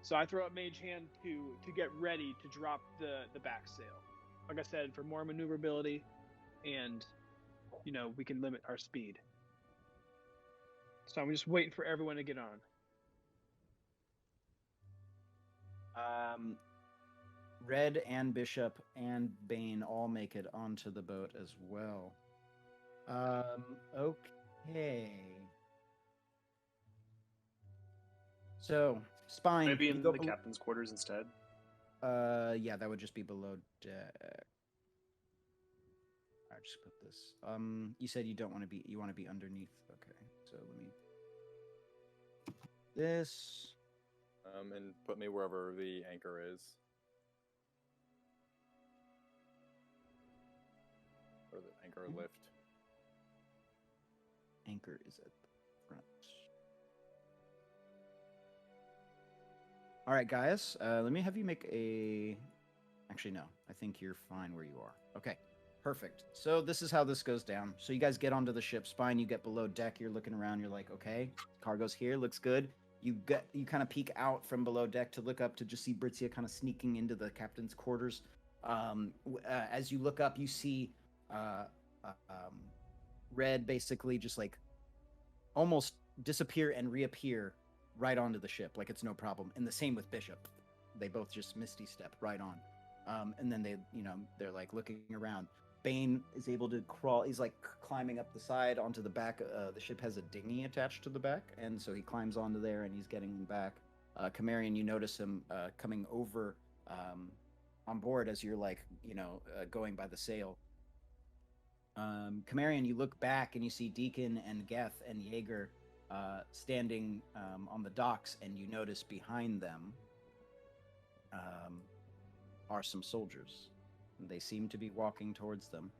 so I throw up mage hand to get ready to drop the back sail. Like I said, for more maneuverability, and we can limit our speed. So I'm just waiting for everyone to get on. Red and Bishop and Bane all make it onto the boat as well. Okay. So, Spine. Maybe you in go the bel- captain's quarters instead. Yeah, that would just be below deck. I'll just put this. You said you want to be underneath. Okay, so let me. This. And put me wherever the anchor is. Or the anchor lift. Anchor is at the front. All right, Gaius. Let me have you make a. Actually, no. I think you're fine where you are. Okay, perfect. So this is how this goes down. So you guys get onto the ship. Spine. You get below deck. You're looking around. You're like, okay, cargo's here. Looks good. You kind of peek out from below deck to look up to just see Britzia kind of sneaking into the captain's quarters. As you look up, you see Red basically just like almost disappear and reappear right onto the ship, like it's no problem. And the same with Bishop. They both just misty step right on. And then they're like looking around. Bane is able to crawl. He's like climbing up the side onto the back. The ship has a dinghy attached to the back, and so he climbs onto there and he's getting back. Camarian, you notice him coming over on board as you're like going by the sail. Kamarian, you look back and you see Deacon and Geth and Jaeger standing on the docks, and you notice behind them are some soldiers. They seem to be walking towards them.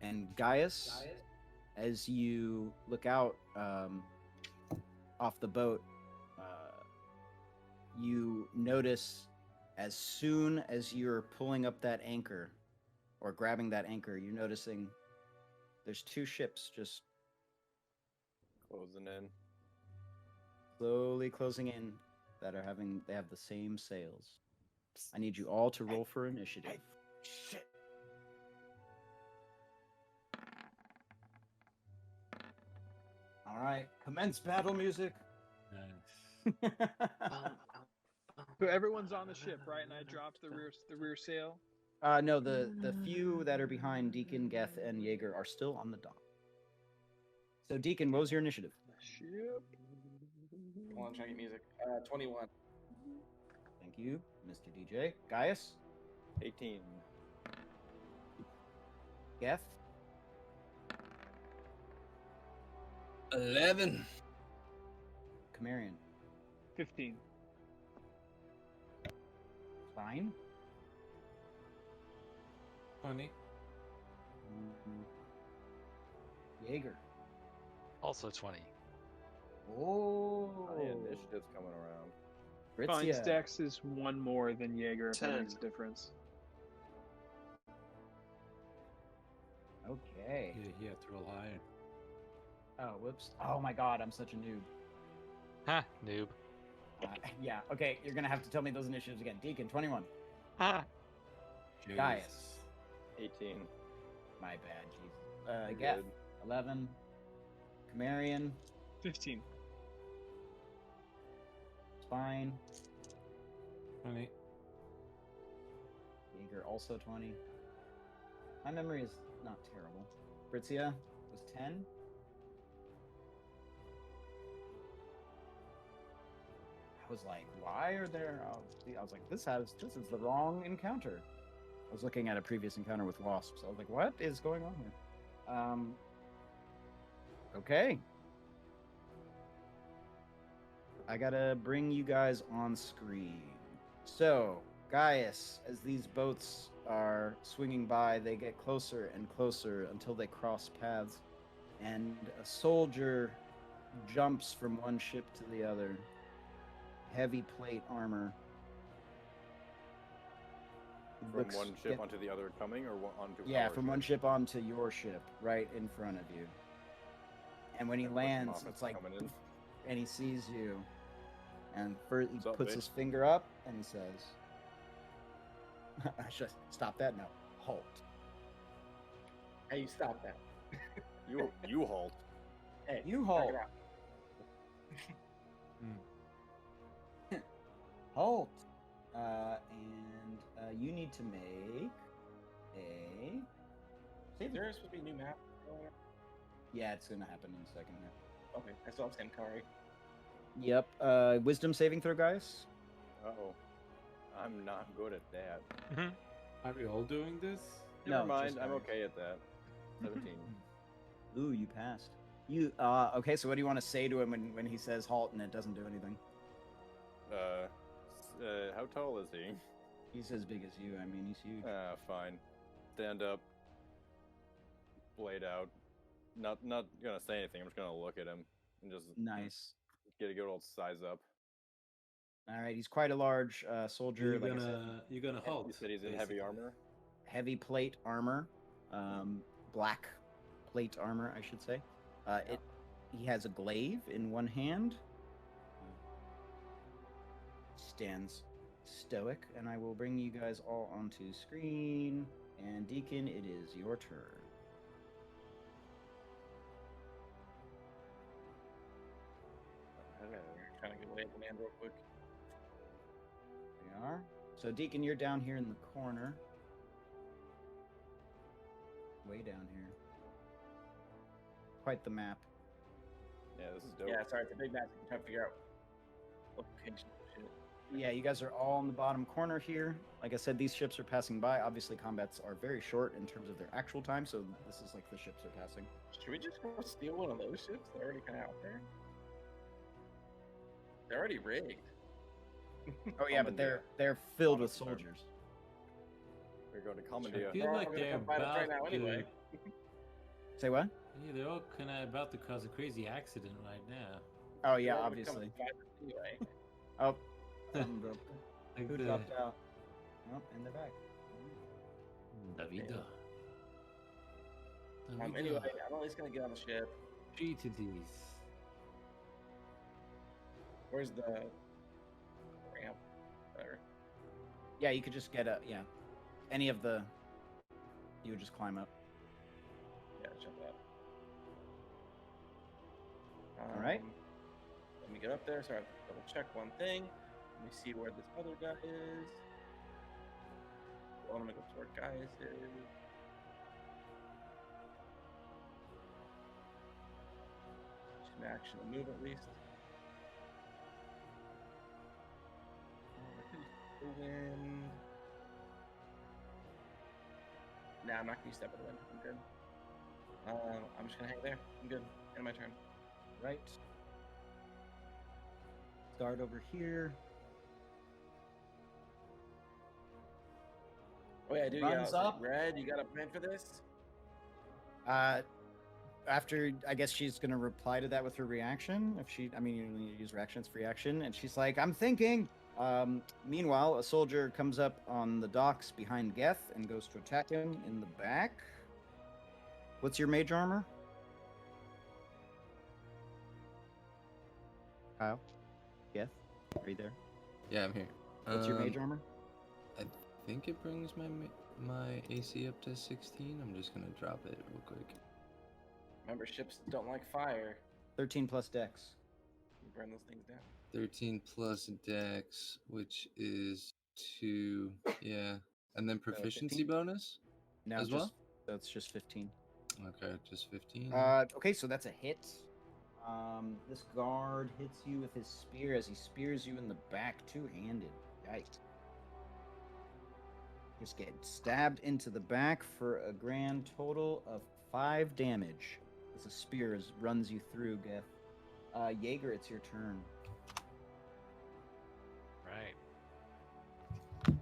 And Gaius, as you look out off the boat, you notice as soon as you're pulling up that anchor or grabbing that anchor, you're noticing there's two ships just Closing in. slowly closing in that they have the same sails. I need you all to roll for initiative. Shit. All right, commence battle music. Nice. So everyone's on the ship, right? And I dropped the rear sail. No, the few that are behind Deacon, Geth, and Jaeger are still on the dock. So Deacon, what was your initiative? Ship. Hold on, trying to get music. 21. Thank you, Mr. DJ. Gaius, 18. Geth, 11. Kamarian, 15. Fine. 20. Jaeger. Also 20. Oh, The initiative's coming around. Fine's Fritzia. dex is one more than Jaeger, if that 10. makes a difference. Okay. Yeah, he had to roll higher. Oh, whoops. Oh my God, I'm such a noob. Ha, noob. Yeah. Okay, you're gonna have to tell me those initiatives again. Deacon, 21. Ha. Gaius. 18. My bad. Jesus. You're Geth. good. 11. Kamarian. 15. Spine. 20. Jaeger also 20. My memory is not terrible. Fritzia was 10. I was like, why are there? I was like, this is the wrong encounter. I was looking at a previous encounter with wasps. I was like, what is going on here? Okay. I gotta bring you guys on screen. So, Gaius, as these boats are swinging by, they get closer and closer until they cross paths, and a soldier jumps from one ship to the other. Heavy plate armor. From Looks- one ship onto the other coming, or onto Yeah, our from ship? one ship onto your ship, right in front of you. And when he And push him lands, off as it's like, coming in. and he sees you, and first he What's up, puts bitch? his finger up and he says, "I should stop that. No, halt." Hey, you stop that. You halt. Hey, You knock halt. it out. Halt. And you need to make a Is save. there supposed to be a new map going on? Yeah, it's gonna happen in a second here. Okay, I still have Samkhari. Yep. Wisdom saving throw, guys. Uh-oh. I'm not good at that. Are we all doing this? Never No, mind, just I'm Gaius. okay at that. 17. Ooh, you passed. You okay? So what do you want to say to him when he says halt and it doesn't do anything? How tall is he? He's as big as you. I mean, he's huge. Fine. Stand up. Blade out. Not gonna say anything. I'm just gonna look at him and just Nice. get a good old size up. All right, he's quite a large soldier. You're Like I said, you're gonna halt. You said he's in heavy basically. armor. heavy plate armor, black plate armor, I should say. He has a glaive in one hand. Stands stoic, and I will bring you guys all onto screen. And Deacon, it is your turn. Trying to get away from land real quick. There you are. So Deacon, you're down here in the corner. Way down here. Quite the map. Yeah, this is dope. Yeah, sorry, it's a big map. I'm trying to figure out location and shit. Yeah, you guys are all in the bottom corner here. Like I said, these ships are passing by. Obviously, combats are very short in terms of their actual time, so this is like the ships are passing. Should we just go steal one of those ships? They're already kind of out there. They're already rigged. Oh yeah, but they're filled with soldiers. We're going to Commandia. I feel all like gonna they're come fight us about right now anyway. Say what? Yeah, they're all kind of about to cause a crazy accident right now. Oh yeah, They're all gonna obviously. come fight us anyway. Oh, something broke. Like Who the dropped out? Oh, in the back. Davida. Anyway, I'm at least gonna get on the ship. Treated these. Where's the ramp? Whatever. Yeah, you could just get any of the. You would just climb up. Yeah, jump up. All right. Let me get up there. So I have to double check one thing. Let me see where this other guy is. Well, I'm gonna go to where Gaius is. Some action to move at least. The wind. Nah, I'm not gonna use step of the wind. I'm good. I'm just gonna hang there. I'm good. End my turn. Right. Guard over here. Oh yeah, I do. Runs Yeah, up. Red, you got a plan for this? After I guess she's gonna reply to that with her reaction. If she, I mean, you need to use reactions for reaction, and she's like, "I'm thinking." Meanwhile, a soldier comes up on the docks behind Geth and goes to attack him in the back. What's your mage armor? Kyle? Geth? Are you there? Yeah, I'm here. What's your mage armor? I think it brings my AC up to 16. I'm just gonna drop it real quick. Remember, ships don't like fire. 13 plus dex. You burn those things down. 13 plus dex, which is 2. Yeah. And then proficiency 15? bonus No, as well? That's just 15. Okay, just 15. Okay, so that's a hit. This guard hits you with his spear as he spears you in the back, two-handed. Yikes. Just get stabbed into the back for a grand total of 5 damage. As a spear runs you through, Geth. Jaeger, it's your turn. Right.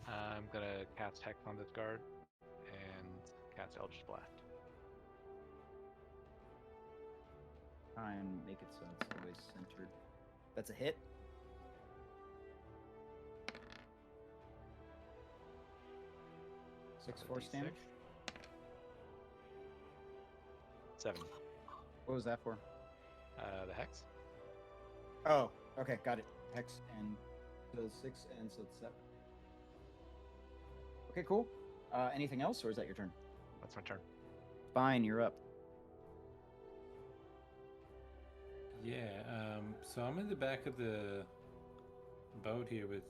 I'm gonna cast Hex on this guard and cast Eldritch Blast. Try and make it so it's always centered. That's a hit. Six force D6. damage. 7. What was that for? The Hex. Oh, okay, got it. Hex and so 6 and so it's 7. Okay, cool. Anything else, or is that your turn? That's my turn. Fine, you're up. Yeah, so I'm in the back of the boat here with.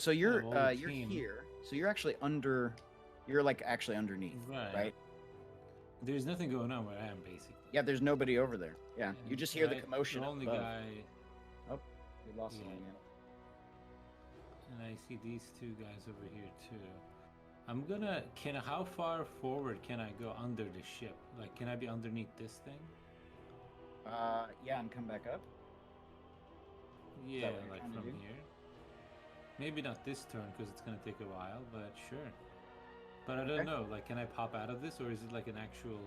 So you're all the you're team. here. So you're actually under. You're like actually underneath, right? There's nothing going on where I am, basically. Yeah, there's nobody over there. Yeah, you And just hear the I- commotion. The up only above. guy, Oh, we lost him Yeah. again. and I see these two guys over here too. I'm gonna. How far forward can I go under the ship? Like, can I be underneath this thing? Yeah, and come back up. Yeah, what you're like trying to from do? here. Maybe not this turn because it's gonna take a while, but sure. But I don't Okay. know. Like, can I pop out of this, or is it like an actual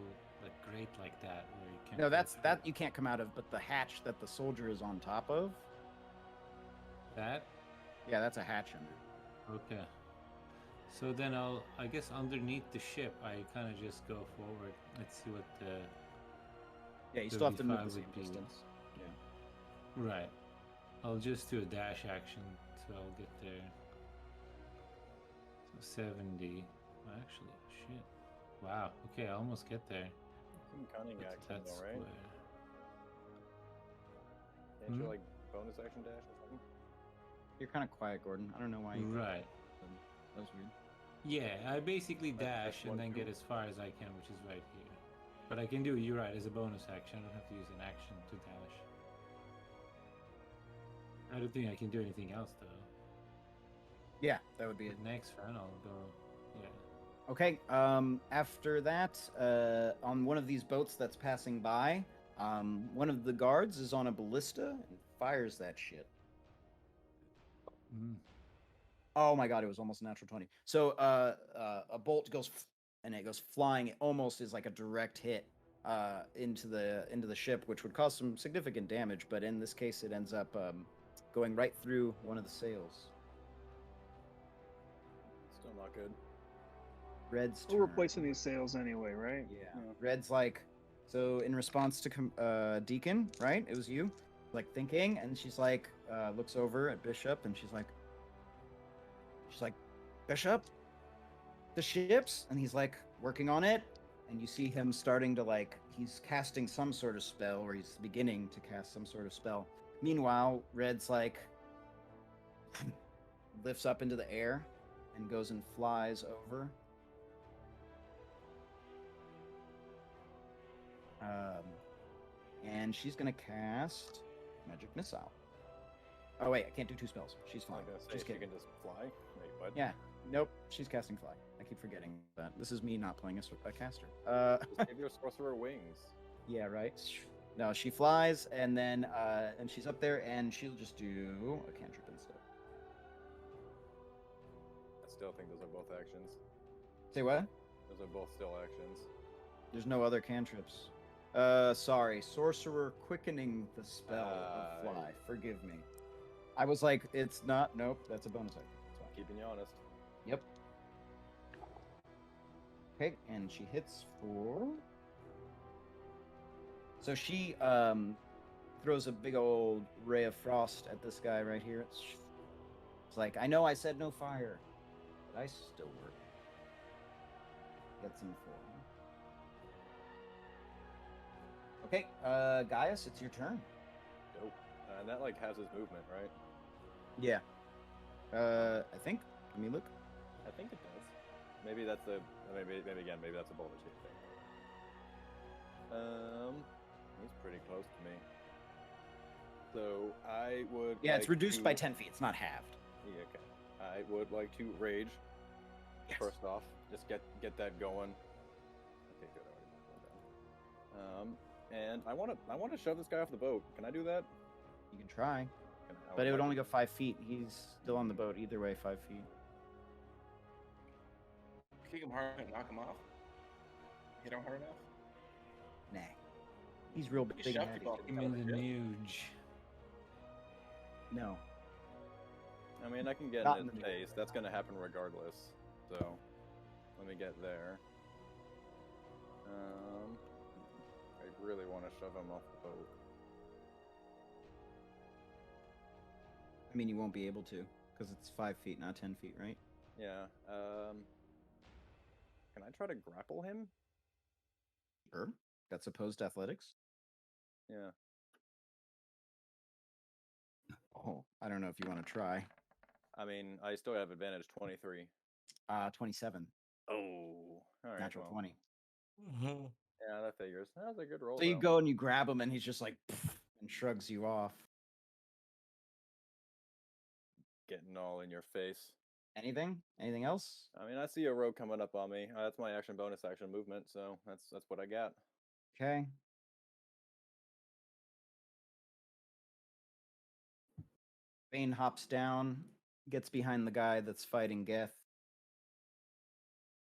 like grate like that where you can't? No, go that's through? that you can't come out of. But the hatch that the soldier is on top of. That. Yeah, that's a hatch under. Okay. So then I guess underneath the ship, I kind of just go forward. Let's see what the. Yeah, you still have to move the 35 same would be- distance. Right. I'll just do a dash action, so I'll get there. So 70. Actually, shit. Wow. Okay, I almost get there. Some cunning What's action, that though, right? square? Can't you Hmm? like bonus action dash or something? You're kind of quiet, Gordon. I don't know why. Right. That was weird. Yeah, I basically dash and one, then two. get as far as I can, which is right here. But I can do, you're right, as a bonus action. I don't have to use an action to dash. I don't think I can do anything else though. Yeah, that would be it. The next round, I'll go. Yeah. Okay. After that, on one of these boats that's passing by, one of the guards is on a ballista and fires that shit. Mm. Oh my god, it was almost a natural 20. So a bolt goes and it goes flying. It almost is like a direct hit into the ship, which would cause some significant damage. But in this case, it ends up going right through one of the sails. Still not good. Red's We're turn. replacing these sails anyway, right? Yeah. Red's like, so in response to Deacon, right? It was you, like thinking, and she's like, looks over at Bishop, and she's like, Bishop, the ships, and he's like working on it, and you see him starting to like, he's casting some sort of spell, or he's beginning to cast some sort of spell. Meanwhile, Red's like, lifts up into the air, and goes and flies over. And she's gonna cast Magic Missile. Oh wait, I can't do 2 spells. She's I flying. was gonna say Just she kidding. can just fly. Wait, what? Yeah, nope, she's casting Fly. I keep forgetting that. This is me not playing a caster. Just give your sorcerer wings. Yeah, right. No, she flies, and then and she's up there, and she'll just do a cantrip instead. I still think those are both actions. Say what? Those are both still actions. There's no other cantrips. Sorry, sorcerer quickening the spell of fly. Forgive me. I was like, it's not. Nope, that's a bonus action. It's fine. Keeping you honest. Yep. Okay, and she hits for. So she throws a big old ray of frost at this guy right here. It's like, I know I said no fire, but I still work. Gets him for him. Okay, Gaius, it's your turn. Dope. And that like has his movement, right? Yeah. I think. Let me look. I think it does. Maybe that's a maybe again maybe that's a bonus hit thing. He's pretty close to me. So I would. Yeah, it's like reduced by to- 10 feet. It's not halved. Yeah, okay. I would like to rage. Yes. First off, just get that going. Okay, good. I already done that. And I want to shove this guy off the boat. Can I do that? You can try, I but it would like only to- go 5 feet. He's still on the boat. Either way, 5 feet. Kick him hard and knock him off. Hit him hard enough. Nah. He's real You big. shove and heavy. people off Give the me boat, the yeah. nuge. No. I mean, I can get Not in in his the middle. face. That's gonna happen regardless. So let me get there. I really want to shove him off the boat. I mean, you won't be able to because it's 5 feet, not 10 feet, right? Yeah. Can I try to grapple him? Sure. That's opposed to athletics. Yeah. Oh, I don't know if you want to try. I mean, I still have advantage 23. 27. Oh. All right. Natural well, 20. Yeah, that figures. That was a good roll. So you though. go and you grab him, and he's just like, and shrugs you off. Getting all in your face. Anything? Anything else? I mean, I see a rogue coming up on me. That's my action bonus action movement, so that's what I got. Okay. Bane hops down, gets behind the guy that's fighting Geth.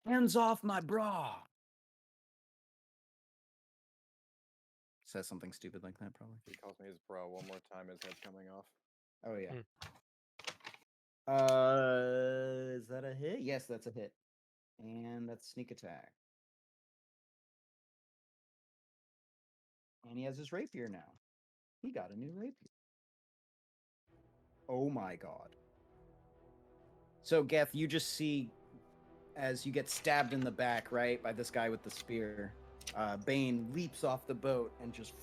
Hands off my bra! Says something stupid like that, probably. He calls me his bro one more time, his head's coming off. Oh, yeah. Is that a hit? Yes, that's a hit. And that's sneak attack. And he has his rapier now. He got a new rapier. Oh my god. So, Geth, you just see as you get stabbed in the back, right, by this guy with the spear. Bane leaps off the boat and just,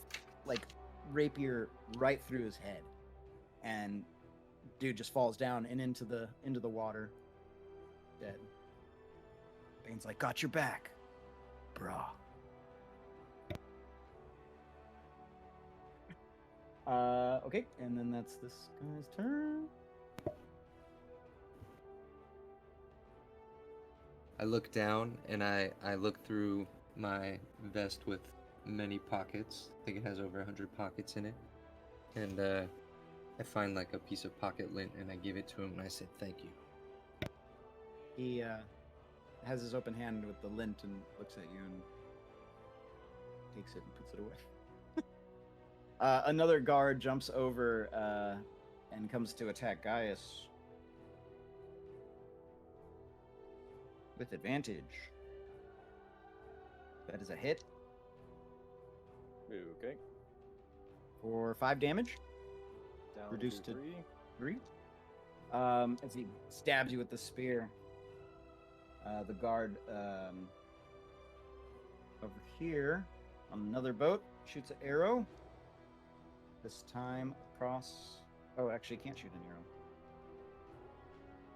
like, rapier right through his head. And dude just falls down and into the water. Dead. Bane's like, got your back, brah. Okay, and then that's this guy's turn. I look down and I look through my vest with many pockets. I think it has over 100 pockets in it. And I find like a piece of pocket lint and I give it to him and I say thank you. He has his open hand with the lint and looks at you and takes it and puts it away. Another guard jumps over and comes to attack Gaius. With advantage. That is a hit Okay. for 5 damage. Down Reduced to 3. 3. As he stabs you with the spear. The guard over here on another boat shoots an arrow. This time across. Oh, actually, can't shoot an arrow.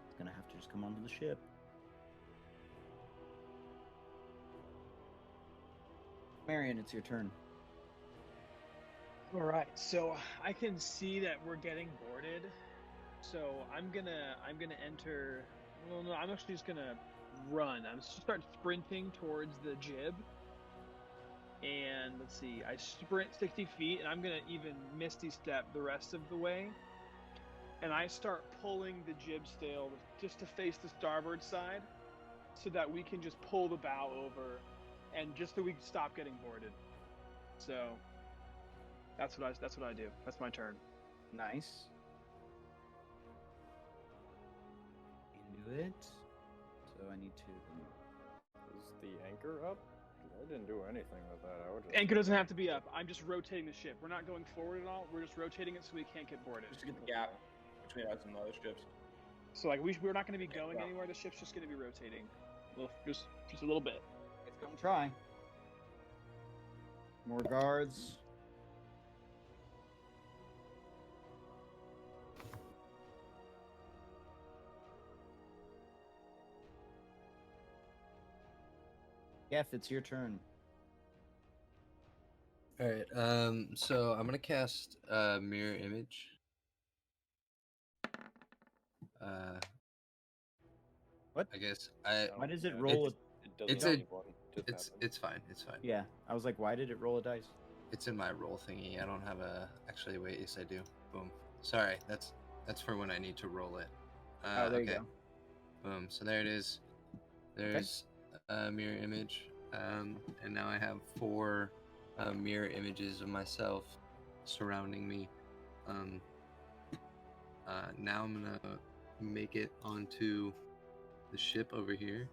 It's gonna have to just come onto the ship. Marion, it's your turn. All right, so I can see that we're getting boarded. So I'm gonna enter. Well, no, I'm actually just gonna run. I'm just start sprinting towards the jib. And let's see, I sprint 60 feet, and I'm gonna even misty step the rest of the way. And I start pulling the jib sail just to face the starboard side, so that we can just pull the bow over, and just so we can stop getting boarded. So that's what I do. That's my turn. Nice. Into it. So I need to. Is the anchor up? 'Cause I didn't do anything with that. I would just... Anchor doesn't have to be up. I'm just rotating the ship. We're not going forward at all. We're just rotating it so we can't get boarded. Just to get the gap between us and the other ships. So like we're not going to be going anywhere. The ship's just going to be rotating, just a little bit. It's gonna try. More guards. Jeff, it's your turn. All right. So I'm gonna cast mirror image. What? I guess Why does it roll? It doesn't it's have a- anyone. Just happens. it's fine. It's fine. Yeah, I was like, why did it roll a dice? It's in my roll thingy. I don't have a. Actually, wait. Yes, I do. Boom. Sorry. That's for when I need to roll it. Oh, there you okay. go. Boom. So there it is. There's a mirror image. And now I have 4 mirror images of myself surrounding me. Now I'm gonna make it onto the ship over here.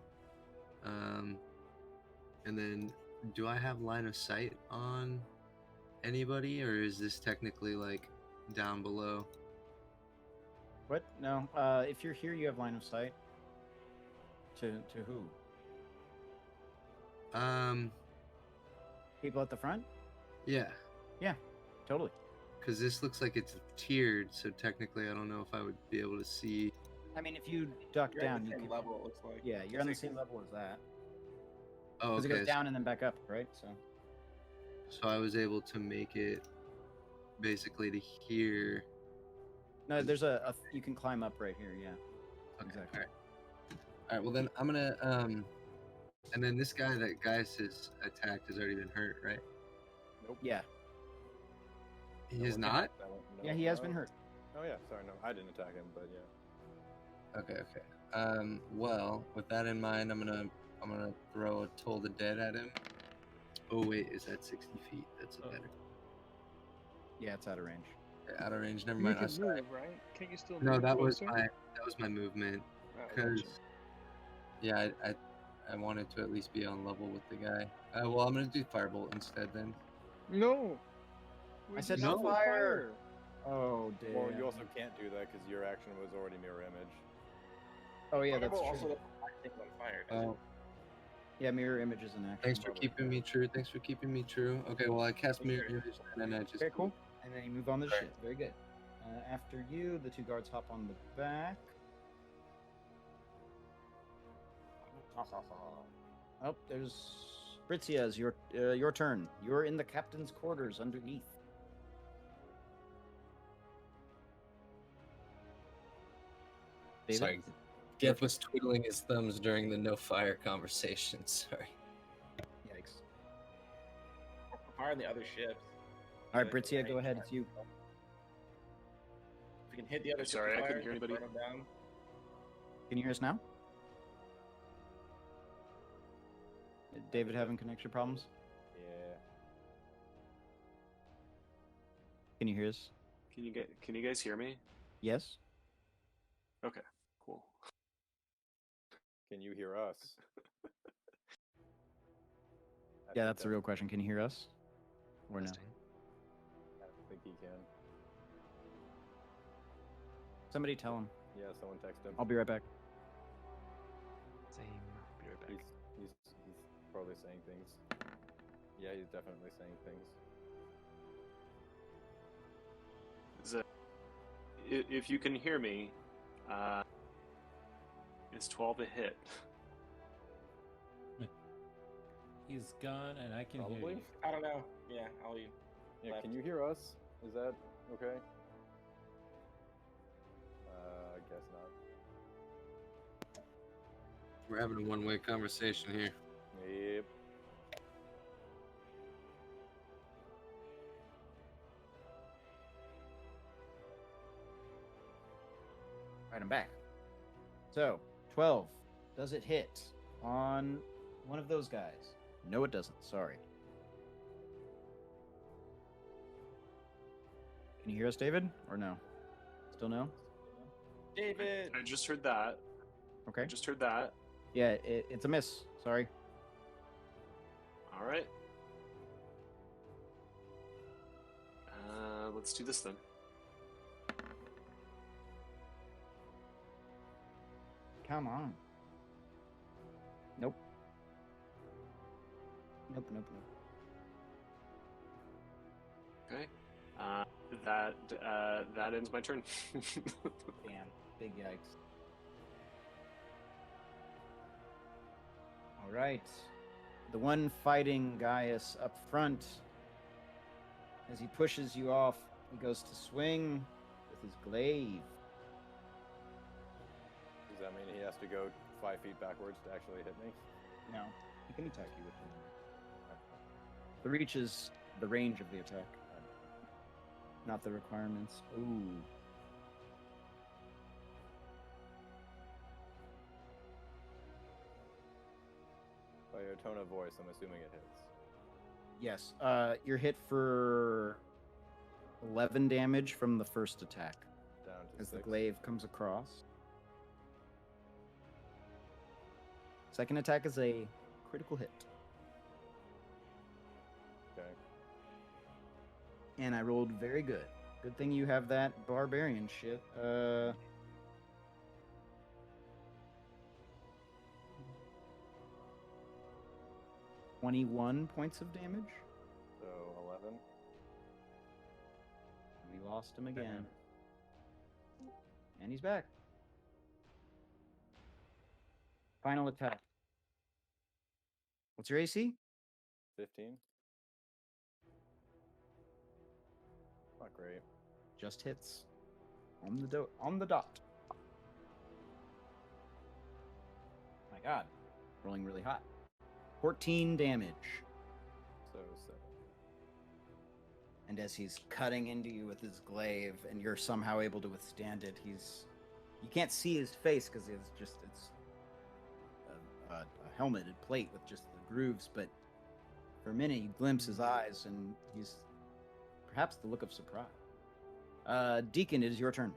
And then, do I have line of sight on anybody, or is this technically like down below? What? No. If you're here, you have line of sight. To who? People at the front? Yeah, Totally. because this looks like it's tiered, so technically I don't know if I would be able to see. I mean, if you duck You're at down, the you same can. level, it looks like. Yeah, you're on the same level as that. Oh, Because okay. it goes down and then back up, right? So. So I was able to make it basically to here. No, there's a you can climb up right here. Yeah. Okay. Exactly. All right. Well, then I'm gonna and then this guy that Gaius has attacked has already been hurt, right? Yeah. He No is one not. attacked that one. No, Yeah, he has been hurt. Oh yeah, sorry, no, I didn't attack him, but yeah. Okay. Well, with that in mind, I'm gonna throw a Toll the Dead at him. Oh wait, is that 60 feet? That's a better. Yeah, it's out of range. Okay, out of range. Never You mind. can I'm sorry. move, right? Can't you still move? No, that was closer? my movement. Oh, Because gotcha. yeah, I wanted to at least be on level with the guy. Well, I'm gonna do Firebolt instead then. No. I said no fire. Oh damn. Well, you also can't do that because your action was already mirror image. Oh yeah, that's Fireball true. also doesn't take on fire. does it? Oh, Yeah, mirror image is an action. thanks for keeping me true. Thanks for keeping me true. Okay, well I cast mirror image and then I just. Okay, cool. And then you move on the Right. ship. Very good. After you, the 2 guards hop on the back. Oh, there's Fritzia. Your turn. You're in the captain's quarters underneath. David? Sorry. Geth was twiddling his thumbs during the no fire conversation. Sorry. Yikes. Fire on the other ships. All right, Like, Britzia, go ahead. It's you. If we can hit the other Sorry, I ship with couldn't fire, hear anybody. burn them down. Can you hear us now? David having connection problems? Yeah. Can you hear us? Can you guys hear me? Yes? Okay, cool. Can you hear us? Yeah, that's the real question. Can you hear us? Or no? Testing. I think he can. Somebody tell him. Yeah, someone text him. I'll be right back. Same. Be right back. He's probably saying things. Yeah, he's definitely saying things. If you can hear me, is 12 a hit? He's gone, and I can hear Probably. you. I don't know. Yeah, I'll leave. Yeah, Left. can you hear us? Is that okay? I guess not. We're having a one-way conversation here. Yep. All right, I'm back. So, 12. Does it hit on one of those guys? No, it doesn't. Sorry. Can you hear us, David? Or no? Still no? David. I just heard that. Okay. I just heard that. Yeah, it's a miss. Sorry. All right. Let's do this then. Come on. Nope. Nope, nope, nope. Okay. That ends my turn. Damn. Big yikes. All right. The one fighting Gaius up front, as he pushes you off, he goes to swing with his glaive. Does that mean he has to go 5 feet backwards to actually hit me? No, he can attack you with him. The reach is the range of the attack, not the requirements. Ooh. By your tone of voice, I'm assuming it hits. Yes. You're hit for 11 damage from the first attack Down to as the 6. glaive comes across. Second attack is a critical hit. Okay. And I rolled very good. Good thing you have that barbarian shit. 21 points of damage. So 11. We lost him again. And he's back. Final attack. What's your AC? 15. Not great. Just hits. On the dot. My god. Rolling really hot. 14 damage. So 7. And as he's cutting into you with his glaive and you're somehow able to withstand it, you can't see his face because it's a helmeted plate with just the grooves, but for a minute you glimpse his eyes and he's perhaps the look of surprise. Deacon, it is your turn.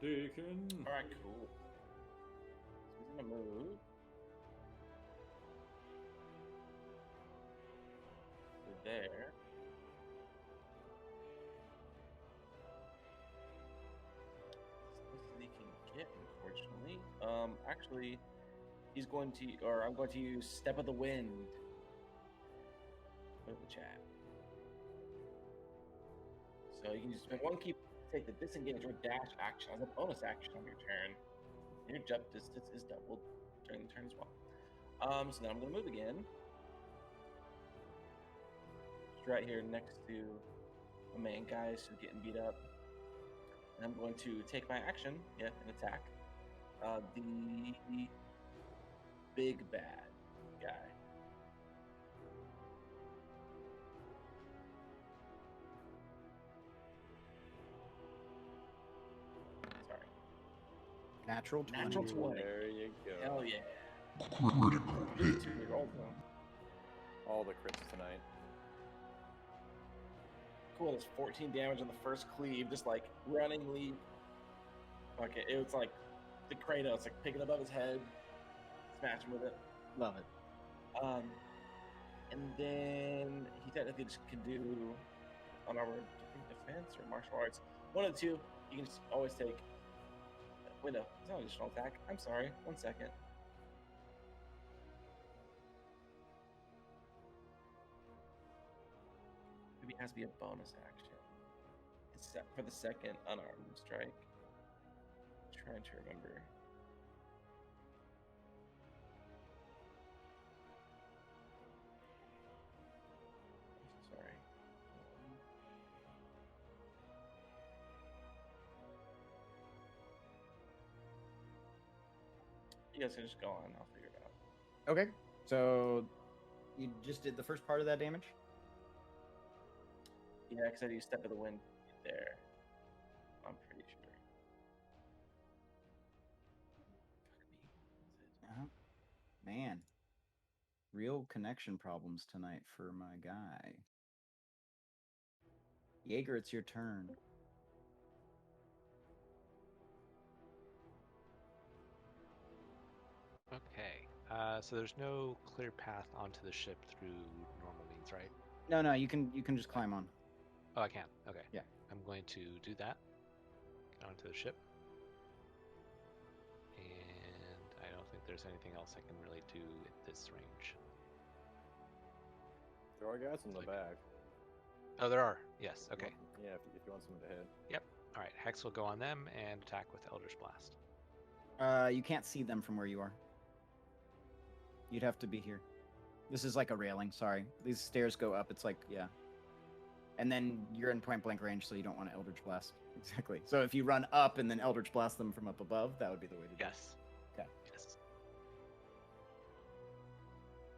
Deacon. All right, cool. So he's gonna move. To there. As close as he can get, unfortunately. Actually, I'm going to use Step of the Wind. Put it in the chat. So you can spend one key to take the disengage or dash action as a bonus action on your turn. Your jump distance is doubled during the turn as well. So now I'm going to move again. Just right here next to my main guys who are getting beat up. And I'm going to take my action, and attack the big bad guy. Sorry. Natural 20. Natural 20. There you go. Hell yeah. Critical hit. 2-year-old though. All the crits tonight. Cool, there's 14 damage on the first cleave, just like running leap. Okay, it was like the Kratos, like picking above his head, smashing with it. Love it. And then he technically just can do unarmored defense or martial arts. One of the two, you can just always take. Wait, no, it's not an additional attack. I'm sorry, 1 second. Maybe it has to be a bonus action. It's set for the second unarmed strike. Trying to remember. Sorry. You guys can just go on. I'll figure it out. Okay, so you just did the first part of that damage? Yeah, because I do step of the wind there. I'm pretty sure. Man, real connection problems tonight for my guy. Jaeger, it's your turn. Okay. So there's no clear path onto the ship through normal means, right? No, you can just climb on. Oh, I can. Okay. Yeah. I'm going to do that. Get onto the ship. And I don't think there's anything else I can really do at this range. There are guys in the Like- back. Oh, there are. Yes. Okay. Yeah, if you want someone to hit. All right. Hex will go on them and attack with Eldritch Blast. You can't see them from where you are. You'd have to be here. This is like a railing, sorry. These stairs go up, it's like, yeah. And then you're in point blank range, so you don't want to Eldritch Blast. Exactly. So if you run up and then Eldritch Blast them from up above, that would be the way to do Yes. Okay. Yes.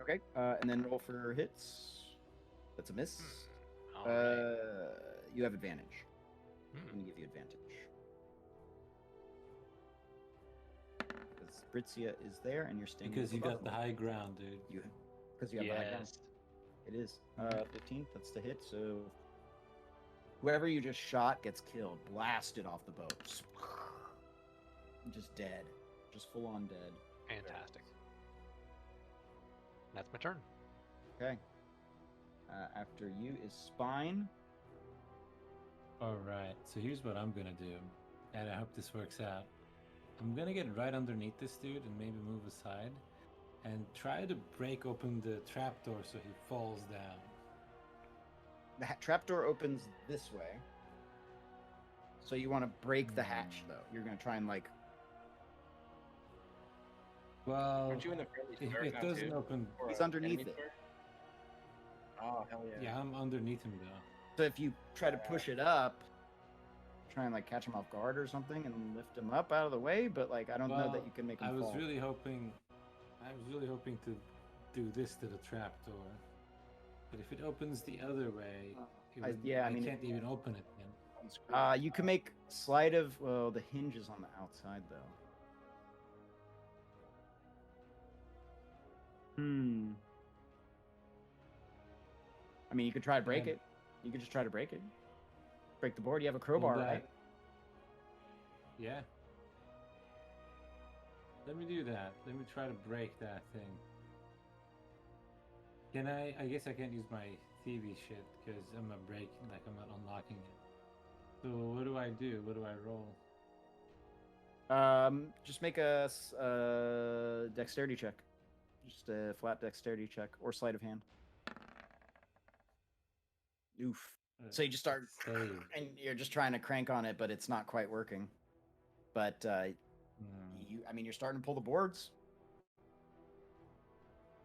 it. Okay, and then roll for hits. That's a miss. All right. You have advantage. I'm Hmm. going to give you advantage. Because Britzia is there and you're standing Because you above got the them. high ground, dude. Because you have the high ground. Yes. It is. 15, that's the hit, so whoever you just shot gets killed, blasted off the boat. Just dead. Just full on dead. Fantastic. That's my turn. Okay. After you is Spine. Alright, so here's what I'm gonna do. And I hope this works out. I'm gonna get right underneath this dude and maybe move aside. And try to break open the trapdoor so he falls down. The trapdoor opens this way. So you want to break the hatch, though. You're going to try and, like... Well, Aren't you in the friendly if square it now, doesn't too? open... Or He's a underneath enemy it. square? Oh, hell yeah. Yeah, I'm underneath him though. So if you try to push it up, try and, like, catch him off guard or something and lift him up out of the way, but, like, I don't know Well, that you can make him I was fall. really hoping to do this to the trapdoor. But if it opens the other way, I mean, can't even open it then. Unscrew it. You can make sleight of... Well, the hinge is on the outside, though. I mean, you could try to break Yeah. it. You could just try to break it. Break the board. You have a crowbar, Well, right? Yeah. Let me do that. Let me try to break that thing. Can I guess I can't use my TV shit because I'm not unlocking it. So what do I do? What do I roll? Just make a dexterity check. Just a flat dexterity check or sleight of hand. Oof. So you just start, Save. and you're just trying to crank on it, but it's not quite working. But I mean, you're starting to pull the boards.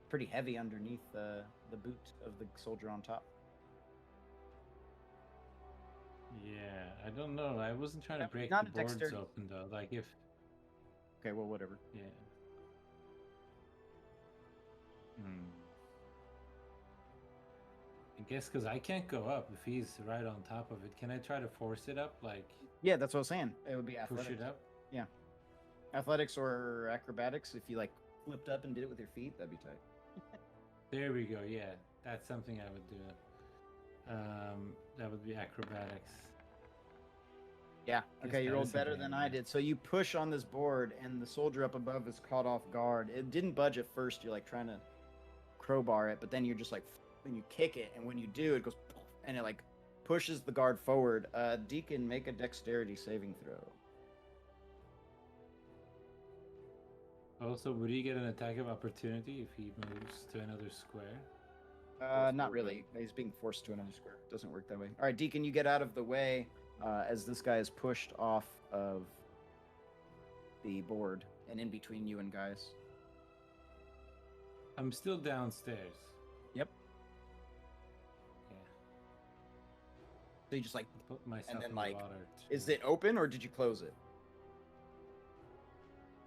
Pretty heavy underneath the boot of the soldier on top. Yeah, I don't know. I wasn't trying to That would be break not the a boards dexterity. open though. Like if Okay, well, whatever. yeah. Hmm. I guess because I can't go up if he's right on top of it. Can I try to force it up? Like Yeah, that's what I was saying. It would be push athletics. it up? Yeah. Athletics or acrobatics. If you like flipped up and did it with your feet, that'd be tight. There we go. Yeah, that's something I would do. That would be acrobatics. Yeah. Guess Okay, you that rolled is better than I advantage. did. So you push on this board, and the soldier up above is caught off guard. It didn't budge at first. You're like trying to crowbar it, but then you're just like, when you kick it, and when you do, it goes, and it like pushes the guard forward. Deacon, make a dexterity saving throw. Also, would he get an attack of opportunity if he moves to another square? Not really. He's being forced to another square. Doesn't work that way. All right, Deacon, you get out of the way as this guy is pushed off of the board and in between you and guys. I'm still downstairs. Yep. Yeah. So you just like, Put myself then, in like, the water. is it open or did you close it?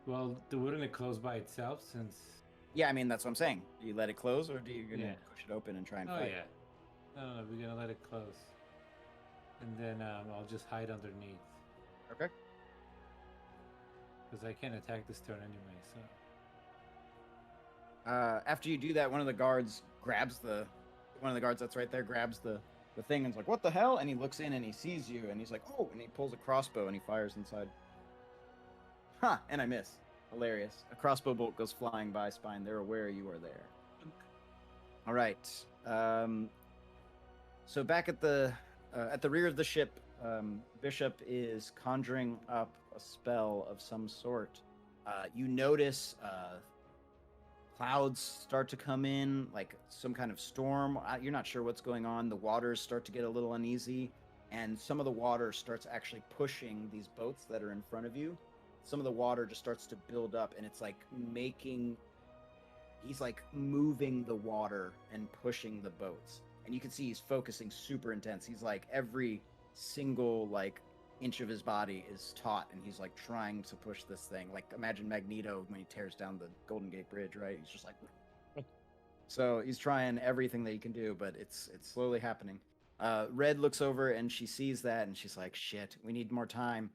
Well, wouldn't it close by itself since? Yeah, I mean that's what I'm saying. Do you let it close or do you gonna Yeah. push it open and try and Oh fight? yeah. No, we're gonna let it close, and then I'll just hide underneath Okay. because I can't attack this turn anyway. So After you do that, one of the guards that's right there grabs the thing and is like, "What the hell?" And he looks in and he sees you and he's like, "Oh!" And he pulls a crossbow and he fires inside. Huh! And I miss. Hilarious. A crossbow bolt goes flying by Spine. They're aware you are there. All right. So back at the rear of the ship, Bishop is conjuring up a spell of some sort. You notice clouds start to come in, like some kind of storm. You're not sure what's going on. The waters start to get a little uneasy, and some of the water starts actually pushing these boats that are in front of you. Some of the water just starts to build up, and it's like he's like moving the water and pushing the boats. And you can see he's focusing super intense. He's like every single like inch of his body is taut, and he's like trying to push this thing. Like imagine Magneto when he tears down the Golden Gate Bridge, right? He's just like so he's trying everything that he can do, but it's slowly happening. Red looks over and she sees that and she's like, shit, we need more time.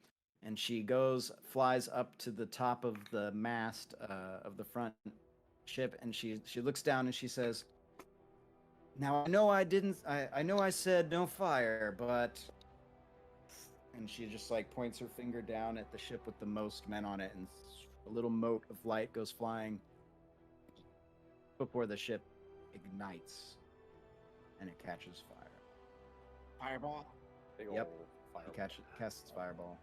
And she flies up to the top of the mast of the front ship, and she looks down and she says, "Now I know I know I said no fire, but," and she just like points her finger down at the ship with the most men on it, and a little mote of light goes flying before the ship ignites and it catches fire. Fireball. Big Yep. ol' It fireball. casts fireball.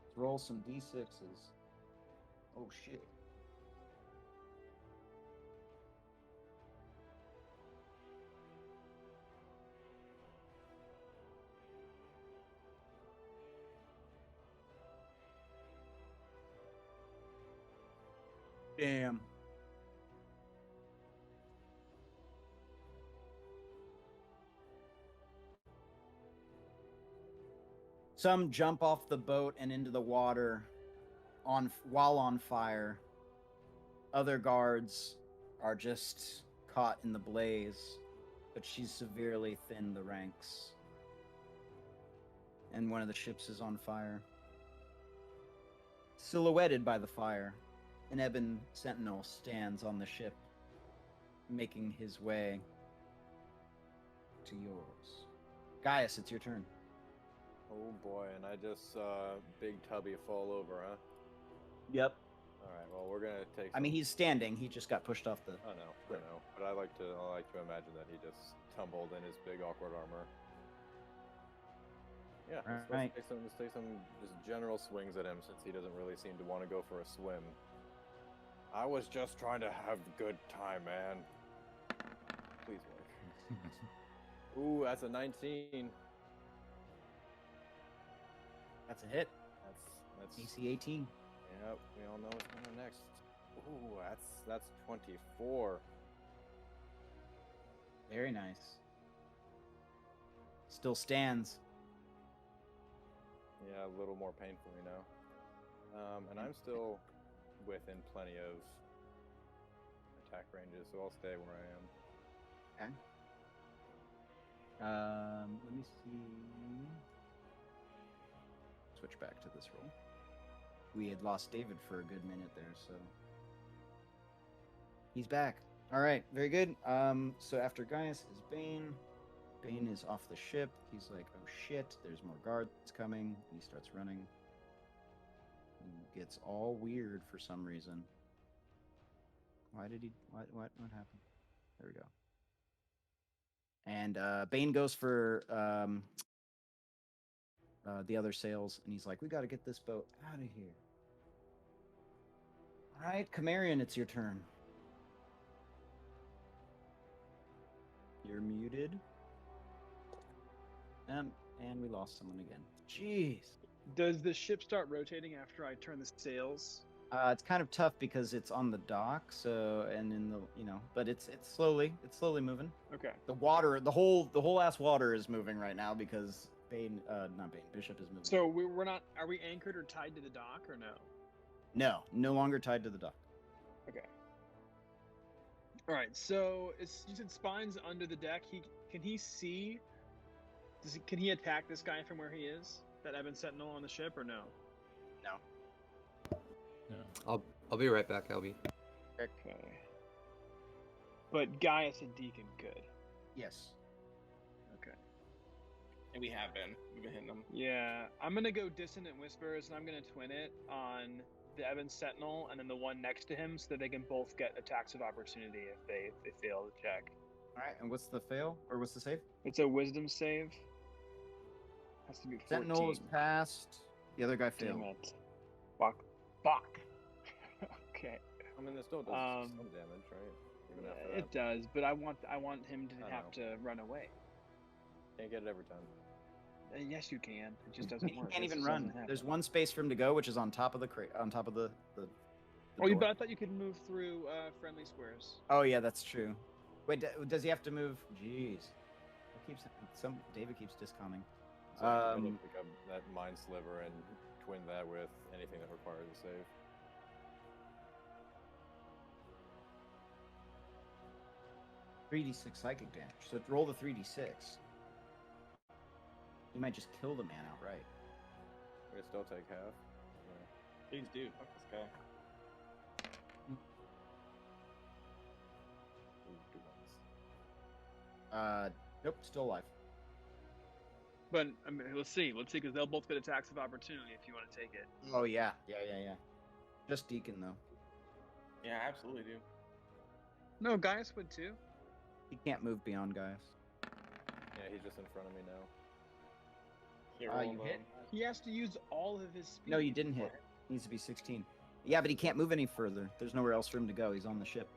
Let's roll some d6s. Oh shit. Damn. Some jump off the boat and into the water while on fire. Other guards are just caught in the blaze, but she's severely thinned the ranks. And one of the ships is on fire. Silhouetted by the fire, an ebon sentinel stands on the ship, making his way to yours. Gaius, it's your turn. Oh boy, and I just saw Big Tubby fall over, huh? Yep. Alright, well we're gonna take I mean, some- he's standing. He just got pushed off the... I know. But I like to imagine that he just tumbled in his big awkward armor. Yeah, Right. let's take some just general swings at him since he doesn't really seem to want to go for a swim. I was just trying to have a good time, man. Please work. Ooh, that's a 19. That's a hit. That's AC 18. Yep, we all know what's coming next. Ooh, that's 24. Very nice. Still stands. Yeah, a little more painful, you know. And I'm still within plenty of attack ranges, so I'll stay where I am. Okay. Let me see. Switch back to this roll. We had lost David for a good minute there, so he's back. All right, very good. So after Gaius is Bane. Bane is off the ship. He's like, oh shit, there's more guards coming. He starts running. He gets all weird for some reason. Why did he? What happened? There we go. And Bane goes for the other sails, and he's like, we got to get this boat out of here. All right, Camarion, it's your turn. You're muted. And we lost someone again. Jeez. Does the ship start rotating after I turn the sails? It's kind of tough because it's on the dock, so and in the but it's slowly moving. Okay. The water, the whole ass water is moving right now because not Bane, Bishop is moving. So we're not. Are we anchored or tied to the dock or no? No, no longer tied to the dock. Okay. All right. So you said Spine's under the deck. Can he see? Can he attack this guy from where he is? That Ebon Sentinel on the ship or no? No. No. I'll be right back, Albie. Okay. But Gaius and Deacon could. Yes. Okay. And we have been. We've been hitting them. Yeah, I'm gonna go Dissonant Whispers, and I'm gonna twin it on the Ebon Sentinel, and then the one next to him, so that they can both get attacks of opportunity if they fail the check. All right, and what's the fail or what's the save? It's a Wisdom save. Has to be 14. Sentinel is passed. The other guy failed. Damn it. Fuck. Okay. I mean, it still does some damage, right? Even after that. It does, but I want him to I have know. to run away. Can't get it every time. Yes, you can. It just doesn't He work. can't It even just run. doesn't happen. There's one space for him to go, which is on top of the Oh, door. but I thought you could move through friendly squares. Oh yeah, that's true. Wait, does he have to move? Jeez. David keeps discounting. So I'm gonna pick up that Mind Sliver and twin that with anything that requires a save. .3d6 psychic damage. So roll the 3d6. You might just kill the man outright. We still take half. Please do. Fuck this guy. Nope, still alive. But I mean, let's see, because they'll both get attacks of opportunity if you want to take it. Oh yeah. Just Deacon though. Yeah, I absolutely do. No, Gaius would too. He can't move beyond Gaius. Yeah, he's just in front of me now. Here, You hit? He has to use all of his speed. No, you didn't hit. Needs to be 16. Yeah, but he can't move any further. There's nowhere else for him to go. He's on the ship.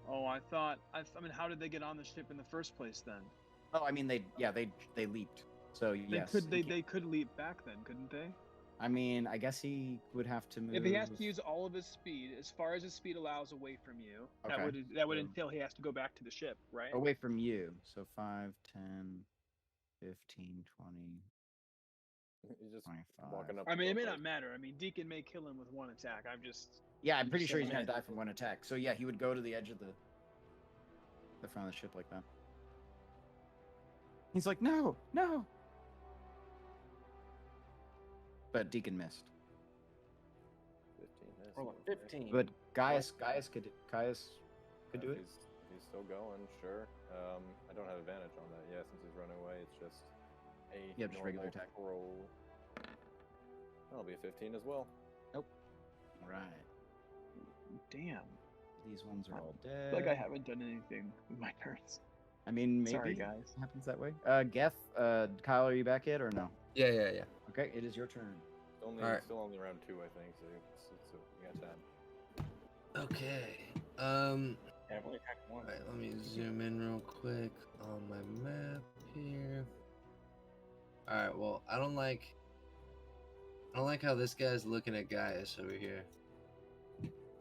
Oh, I mean, how did they get on the ship in the first place then? Oh, I mean, they leaped. So yes, They could leap back then, couldn't they? I mean, I guess he would have to move. If he has to use all of his speed, as far as his speed allows away from you, Okay. that would entail he has to go back to the ship, right? away from you. So 5, 10, 15, 20. He's just 25. walking up. I mean, to it may the not matter. I mean, Deacon may kill him with one attack. Yeah, I'm pretty Just sure he's saying. gonna die from one attack. So yeah, he would go to the edge of the front of the ship like that. He's like, no. But Deacon missed. 15. That's Roll a okay. 15. But Gaius could do If it. He's still going, sure. I don't have advantage on that. Yeah, since he's running away, it's just a Yeah, just regular normal attack. roll. That'll be a 15 as well. Right. Damn. These ones are all I dead. feel like I haven't done anything with my turns. I mean, maybe Sorry, guys. it happens that way. Geth, Kyle, are you back yet or no? Yeah. Okay, it is your turn. Alright. Still only round 2, I think. So we got time. Okay. Yeah, I've only attacked one. Alright, let me zoom in real quick on my map here. Alright, well, I don't like how this guy's looking at Gaius over here.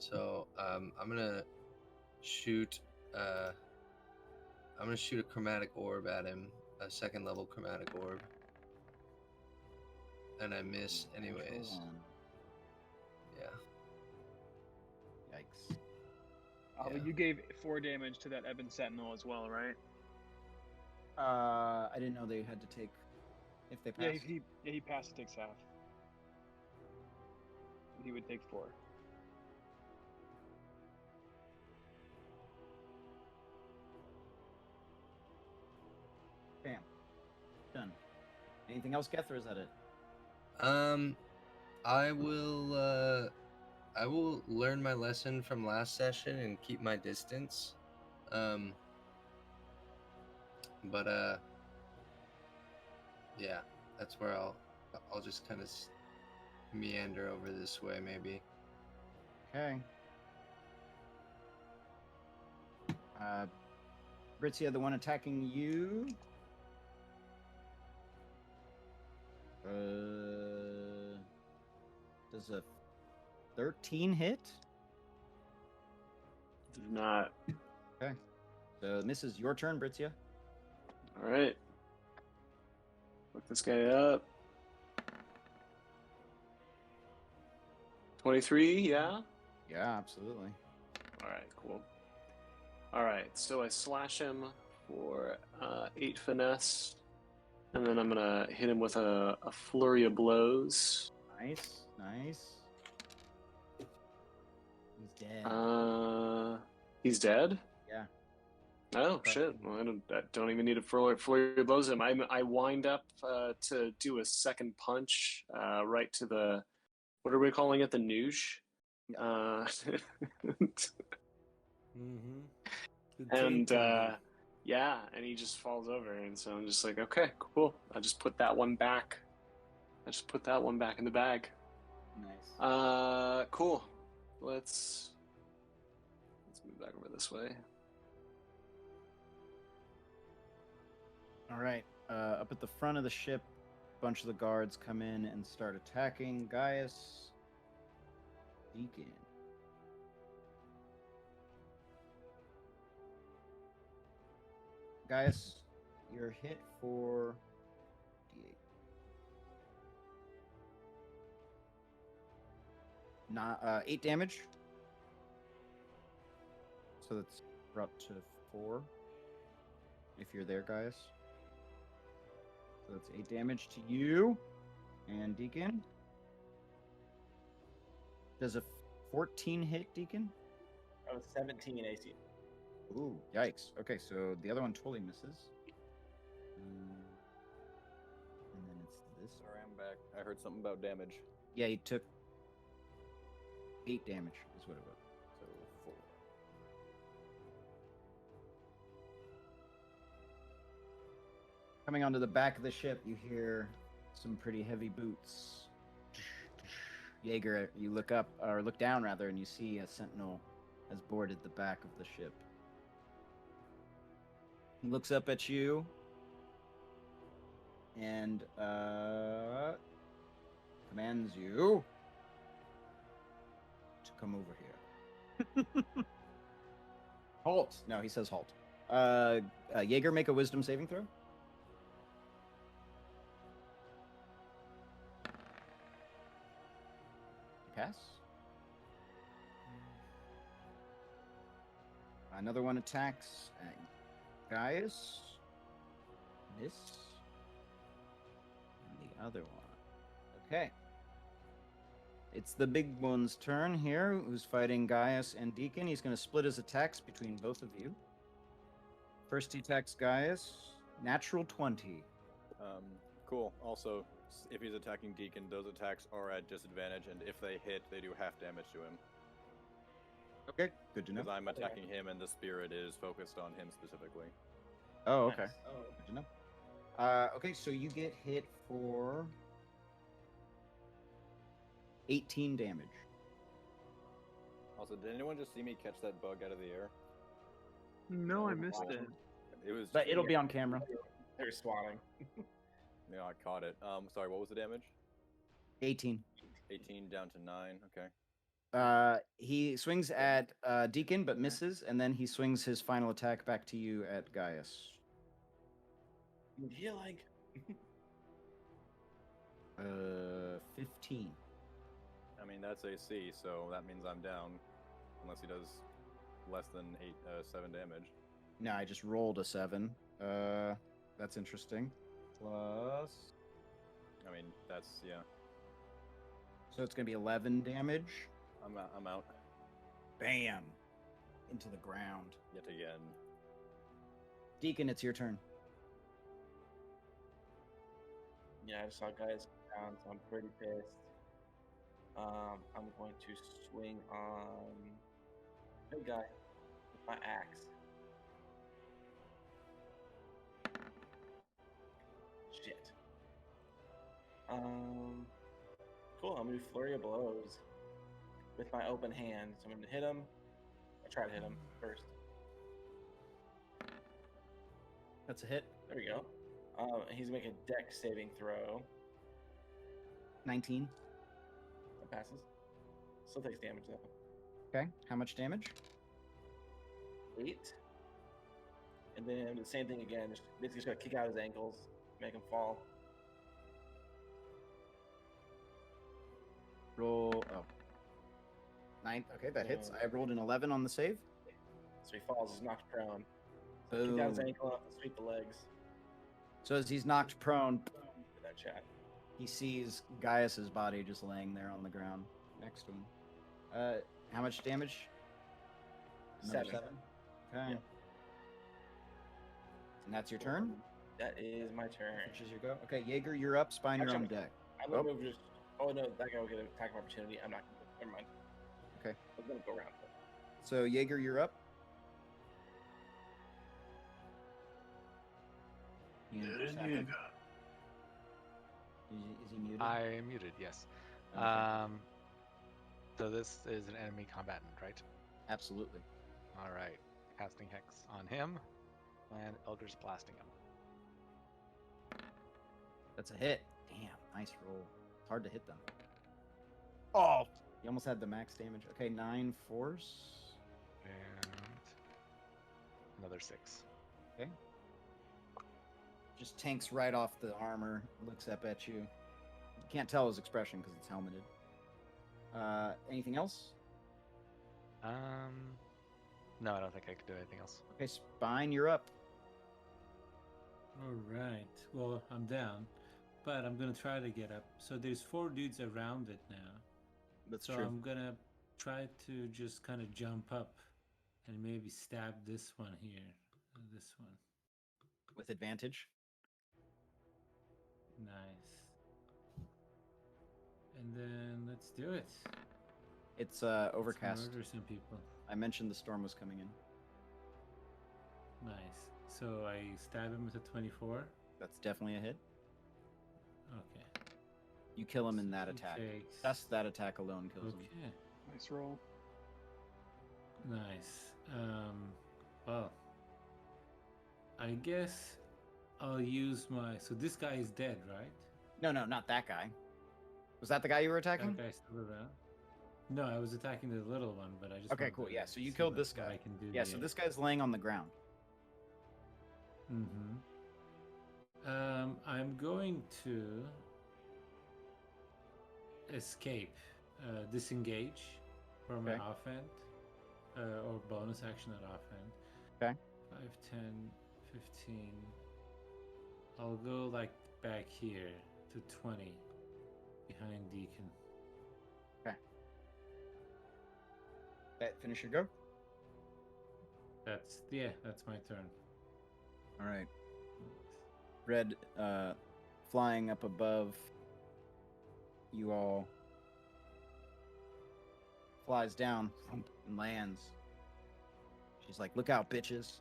So I'm gonna shoot. I'm gonna shoot a chromatic orb at him, a second level chromatic orb, and I miss anyways. Yeah. Yikes. But you gave 4 damage to that Ebon Sentinel as well, right? I didn't know they had to take if they Yeah, passed. he passed. It takes half. He would take 4. Bam. Done. Anything else, Geth, or is that it? I will learn my lesson from last session and keep my distance. But yeah, that's where I'll just kind of meander over this way maybe. Okay. Britzia, the one attacking you. Does a 13 hit? Did not. Okay. So this is your turn, Britzia. All right. Look this guy up. 23, yeah? Yeah, absolutely. All right, cool. All right, so I slash him for 8 finesse, and then I'm going to hit him with a flurry of blows. Nice, nice. He's dead. He's dead? Yeah. Oh, shit. Well, I don't even need a flurry of blows him. I wind up to do a second punch right to the, what are we calling it, the noosh? And yeah, and he just falls over, and so I'm just like, okay, cool. I just put that one back. I just put that one back in the bag. Nice. Cool. Let's move back over this way. All right. Up at the front of the ship, a bunch of the guards come in and start attacking Gaius. Deacon. Gaius, you're hit for D8. Not 8 damage. So that's brought to 4. If you're there, Gaius. So that's 8 damage to you. And Deacon. Does a 14 hit, Deacon? Oh, 17 AC. Ooh, yikes. Okay, so the other one totally misses. And then it's this. Sorry, I'm back. I heard something about damage. Yeah, he took 8 damage, is what it was. So 4. Coming onto the back of the ship, you hear some pretty heavy boots. Jaeger, you look up, or look down rather, and you see a sentinel has boarded the back of the ship. He looks up at you and commands you to come over here. Halt! No, he says halt. Jaeger, make a wisdom saving throw. Pass. Another one attacks at Gaius. Miss. And the other one. Okay. It's the big one's turn here, who's fighting Gaius and Deacon. He's going to split his attacks between both of you. First he attacks Gaius. Natural 20. Cool. Also, if he's attacking Deacon, those attacks are at disadvantage, and if they hit, they do half damage to him. Okay, good to know. Because I'm attacking him, and the spirit is focused on him specifically. Oh, okay. Nice. Good to know. Okay, so you get hit for 18 damage. Also, did anyone just see me catch that bug out of the air? No, I missed it. It was. But it'll be on camera. They're swatting. Yeah, I caught it. Sorry, what was the damage? 18. 18 down to 9. Okay. He swings at Deacon but misses, and then he swings his final attack back to you at Gaius. Need healing. 15. I mean, that's AC, so that means I'm down. Unless he does less than 7 damage. No, I just rolled a 7. That's interesting. Plus, I mean, that's, yeah. so it's gonna be 11 damage. I'm out Bam! Into the ground. yet again. Deacon, it's your turn. Yeah, I just saw guys down, so I'm pretty pissed. I'm going to swing on big guy with my axe. Shit. Cool. I'm gonna do flurry of blows with my open hand. So I'm gonna hit him. I'll try to hit him first. That's a hit. There we go. He's gonna make a dex saving throw. 19. That passes. Still takes damage though. Okay. How much damage? 8. And then the same thing again. Basically just gonna kick out his ankles, make him fall. Roll. Oh. 9. Okay, that hits. I rolled an 11 on the save. So he falls, he's knocked prone. So kick out his Boom. ankle up and sweep the legs. So as he's knocked prone, In that chat. he sees Gaius's body just laying there on the ground next to him. How much damage? Another 7. Okay. Yeah. And that's your turn? That is my turn. Which is your go? Okay, Jaeger, you're up. Spine, you're on Actually, deck. I'm gonna move just. Oh no, that guy will get an attack of opportunity. I'm not gonna. Never mind. Okay. I'm gonna go around. So, Jaeger, you're up. You just happened. Is he muted? I muted, yes. Okay. So this is an enemy combatant, right? Absolutely. All right. Casting Hex on him, and Eldritch Blasting him. That's a hit. Damn, nice roll. It's hard to hit them. Oh! You almost had the max damage. Okay, 9 force. And another 6. Okay. Just tanks right off the armor, looks up at you. You can't tell his expression because it's helmeted. Anything else? No, I don't think I could do anything else. Okay, Spine, you're up. All right. Well, I'm down, but I'm gonna try to get up. So there's 4 dudes around it now. That's So true. I'm gonna try to just kind of jump up and maybe stab this one here. This one. With advantage. Nice. And then let's do it. It's Let's overcast. murder some people. I mentioned the storm was coming in. Nice. So I stab him with a 24. That's definitely a hit. Okay. You kill him in So that he attack. takes- Just that attack alone kills him. Okay. Nice roll. Nice. Well, I guess I'll use my. So this guy is dead, right? No, not that guy. Was that the guy you were attacking? That guy's still around. No, I was attacking the little one, but I just. Okay, wanted cool. to Yeah, so you see killed what- this what guy. I can do Yeah, so here. this guy's laying on the ground. Mm-hmm. I'm going to escape, disengage for my Okay. offhand, or bonus action at offhand. Okay. 5, 10, 15. I'll go like back here to 20 behind Deacon. That finish your go. That's my turn. All right. Red, flying up above you all, flies down and lands. She's like, "Look out, bitches!"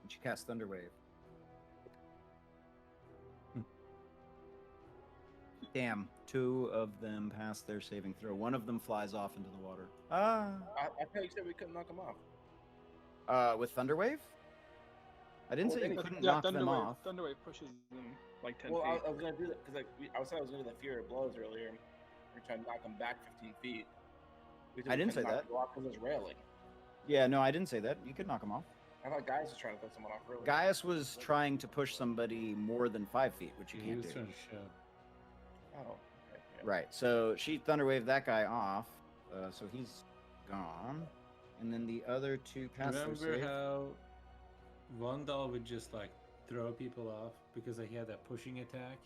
And she casts Thunderwave. Damn, 2 of them pass their saving throw. One of them flies off into the water. I thought you said we couldn't knock him off. With Thunderwave? I didn't say you Well, couldn't knock them off. Thunderwave pushes them like 10 Well, feet. I was gonna do that because I was gonna do the Fury of Blows earlier. We're trying to knock him back 15 feet. Because I we didn't couldn't say knock that. you off because it's railing. Yeah, no, I didn't say that. You could knock him off. I thought Gaius was trying to put someone off earlier. Gaius was trying to push somebody more than 5 feet, which you He can't was do. trying to show. Oh, okay. Yeah. Right. So she thunderwaved that guy off. So he's gone. And then the other two pass their Remember save. how Vondal would just like throw people off because he had that pushing attack?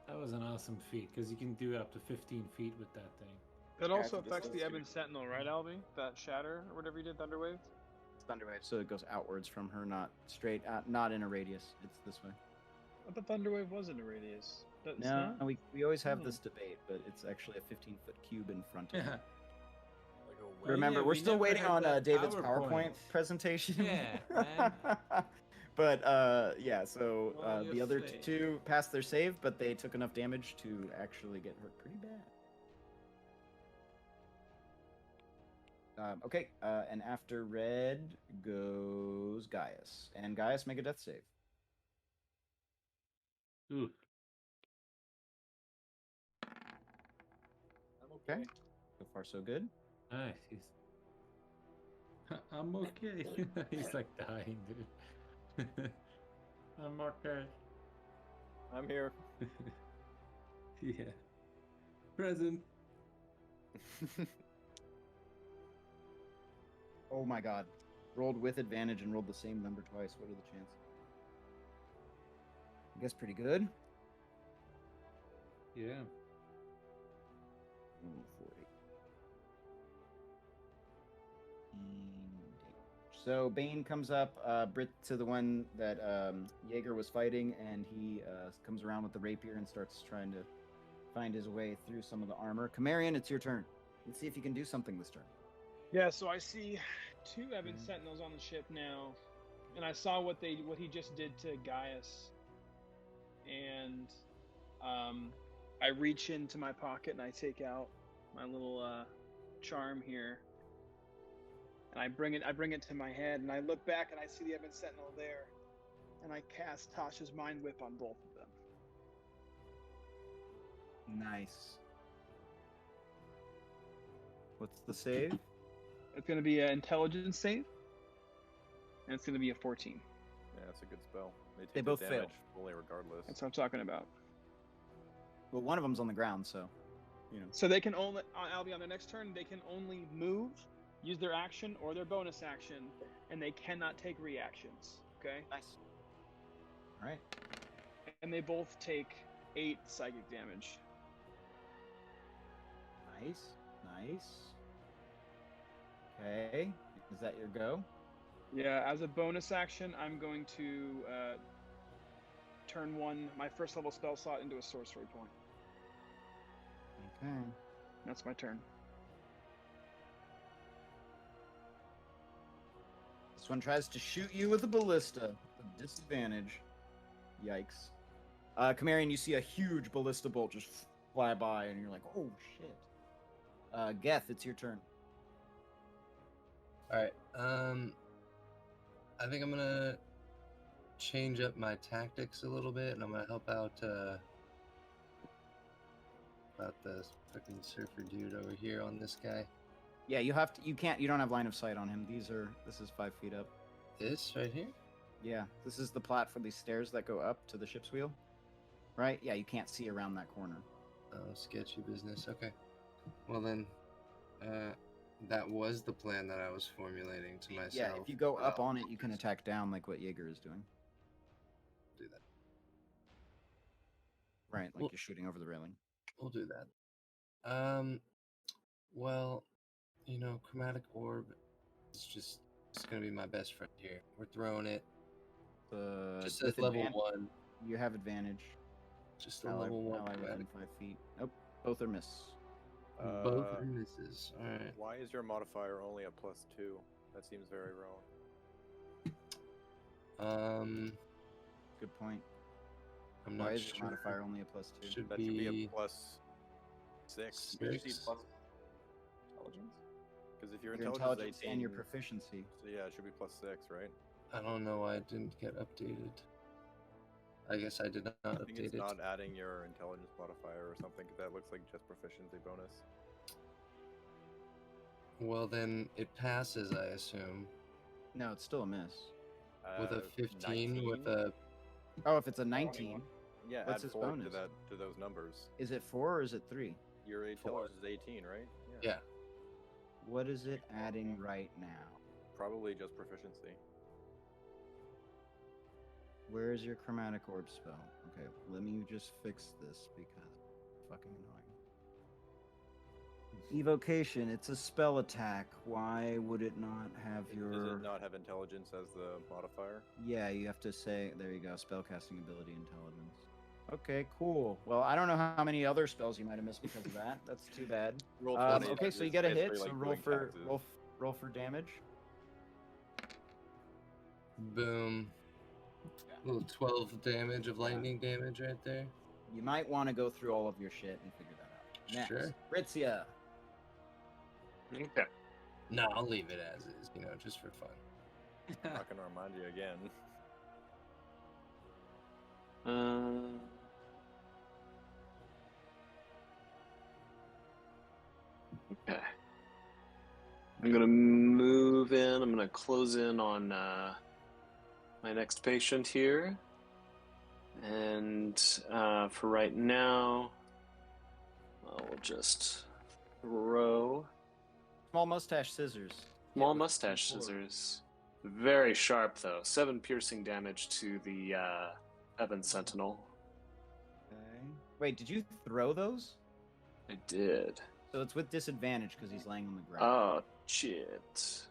That was an awesome feat because you can do up to 15 feet with that thing. That Yeah, also it's a affects the distance Ebon Sentinel, right, Albie? That shatter or whatever you did, Thunderwave. Thunderwave. So it goes outwards from her, not straight out, not in a radius. It's this way. I thought Thunderwave was in a radius. That's No, not? we always have Hmm. this debate, but it's actually a 15-foot cube in front of Yeah. her. Like a web. Remember, yeah, we're we still never waiting had on that David's PowerPoint. PowerPoint presentation. Yeah, man. But yeah, so Well, the you're other safe. two passed their save, but they took enough damage to actually get hurt pretty bad. Okay, and after red goes Gaius, and Gaius, make a death save. Ooh. Okay, so far so good. Nice. I'm okay. He's like dying, dude. I'm okay. I'm here. Yeah. Present. Oh my god. Rolled with advantage and rolled the same number twice. What are the chances? I guess pretty good. Yeah. 40. So Bane comes up, Brit to the one that Jaeger was fighting, and he comes around with the rapier and starts trying to find his way through some of the armor. Kamarian, it's your turn. Let's see if you can do something this turn. Yeah, so I see 2 Ebon Sentinels on the ship now, and I saw what he just did to Gaius, and I reach into my pocket and I take out my little charm here, and I bring it to my head, and I look back and I see the Ebon Sentinel there, and I cast Tasha's Mind Whip on both of them. Nice. What's the save? It's going to be an intelligence save, and it's going to be a 14. Yeah, that's a good spell. Take They the both fail. damage fully regardless. That's what I'm talking about. Well, one of them's on the ground, so, you know. So they can only, Albie, on their next turn, they can only move, use their action or their bonus action, and they cannot take reactions. Okay? Nice. All right. And they both take 8 psychic damage. Nice. Nice. Okay. Is that your go? Yeah, as a bonus action, I'm going to turn my first level spell slot into a sorcery point. Okay. That's my turn. This one tries to shoot you with a ballista. With disadvantage. Yikes. Kamarian, you see a huge ballista bolt just fly by, and you're like, oh, shit. Geth, it's your turn. Alright, I think I'm gonna change up my tactics a little bit, and I'm gonna help out the fucking surfer dude over here on this guy. Yeah, you don't have line of sight on him. This is 5 feet up. This right here? Yeah, this is the platform, these stairs that go up to the ship's wheel. Right? Yeah, you can't see around that corner. Oh, sketchy business. Okay. Well then, that was the plan that I was formulating to myself. Yeah, if you go up Well, on it, you can attack down like what Jaeger is doing. do that. Right, like Well- you're shooting over the railing. We'll do that. Well, chromatic orb is it's gonna be my best friend here. We're throwing it. Just With at level advan- 1. You have advantage. Just a level 1 ally within chromatic. 5 feet. Nope, both are miss. Both are misses. Alright. Why is your modifier only a +2? That seems very wrong. Good point. I'm Why not is sure. your modifier only a +2? Should That should be a be +6. Did you see 6. plus intelligence? Because if your Your intelligence, intelligence is 18, and your proficiency. so yeah, it should be +6, right? I don't know why it didn't get updated. I guess I did not I think update it's it. not adding your intelligence modifier or something, 'cause that looks like just proficiency bonus. Well, then it passes, I assume. No, it's still a miss. With a 15, 19? with a... Oh, if it's a 19, Yeah, what's add his 4 bonus? to those numbers. Is it 4 or is it 3? Your intelligence is 18, right? Yeah. What is it adding right now? Probably just proficiency. Where is your chromatic orb spell? Okay, let me just fix this because it's fucking annoying. Evocation, it's a spell attack. Why would it not have your... Does it not have intelligence as the modifier? Yeah, you have to say... There you go, spellcasting ability intelligence. Okay, cool. Well, I don't know how many other spells you might have missed because of that. That's too bad. Roll 20, Okay, so you it's get a hit, basically so like roll doing for taxes. roll for damage. Boom. Little 12 damage of lightning damage right there. You might want to go through all of your shit and figure that out. Next, Sure. Ritzia. Okay. No, I'll leave it as is, just for fun. I'm not gonna remind you again. Okay. I'm gonna move in. I'm gonna close in on my next patient here, and for right now, we'll just throw Small mustache scissors. small mustache scissors. Very sharp though. 7 piercing damage to the Evan Sentinel. Okay. Wait, did you throw those? I did. So it's with disadvantage because he's laying on the ground. Oh shit.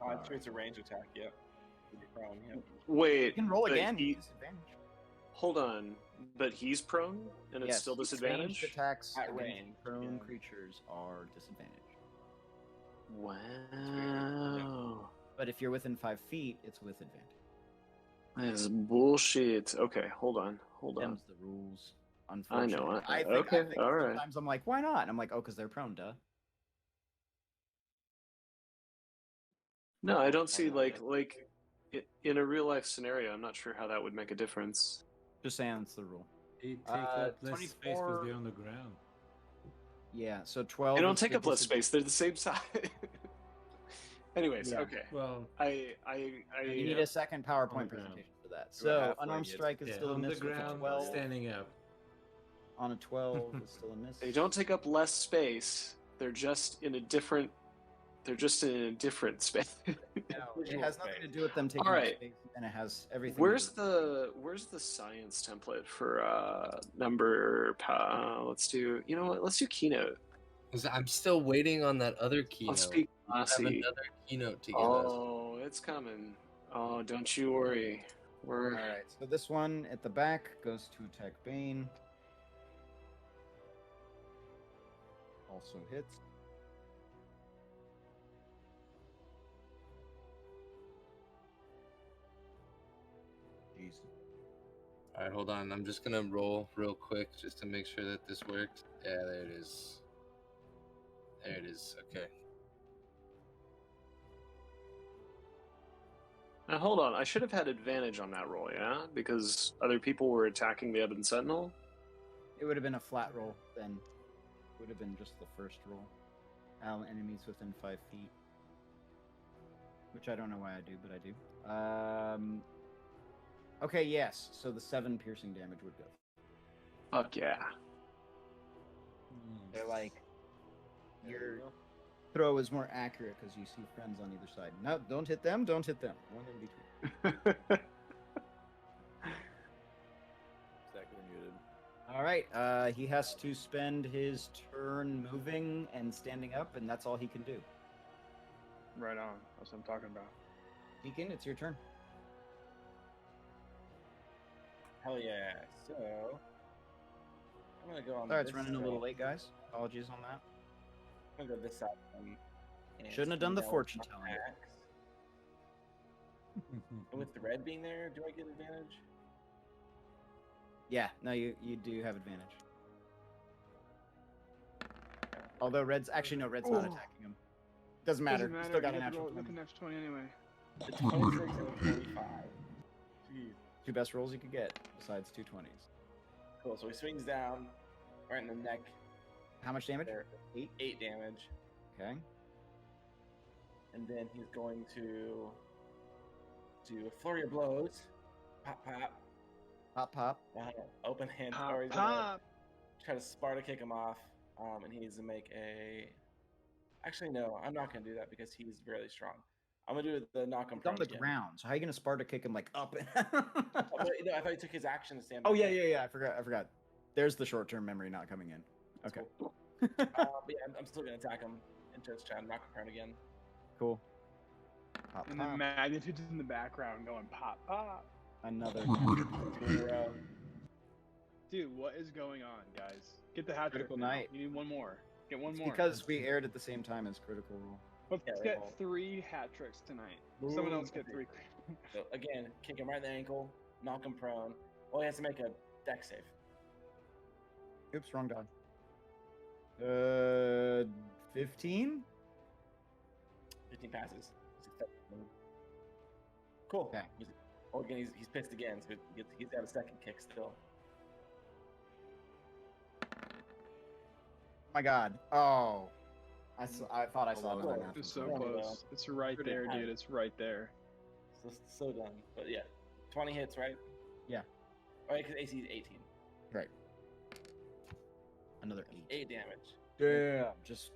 I'm sure it's a range attack, yep. With your prone, yep. Wait. You can roll but again. he- Disadvantage. Hold on, but he's prone, and it's Yes, still disadvantage. ranged attacks At against range, prone yeah. creatures are disadvantage. Wow, But if you're within 5 feet, it's with advantage. that is bullshit. Okay, hold on. Them's the rules. I Unfortunately, know. I Okay, think all right. sometimes I'm like, why not? And I'm like, oh, because they're prone, duh. No, I don't see in a real life scenario. I'm not sure how that would make a difference. Just saying, it's the rule. They take up less space because 24 they're on the ground. Yeah, so 12. They don't is take the up less space. They're the same size. Anyways, Yeah. okay. Well, I You need a second PowerPoint the ground. presentation for that. You're So halfway, unarmed it's- strike is yeah, still a on the miss with a ground, 12. standing up. On a 12 is still a miss. They don't take up less space. They're just in a different. They're just in a different space. No, it has nothing to do with them taking All up right. space, and it has everything. Where's to do with the science template for number? Let's do. You know what? Let's do keynote. 'Cause I'm still waiting on that other keynote. I'll speak I have classy. another keynote to give us. Oh, it's coming. Oh, don't you worry. We're All right, so this one at the back goes to attack Bane. Also hits. Jeez. All right, hold on. I'm just gonna roll real quick just to make sure that this works. Yeah, there it is. There it is. Okay. now. Hold on. I should have had advantage on that roll, yeah, because other people were attacking the Ebon Sentinel. It would have been a flat roll then. It would have been just the first roll. Enemies within 5 feet. Which I don't know why I do, but I do. Okay, yes. So the 7 piercing damage would go. Fuck yeah. They're like, your throw is more accurate because you see friends on either side. No, don't hit them. Don't hit them. One in between. Exactly muted. All right. He has to spend his turn moving and standing up, and that's all he can do. Right on. That's what I'm talking about. Deacon, it's your turn. Hell yeah. So, I'm going to go on Sorry, this it's running a side. little late, guys. Apologies on that. I'm going to go this side. Shouldn't have done the fortune telling. And with the red being there, do I get advantage? Yeah, no, you do have advantage. Although Red's actually no, Red's not Oh. attacking him. Doesn't matter. You still got a natural Get the 20. natural 20 anyway. The 26 and the 45. Jeez. 2 best rolls you could get besides 2 20s. Cool. So he swings down right in the neck. How much damage? There. 8. 8 damage. Okay. and then he's going to do a flurry of blows. Pop, pop. Pop, pop. Open hand. Pop, Or he's gonna pop. try to Sparta kick him off, and he needs to make a. Actually, no, I'm not gonna do that because he's really strong. I'm gonna do the knock him He's on prone the again. ground. So how are you gonna Sparta kick him like up? Oh, but, no, I thought he took his action to stand. Oh back yeah, up. yeah, yeah. I forgot. There's the short-term memory not coming in. That's Okay. cool. But yeah, I'm still gonna attack him into his chest, knock him prone again. Cool. Pop, And the pop. magnitude's in the background going pop, pop. Another. Critical Two in a row. Dude, what is going on, guys? Get the hat trick Critical now. night. You need one more. Get one It's more. because we aired at the same time as Critical Role. Let's Yeah, get well. 3 hat tricks tonight. Someone else get 3. So again, kick him right in the ankle, knock him prone. Well, he has to make a deck save. Oops, wrong die. 15? 15 passes. Successful. Cool. Okay. Oh, again, he's pissed again, so he's got a second kick still. My God. Oh. I thought I saw Oh, another wow. natural It's so 20. close. It's right Pretty there, high. dude. It's right there. So done. But yeah, 20 hits, right? Yeah. Right, because AC is 18. Right. Another 8. 8 damage. Damn. Just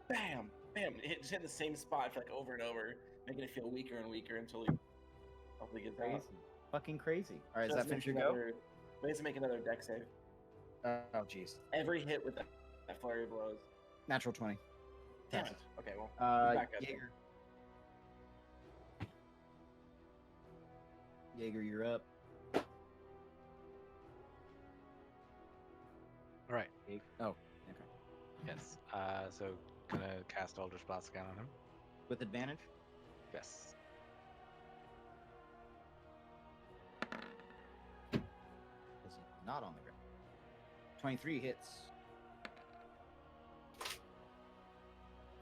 Bam! Bam! Just hit the same spot for like over and over, making it feel weaker and weaker until he hopefully gets crazy. out. Fucking crazy. All right, So does that let's finish your make go? another- We have to make another deck save. Oh, jeez. Every hit with that flurry of blows. Natural 20. Damn it. Okay, well. he's back up. Jaeger. Jaeger, you're up. All right. Oh, okay. Yes. So gonna cast Eldritch Blast again on him. With advantage? Yes. Is he not on the ground? 23 hits.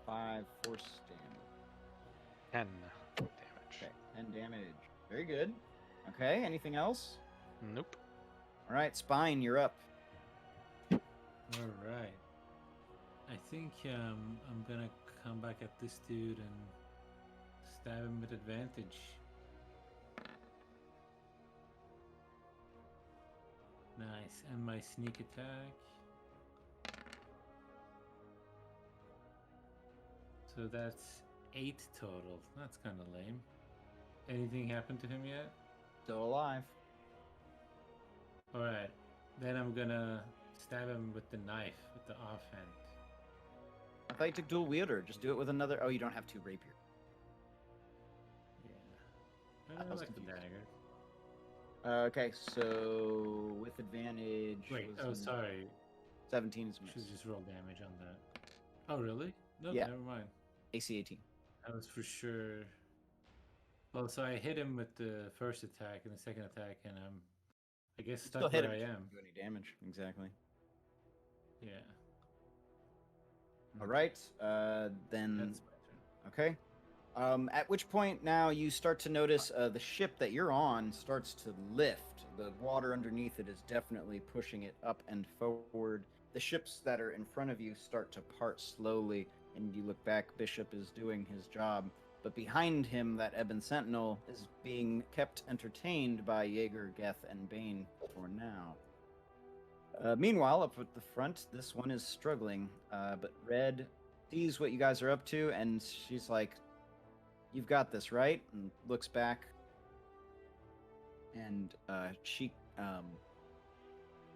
5 force damage. 10 damage. Okay, 10 damage. Very good. Okay, anything else? Nope. All right, Spine, you're up. All right. I think I'm gonna come back at this dude and stab him with advantage. Nice, and my sneak attack. So that's 8 total. That's kind of lame. Anything happened to him yet? Still alive. All right. Then I'm gonna stab him with the knife, with the offhand. I thought you took dual wielder. Just do it with another. Oh, you don't have 2 rapier. Yeah. I was like the confused. dagger. Okay, so with advantage. Wait, was oh, an- sorry. 17 is a Should miss. just roll damage on that. Oh, really? No, Yeah. never mind. AC 18. I was for sure. Well, so I hit him with the first attack and the second attack, and I'm, I guess, Still stuck hit where him. I Doesn't am. Do any damage? Exactly. Yeah. All right. Then. That's my turn. Okay. At which point now you start to notice the ship that you're on starts to lift. The water underneath it is definitely pushing it up and forward. The ships that are in front of you start to part slowly, and you look back. Bishop is doing his job, but behind him, that Ebon Sentinel is being kept entertained by Jaeger, Geth, and Bane for now. Meanwhile, up at the front, this one is struggling, but Red sees what you guys are up to, and she's like, "You've got this, right?" And looks back, and she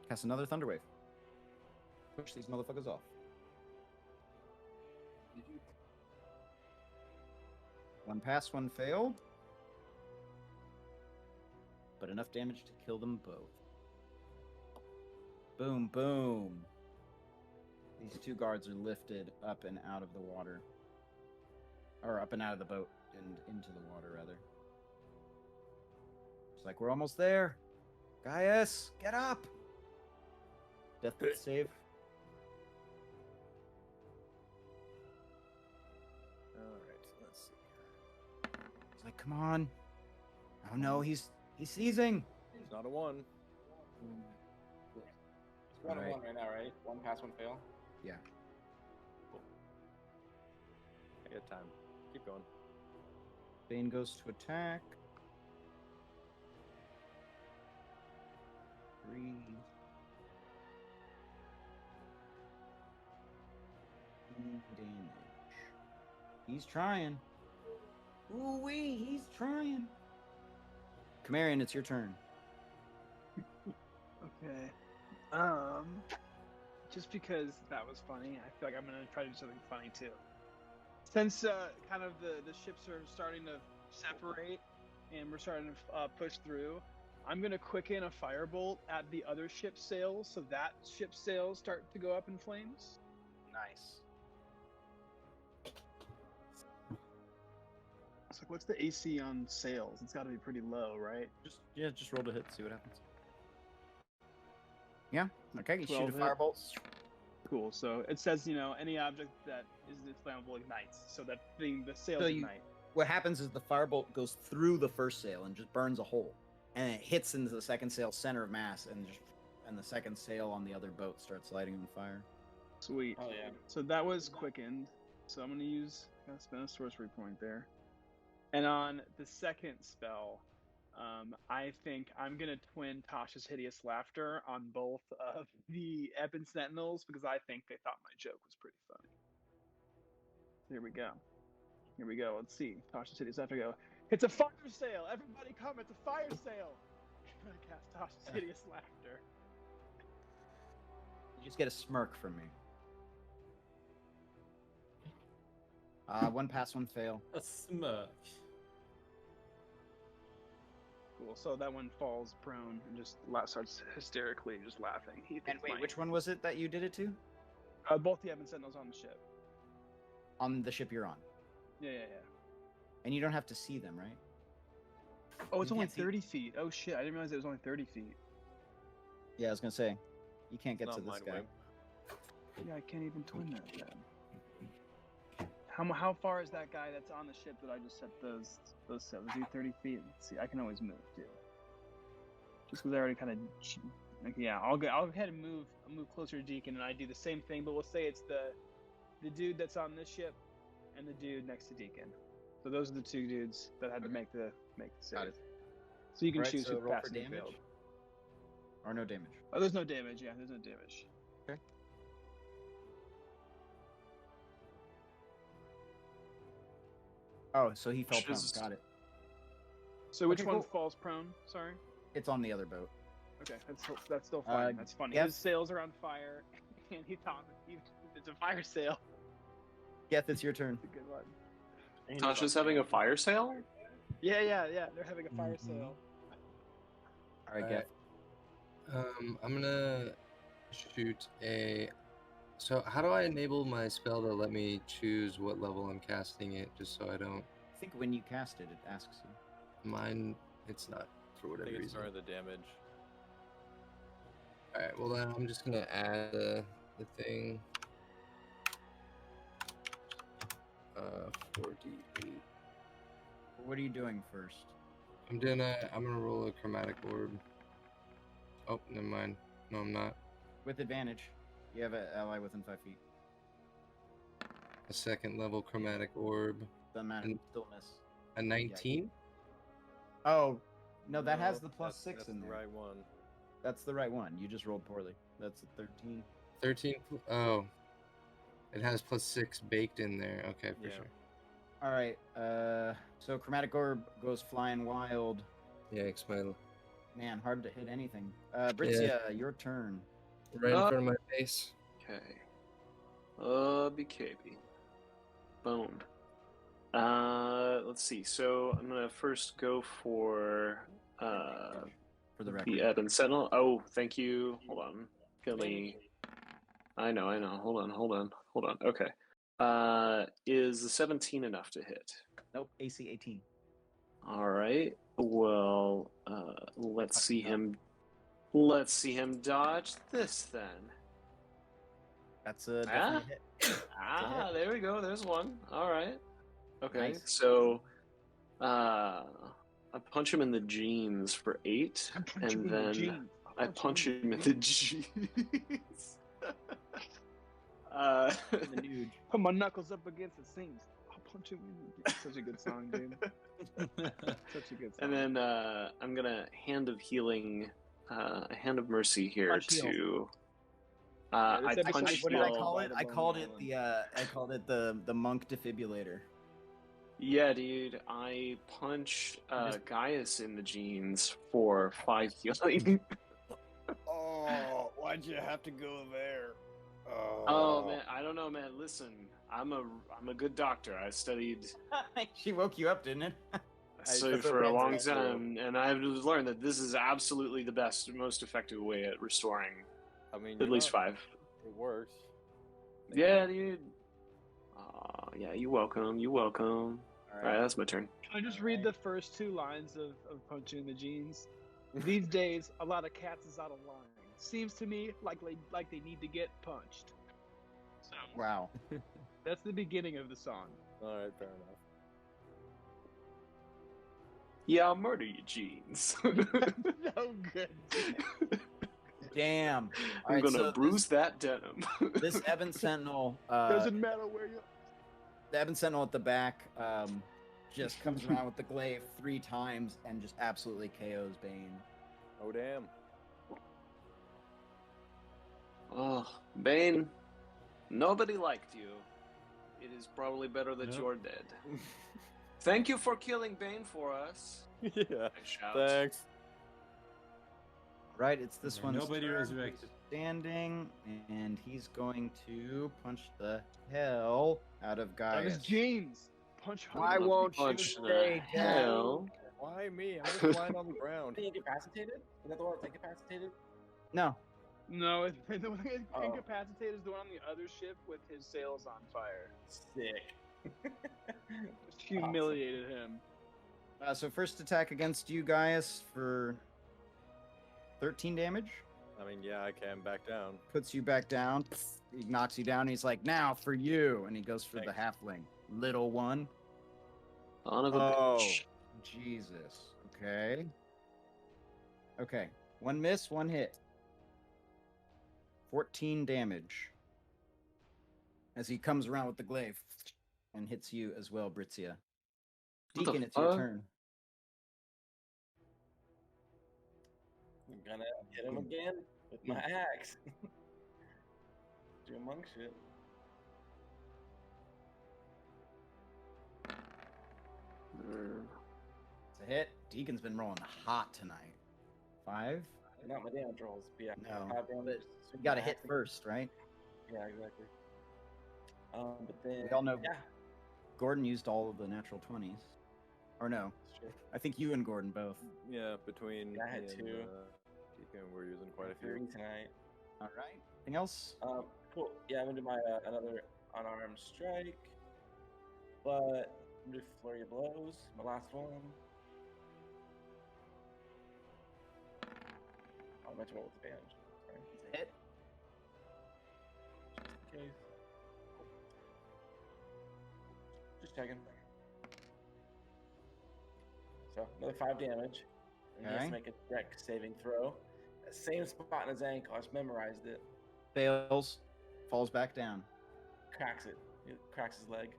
casts another Thunder Wave. Push these motherfuckers off. One pass, one failed, but enough damage to kill them both. Boom, boom. These 2 guards are lifted up and out of the water. Or up and out of the boat and into the water, rather. It's like, we're almost there. Gaius, get up! Death save. Alright, let's see. It's like, come on. Oh no, he's seizing. It's not a 1. It's 1 Alright. on 1 right now, right? 1 pass, 1 fail. Yeah. I got time. Keep going. Bane goes to attack. 3. Damage. He's trying. Ooh wee, he's trying. Camarion, it's your turn. Okay. Just because that was funny, I feel like I'm gonna try to do something funny too. Since kind of the ships are starting to separate and we're starting to push through, I'm gonna quicken a firebolt at the other ship's sails, so that ship's sails start to go up in flames. Nice. It's like, what's the AC on sails? It's got to be pretty low, right? Just roll to hit, see what happens. Yeah. Okay, you shoot 12 a hit. firebolt. Cool. So it says, any object that is inflammable ignites. So that thing, the sails So you- ignite. What happens is the firebolt goes through the first sail and just burns a hole, and it hits into the second sail's center of mass, and the second sail on the other boat starts lighting on fire. Sweet. Oh yeah. So that was quickened. So I'm gonna spend a sorcery point there. And on the second spell, I think I'm gonna twin Tasha's hideous laughter on both of the Ebon Sentinels because I think they thought my joke was pretty funny. Here we go. Let's see. Tasha's hideous laughter. Go. It's a fire sale. Everybody come! It's a fire sale. I'm gonna cast Tasha's hideous laughter. You just get a smirk from me. 1 pass, 1 fail. A smirk. Cool. So that one falls prone and just starts hysterically just laughing. He And thinks wait, my- which one was it that you did it to? Both the Ebon Sentinels on the ship. On the ship you're on. Yeah. And you don't have to see them, right? Oh, it's You only can't see- 30 feet. Oh shit! I didn't realize it was only 30 feet. Yeah, I was gonna say, you can't get Not to this mind guy. wave. Yeah, I can't even twin that then. How far is that guy that's on the ship that I just set those sails? Do 30 feet. Let's see, I can always move too. Just because I already kind of, I'll go ahead and move. I'll move closer to Deacon, and I do the same thing. But we'll say it's the dude that's on this ship, and the dude next to Deacon. So those are the two dudes that had to make the save. Got it. So you can Alright, choose so who roll passed for and damage? failed. Or no damage. Oh, there's no damage. Yeah, there's no damage. Oh, so he fell Which prone. is- Got it. So which Okay, one cool. falls prone? Sorry. It's on the other boat. Okay, that's still fine. That's funny. Geth- His sails are on fire, and he thought it's a fire sale. Geth, it's your turn. It's a good one. Tasha's having a fire sale? Yeah. They're having a fire Mhm. sale. All right, Alright. Geth. I'm gonna shoot a. So how do I enable my spell to let me choose what level I'm casting it, just so I don't I think when you cast it, it asks you. mine? It's not for I whatever think it's reason. for the damage. All right. Well, then I'm just gonna add the thing. 4d8. What are you doing first? I'm gonna roll a chromatic orb. Oh, never mind. No, I'm not. With advantage. You have an ally within 5 feet. A second level chromatic orb. Doesn't matter. And- Still miss. A 19. Oh, no, that has No, the plus that's- 6 that's in the there. right one. That's the right one. You just rolled poorly. That's a 13. 13. Oh, it has plus 6 baked in there. Okay, for Yeah. sure. All right. So chromatic orb goes flying wild. Yikes, my Man, hard to hit anything. Britzia, your turn. right in front of my face. Okay. BKB. Boned. Let's see. So I'm gonna first go for For the record. the Ebon Sentinel. Oh, thank you. Hold on. I know. Hold on. Okay. Is the 17 enough to hit? Nope. AC 18. All right. Well, let's see him dodge this then. That's a definite hit. There we go. There's one. All right. Okay. Nice. So, I punch him in the jeans for 8, and then I punch him in the jeans. The nude. Put my knuckles up against the seams. I'll Punch him. Such a good song, dude. Such a good song. And then I'm gonna hand of healing, a hand of mercy here Punch heal. to. Yeah, I this episode punch is What did I heal. call it? I Bone called it Island. the monk defibrillator. Yeah, dude. I punch Gaius in the jeans for 5 healing. Oh, why'd you have to go there? Oh man, I don't know, man. Listen, I'm a good doctor. I studied She woke you up, didn't it? studied for a long time, and I've learned that this is absolutely the best, most effective way at restoring I mean, at you're least not- 5. It works. Yeah, dude. Yeah, you're welcome. You're welcome. All right, that's my turn. Can I just read the first 2 lines of Punching the Jeans? These days, a lot of cats is out of line. Seems to me like they need to get punched. So Wow. that's the beginning of the song. All right, fair enough. Yeah, I'll murder you, jeans. No good. Damn. All I'm right, gonna so bruise that denim. this Ebon Sentinel, Doesn't matter where you. the Ebon Sentinel at the back, just comes around with the glaive 3 times and just absolutely KOs Bane. Oh damn. Oh, Bane, nobody liked you. It is probably better that Nope. you're dead. Thank you for killing Bane for us. Yeah. I shout. Thanks. Right, it's this Yeah, one's nobody turn. resurrected. He's standing, and he's going to punch the hell out of That is Gaius. jeans. Punch hard. Why won't you Punch the stay down? hell? Why me? I'm just lying on the ground. Being incapacitated? Is that the one that's incapacitated? No. No, the one that gets Oh. incapacitated is the one on the other ship with his sails on fire. Sick. Just humiliated him. So first attack against you, Gaius, for 13 damage. I mean, yeah, I can back down. Puts you back down. He knocks you down. He's like, now for you. And he goes for the halfling. Little one. Son of a Oh, bitch. Jesus. Okay. Okay. 1 miss, 1 hit. 14 damage. As he comes around with the glaive and hits you as well, Britzia. What the Deacon, it's your fuck? turn. I'm gonna hit him again with my axe. Do monk shit. It's a hit. Deacon's been rolling hot tonight. 5? Not my damage rolls, but yeah. No, 5 damage. You got to hit first, right? Yeah, exactly. But then We all know yeah, Gordon used all of the natural 20s. Or no, sure. I think you and Gordon both. Yeah, between I had me and, 2. Deacon, we're using quite a 3 few. tonight. All right. Anything else? Cool. Yeah, I'm gonna do my another unarmed strike, but I'm gonna do flurry of blows. My last one. I meant to roll with advantage. Sorry. It's a hit. Just in case. Just checking. So another 5 damage. And he has to Okay. make a direct saving throw. That same spot in his ankle. I just memorized it. Fails. Falls back down. Cracks it. It cracks his leg.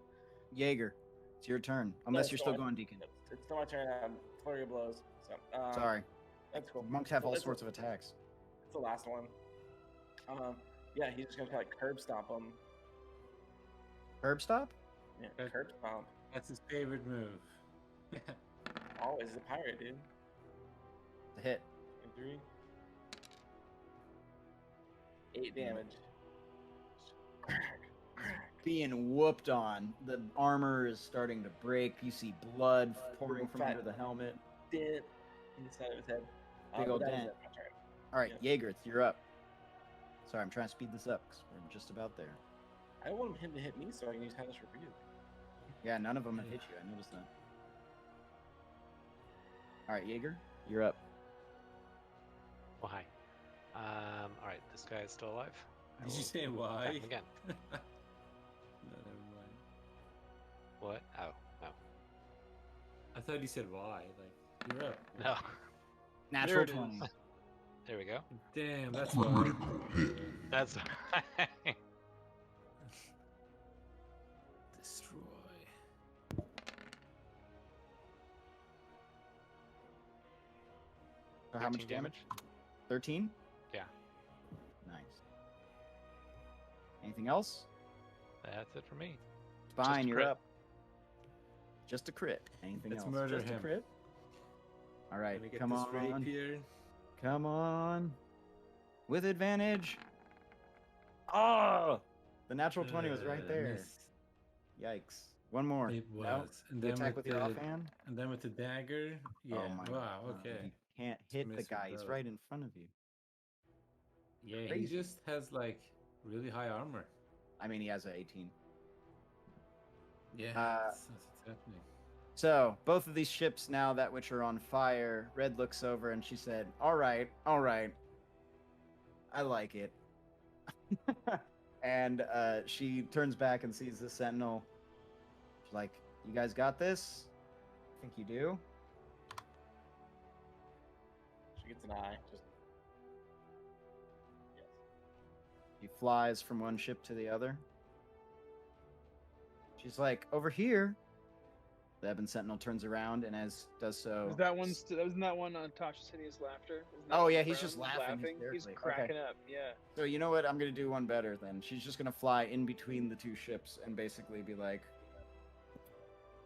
Jaeger, it's your turn. Unless it's you're still fine. going, Deacon. It's still my turn. Flurry of blows. So Sorry. that's cool. Monks have all It's- sorts of attacks. It's the last one. Yeah, he's just gonna like curb stomp him. Herb stop? Yeah, Okay. curb stomp. That's his favorite move. Always a pirate, dude. It's a hit. 3. 8 damage. Being whooped on. The armor is starting to break. You see blood pouring from under the helmet. Dent in the side of his head. Big But old that is dent. it, my turn. All right, Yeah. Jaeger, you're up. Sorry, I'm trying to speed this up because we're just about there. I want him to hit me so I can use Hellish Rebuke. Yeah, none of them have hit you. I noticed that. All right, Jaeger, you're up. Why? All right, this guy is still alive. I Did you will say attack why? him again. No, never mind. What? Oh, no. I thought you said why. Like, you're up. No. Natural it is. 20. There we go. Damn, that's why. Critical hit. That's Destroy. So how much 13 damage? 13? Yeah. Nice. Anything else? That's it for me. Fine, a you're crit. up. Just a crit. Anything Let's else? murder Just a him. crit. All right, Let me get come this on. rapier. Come on. With advantage. Oh! The natural 20 was right there. Miss. Yikes. One more. It No? was. And You then attack with with your the offhand? and then with the dagger. Yeah. Oh my Wow. God. Okay. You can't It's hit the miss with guy. He's both. right in front of you. Yeah. He Crazy. just has like really high armor. I mean, he has an 18. Yeah. That's what's happening. So, both of these ships now, that which are on fire, Red looks over and she said, all right. I like it. And she turns back and sees the Sentinel. She's like, you guys got this? I think you do. She gets an eye. Just yes. He flies from one ship to the other. She's like, over here. The Ebon Sentinel turns around and as does so. Was that one? Wasn't that one on Tasha's Hideous Laughter? Isn't that Oh, one yeah, he's prone? just laughing He's hysterically. cracking up. Yeah. So you know what? I'm gonna do one better then. She's just gonna fly in between the two ships and basically be like,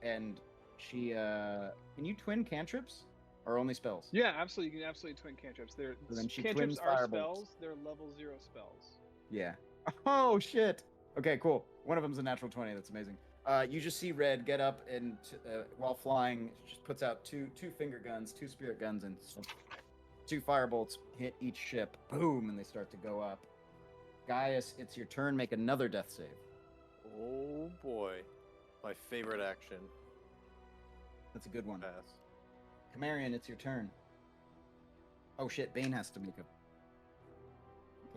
and she can you twin cantrips or only spells? Yeah, absolutely. You can absolutely twin cantrips. They're So then she cantrips twins are firebolts. spells. They're level 0 spells. Yeah. Oh shit. Okay, cool. One of them's a natural 20. That's amazing. You just see Red get up and while flying, just puts out two finger guns, 2 spirit guns, and 2 firebolts hit each ship. Boom, and they start to go up. Gaius, it's your turn. Make another death save. Oh boy. My favorite action. That's a good one. Pass. Camarion, it's your turn. Oh shit, Bane has to make a.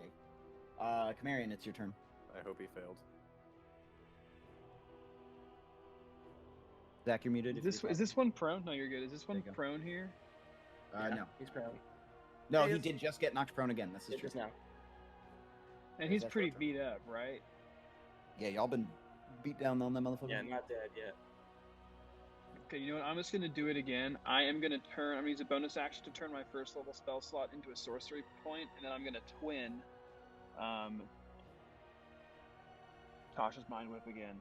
Okay. Camarion, it's your turn. I hope he failed. Zach, you're muted. Is this one prone? No, you're good. Is this one There you go. prone here? No. He's prone. No, He he is- did just get knocked prone again. This is It true. is now. And he's that's pretty right. beat up, right? Yeah, y'all been beat down on that motherfucker. Yeah, not dead yet. Okay, you know what? I'm just gonna do it again. I'm gonna use a bonus action to turn my first level spell slot into a sorcery point, and then I'm gonna twin Tasha's Mind Whip again.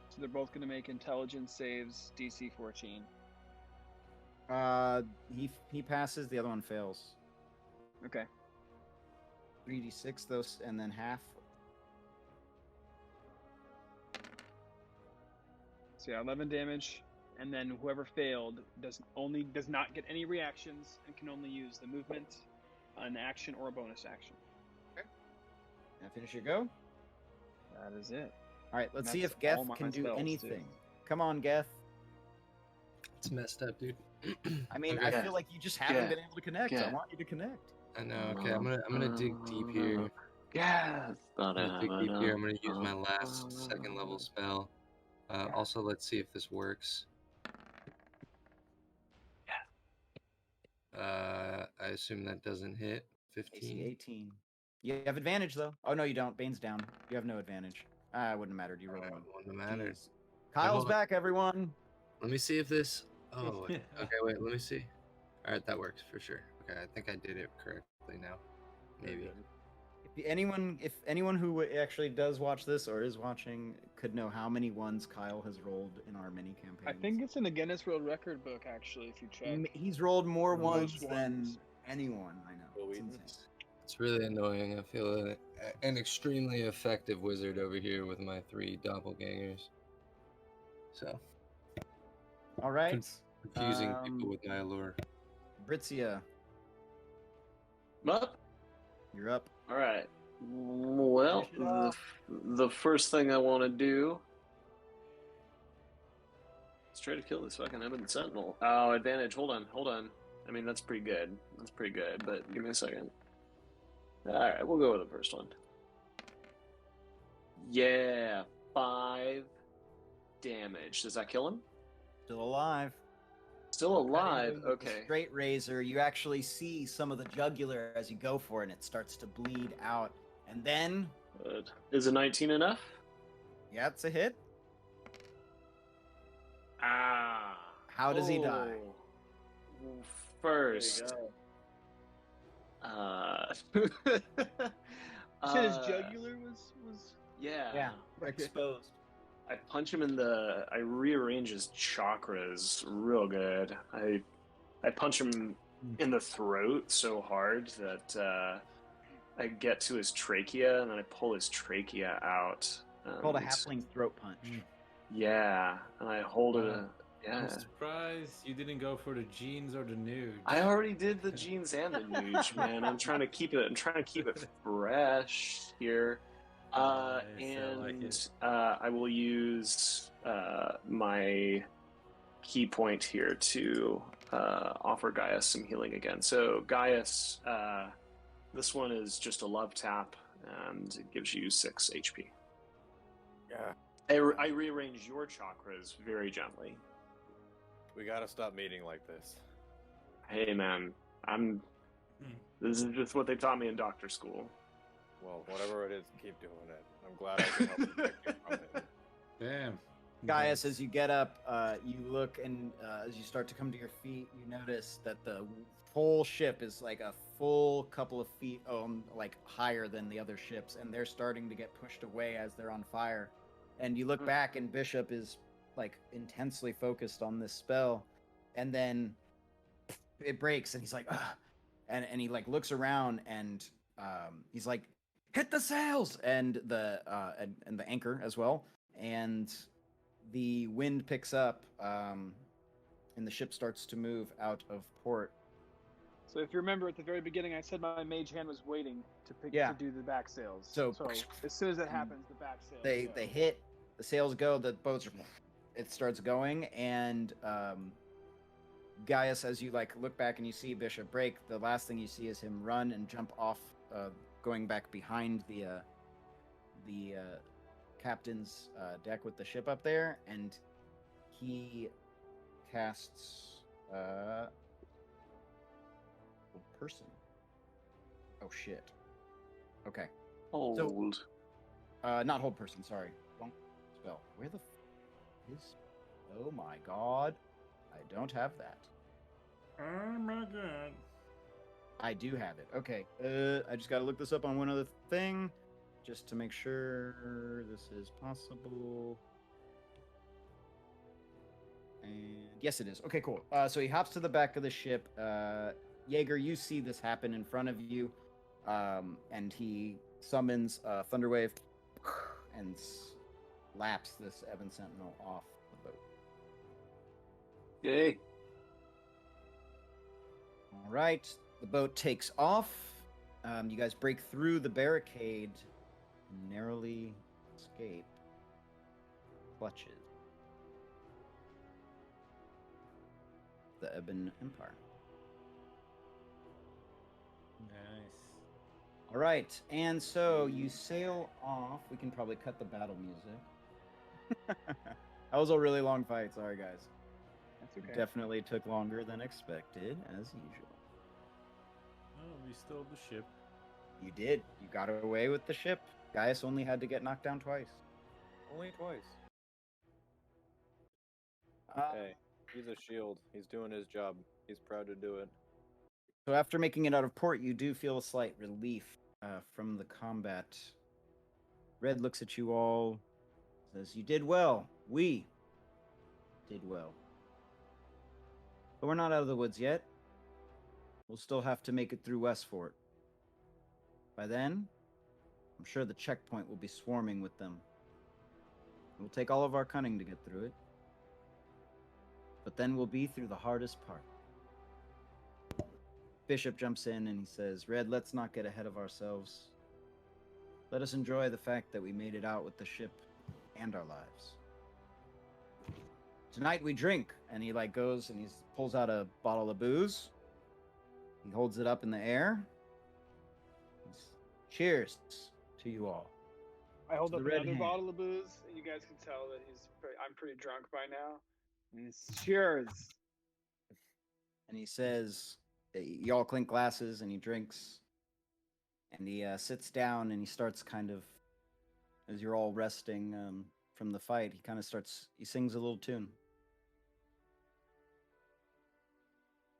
So they're both gonna make intelligence saves, DC 14. He passes. The other one fails. Okay. 3d6 those, and then half. So yeah, 11 damage, and then whoever failed does not get any reactions and can only use the movement, an action, or a bonus action. Now finish your go. That is it. All right, let's And see that's if Geth all my can do spells, too. anything. Come on, Geth. It's messed up, dude. I mean, Okay. I feel like you just haven't Yeah. been able to connect. I Yeah. want you to connect. I know. Okay, I'm gonna dig deep here. Yeah. I'm gonna dig deep here. I'm gonna use my last second level spell. Also, let's see if this works. I assume that doesn't hit. AC 15. 18. You have advantage though. Oh no, you don't. Bane's down. You have no advantage. It wouldn't have mattered. You rolled one. Wouldn't matter. Jeez. Kyle's hold on. back, everyone. Let me see if this. Oh, okay. Wait. Let me see. All right, that works for sure. Okay, I think I did it correctly now. Maybe. If anyone who actually does watch this or is watching could know how many ones Kyle has rolled in our mini campaigns. I think it's in the Guinness World Record book, actually, if you check. He's rolled more Most ones than ones. anyone I know. Well, It's we- insane. It's really annoying. I feel an extremely effective wizard over here with my 3 doppelgangers. So All right, confusing people with my allure. Britzia, Up. you're up. All right. Well, Finish it off. the first thing I want to do is try to kill this fucking Ebon Sentinel. Oh, advantage. Hold on. I mean, that's pretty good. But give me a second. All right, we'll go with the first one. Yeah, 5 damage. Does that kill him? Still alive. Still alive. Cutting with the Okay. Straight razor. You actually see some of the jugular as you go for it, and it starts to bleed out. And then, Good. Is a 19 enough? yeah, it's a hit. Ah. How does he die? Oh. First, go. You said his uh, jugular was. yeah. exposed. I punch him in the. I rearrange his chakras real good. I punch him in the throat so hard that I get to his trachea, and then I pull his trachea out. Called a and- halfling throat punch. Yeah, and I hold it. Wow. Yeah. I'm surprised you didn't go for the jeans or the nude. I already did the jeans and the nude, man. I'm trying to keep it fresh here. Nice, I And like it. I will use my key point here to offer Gaius some healing again. So Gaius, this one is just a love tap, and it gives you 6 HP. Yeah. I rearrange your chakras very gently. We gotta stop meeting like this. Hey, man, This is just what they taught me in doctor school. Well, whatever it is, keep doing it. I'm glad I can help protect you from it. Damn. Gaius, as you get up, you look, and as you start to come to your feet, you notice that the whole ship is like a full couple of feet like higher than the other ships, and they're starting to get pushed away as they're on fire. And you look back, and Bishop is like intensely focused on this spell, and then it breaks, and he's like, ugh. And he like looks around, and he's like, hit the sails and the anchor as well, and the wind picks up, and the ship starts to move out of port. So if you remember at the very beginning, I said my mage hand was waiting to Yeah. do the back sails. So- as soon as that happens, the back sails. They go. hit, the sails go, the boats are, it starts going, and Gaius, as you like look back and you see Bishop break, the last thing you see is him run and jump off, going back behind the captain's deck with the ship up there, and he casts hold person. Oh shit. Okay. Old. Not hold person, sorry. Wrong spell. Where the is? Oh my god. I don't have that. Oh my god. I do have it. Okay. I just gotta look this up on one other thing, just to make sure this is possible. And yes, it is. Okay, cool. So he hops to the back of the ship. Jaeger, you see this happen in front of you, and he summons Thunderwave and slaps this Ebon Sentinel off the boat. Yay. All right, the boat takes off. You guys break through the barricade, and narrowly escape. Clutches the Ebon Empire. Nice. All right, and so you sail off. We can probably cut the battle music. That was a really long fight. Sorry, guys. That's okay. Definitely took longer than expected, as usual. Oh, we stole the ship. You did. You got away with the ship. Gaius only had to get knocked down twice. Only twice. Hey, he's a shield. He's doing his job. He's proud to do it. So after making it out of port, you do feel a slight relief from the combat. Red looks at you all, says, "You did well. We did well. But we're not out of the woods yet. We'll still have to make it through Westfort. By then, I'm sure the checkpoint will be swarming with them. It will take all of our cunning to get through it. But then we'll be through the hardest part." Bishop jumps in and he says, "Red, let's not get ahead of ourselves. Let us enjoy the fact that we made it out with the ship and our lives. Tonight we drink." And he like goes and he pulls out a bottle of booze. He holds it up in the air. Cheers to you all. I hold to up the red another hand. bottle of booze, and you guys can tell that I'm pretty drunk by now. And it's cheers. And he says, y'all clink glasses, and he drinks. And he sits down and he starts kind of, as you're all resting from the fight, he sings a little tune.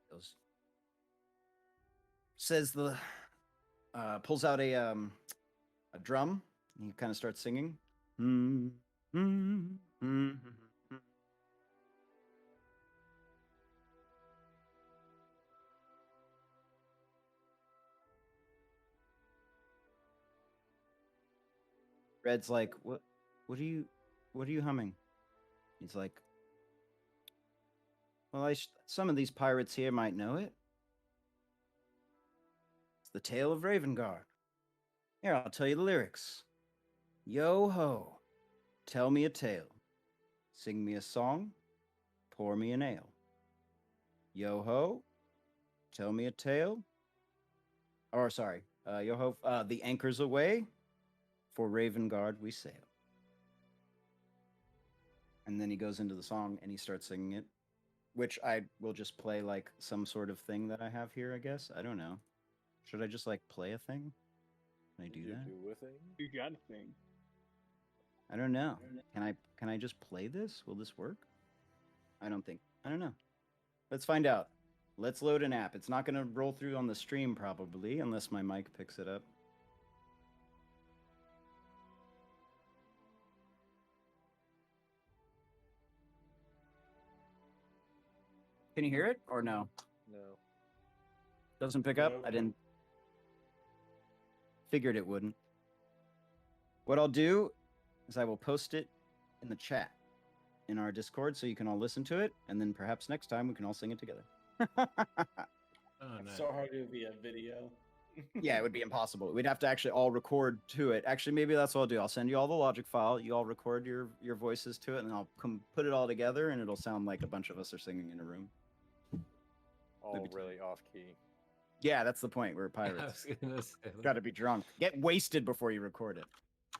He goes, says pulls out a drum, and he kind of starts singing. Red's like, what are you humming? He's like, well, some of these pirates here might know it. It's the Tale of Ravengard. Here, I'll tell you the lyrics. Yo ho, tell me a tale. Sing me a song, pour me an ale. Yo ho, tell me a tale. Or sorry, yo ho, the anchor's away. For Ravengard we sail. And then he goes into the song and he starts singing it, which I will just play like some sort of thing that I have here, I guess. I don't know. Should I just like play a thing? Can I do that? Do a thing? You got a thing. I don't know. Can I just play this? Will this work? I don't know. Let's find out. Let's load an app. It's not going to roll through on the stream probably unless my mic picks it up. Can you hear it or no? No. Doesn't pick up? No. I didn't. Figured it wouldn't. What I'll do is I will post it in the chat in our Discord so you can all listen to it, and then perhaps next time we can all sing it together. Oh, It's nice. so hard to be a video. Yeah, it would be impossible. We'd have to actually all record to it. Actually, maybe that's what I'll do. I'll send you all the logic file. You all record your voices to it, and I'll put it all together, and it'll sound like a bunch of us are singing in a room. All Maybe really off key. Yeah, that's the point. We're I pirates. was gonna say, Got to be drunk. Get wasted before you record it.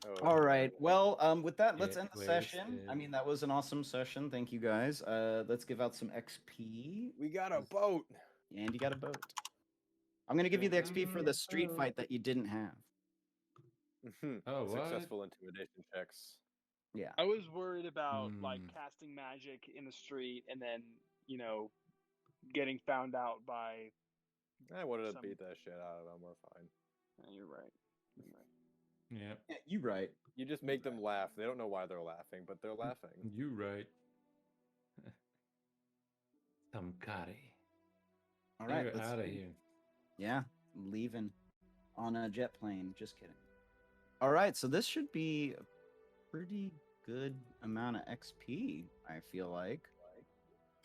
Oh, All right. Well, with that, let's Get end the session. I wasted. mean, that was an awesome session. Thank you guys. Let's give out some XP. we got a boat. And you got a boat. I'm gonna give you the XP for the street fight that you didn't have. Oh, what? Successful intimidation checks. Yeah. I was worried about like Hmm. casting magic in the street and then, getting found out by. I wanted to Some- beat that shit out of them. We're fine. You're right. Yeah, Yeah, you right. You just make them laugh. They don't know why they're laughing, but they're laughing. you right. Samkhari. All right. You're let's out of see. here. Yeah, I'm leaving on a jet plane. Just kidding. All right, so this should be a pretty good amount of XP, I feel like.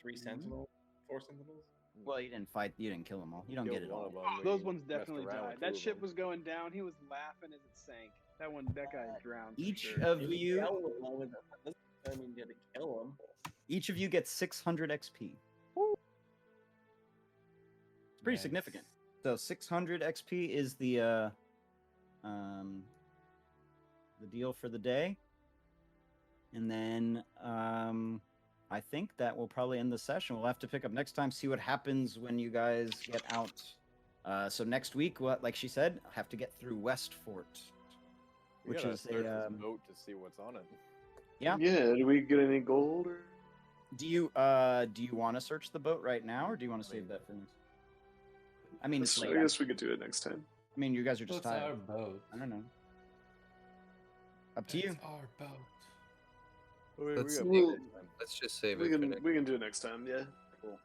3 sentinels, 4 sentinels. Well, you didn't kill them all. You don't get it all. Those ones definitely died. That ship was going down. He was laughing as it sank. That guy drowned. for Each sure. of Didn't you, kill him. I mean, didn't kill him. each of you gets 600 XP. It's pretty Nice. significant. So 600 XP is the deal for the day, and then I think that will probably end the session. We'll have to pick up next time, see what happens when you guys get out. So next week, like she said, have to get through Westfort, which is search a this boat to see what's on it. yeah. Yeah. Do we get any gold? Or... Do you want to search the boat right now, or do you want to save that for next? I mean, it's I late. guess we could do it next time. I mean, you guys are just What's tired. our boat? I don't know. Up to you. It's our boat. Let's- got we'll- plenty of time. Let's just save We it for can next. we can do it next time. Yeah. Cool.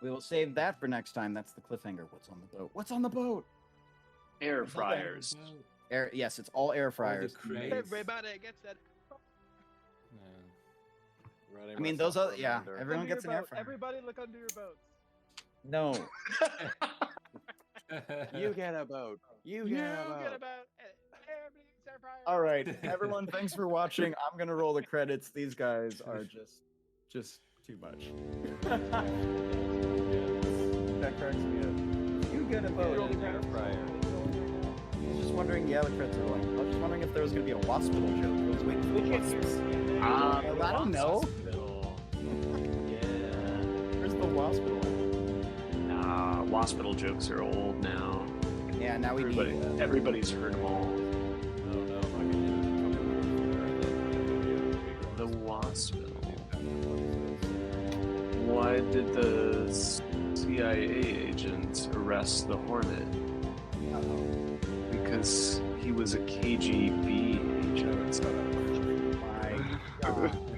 We will save that for next time. That's the cliffhanger. What's on the boat? What's on the boat? Air fryers. Air. Yes, it's all air fryers. crates. Everybody gets that. Yeah. Running I mean, myself those are for a yeah. reminder. Everyone Under gets an your air boat. fryer. Everybody look under your boats. No. You get a boat. You You get a get boat. about everybody gets air fryer. All right, everyone. Thanks for watching. I'm gonna roll the credits. These guys are just too much. That cracks me up. You get a boat. Roll the air fryer. I was just wondering. Yeah, the credits are rolling. I was just wondering if there was gonna be a waspital joke. I was waiting for the waspital. I don't know. Yeah. Where's the waspital? Nah, waspital jokes are old now. Yeah, now we need. Everybody's heard them all. Oh no, I can The waspital. Why did the CIA agent arrest the Hornet? Because he was a KGB agent. My God.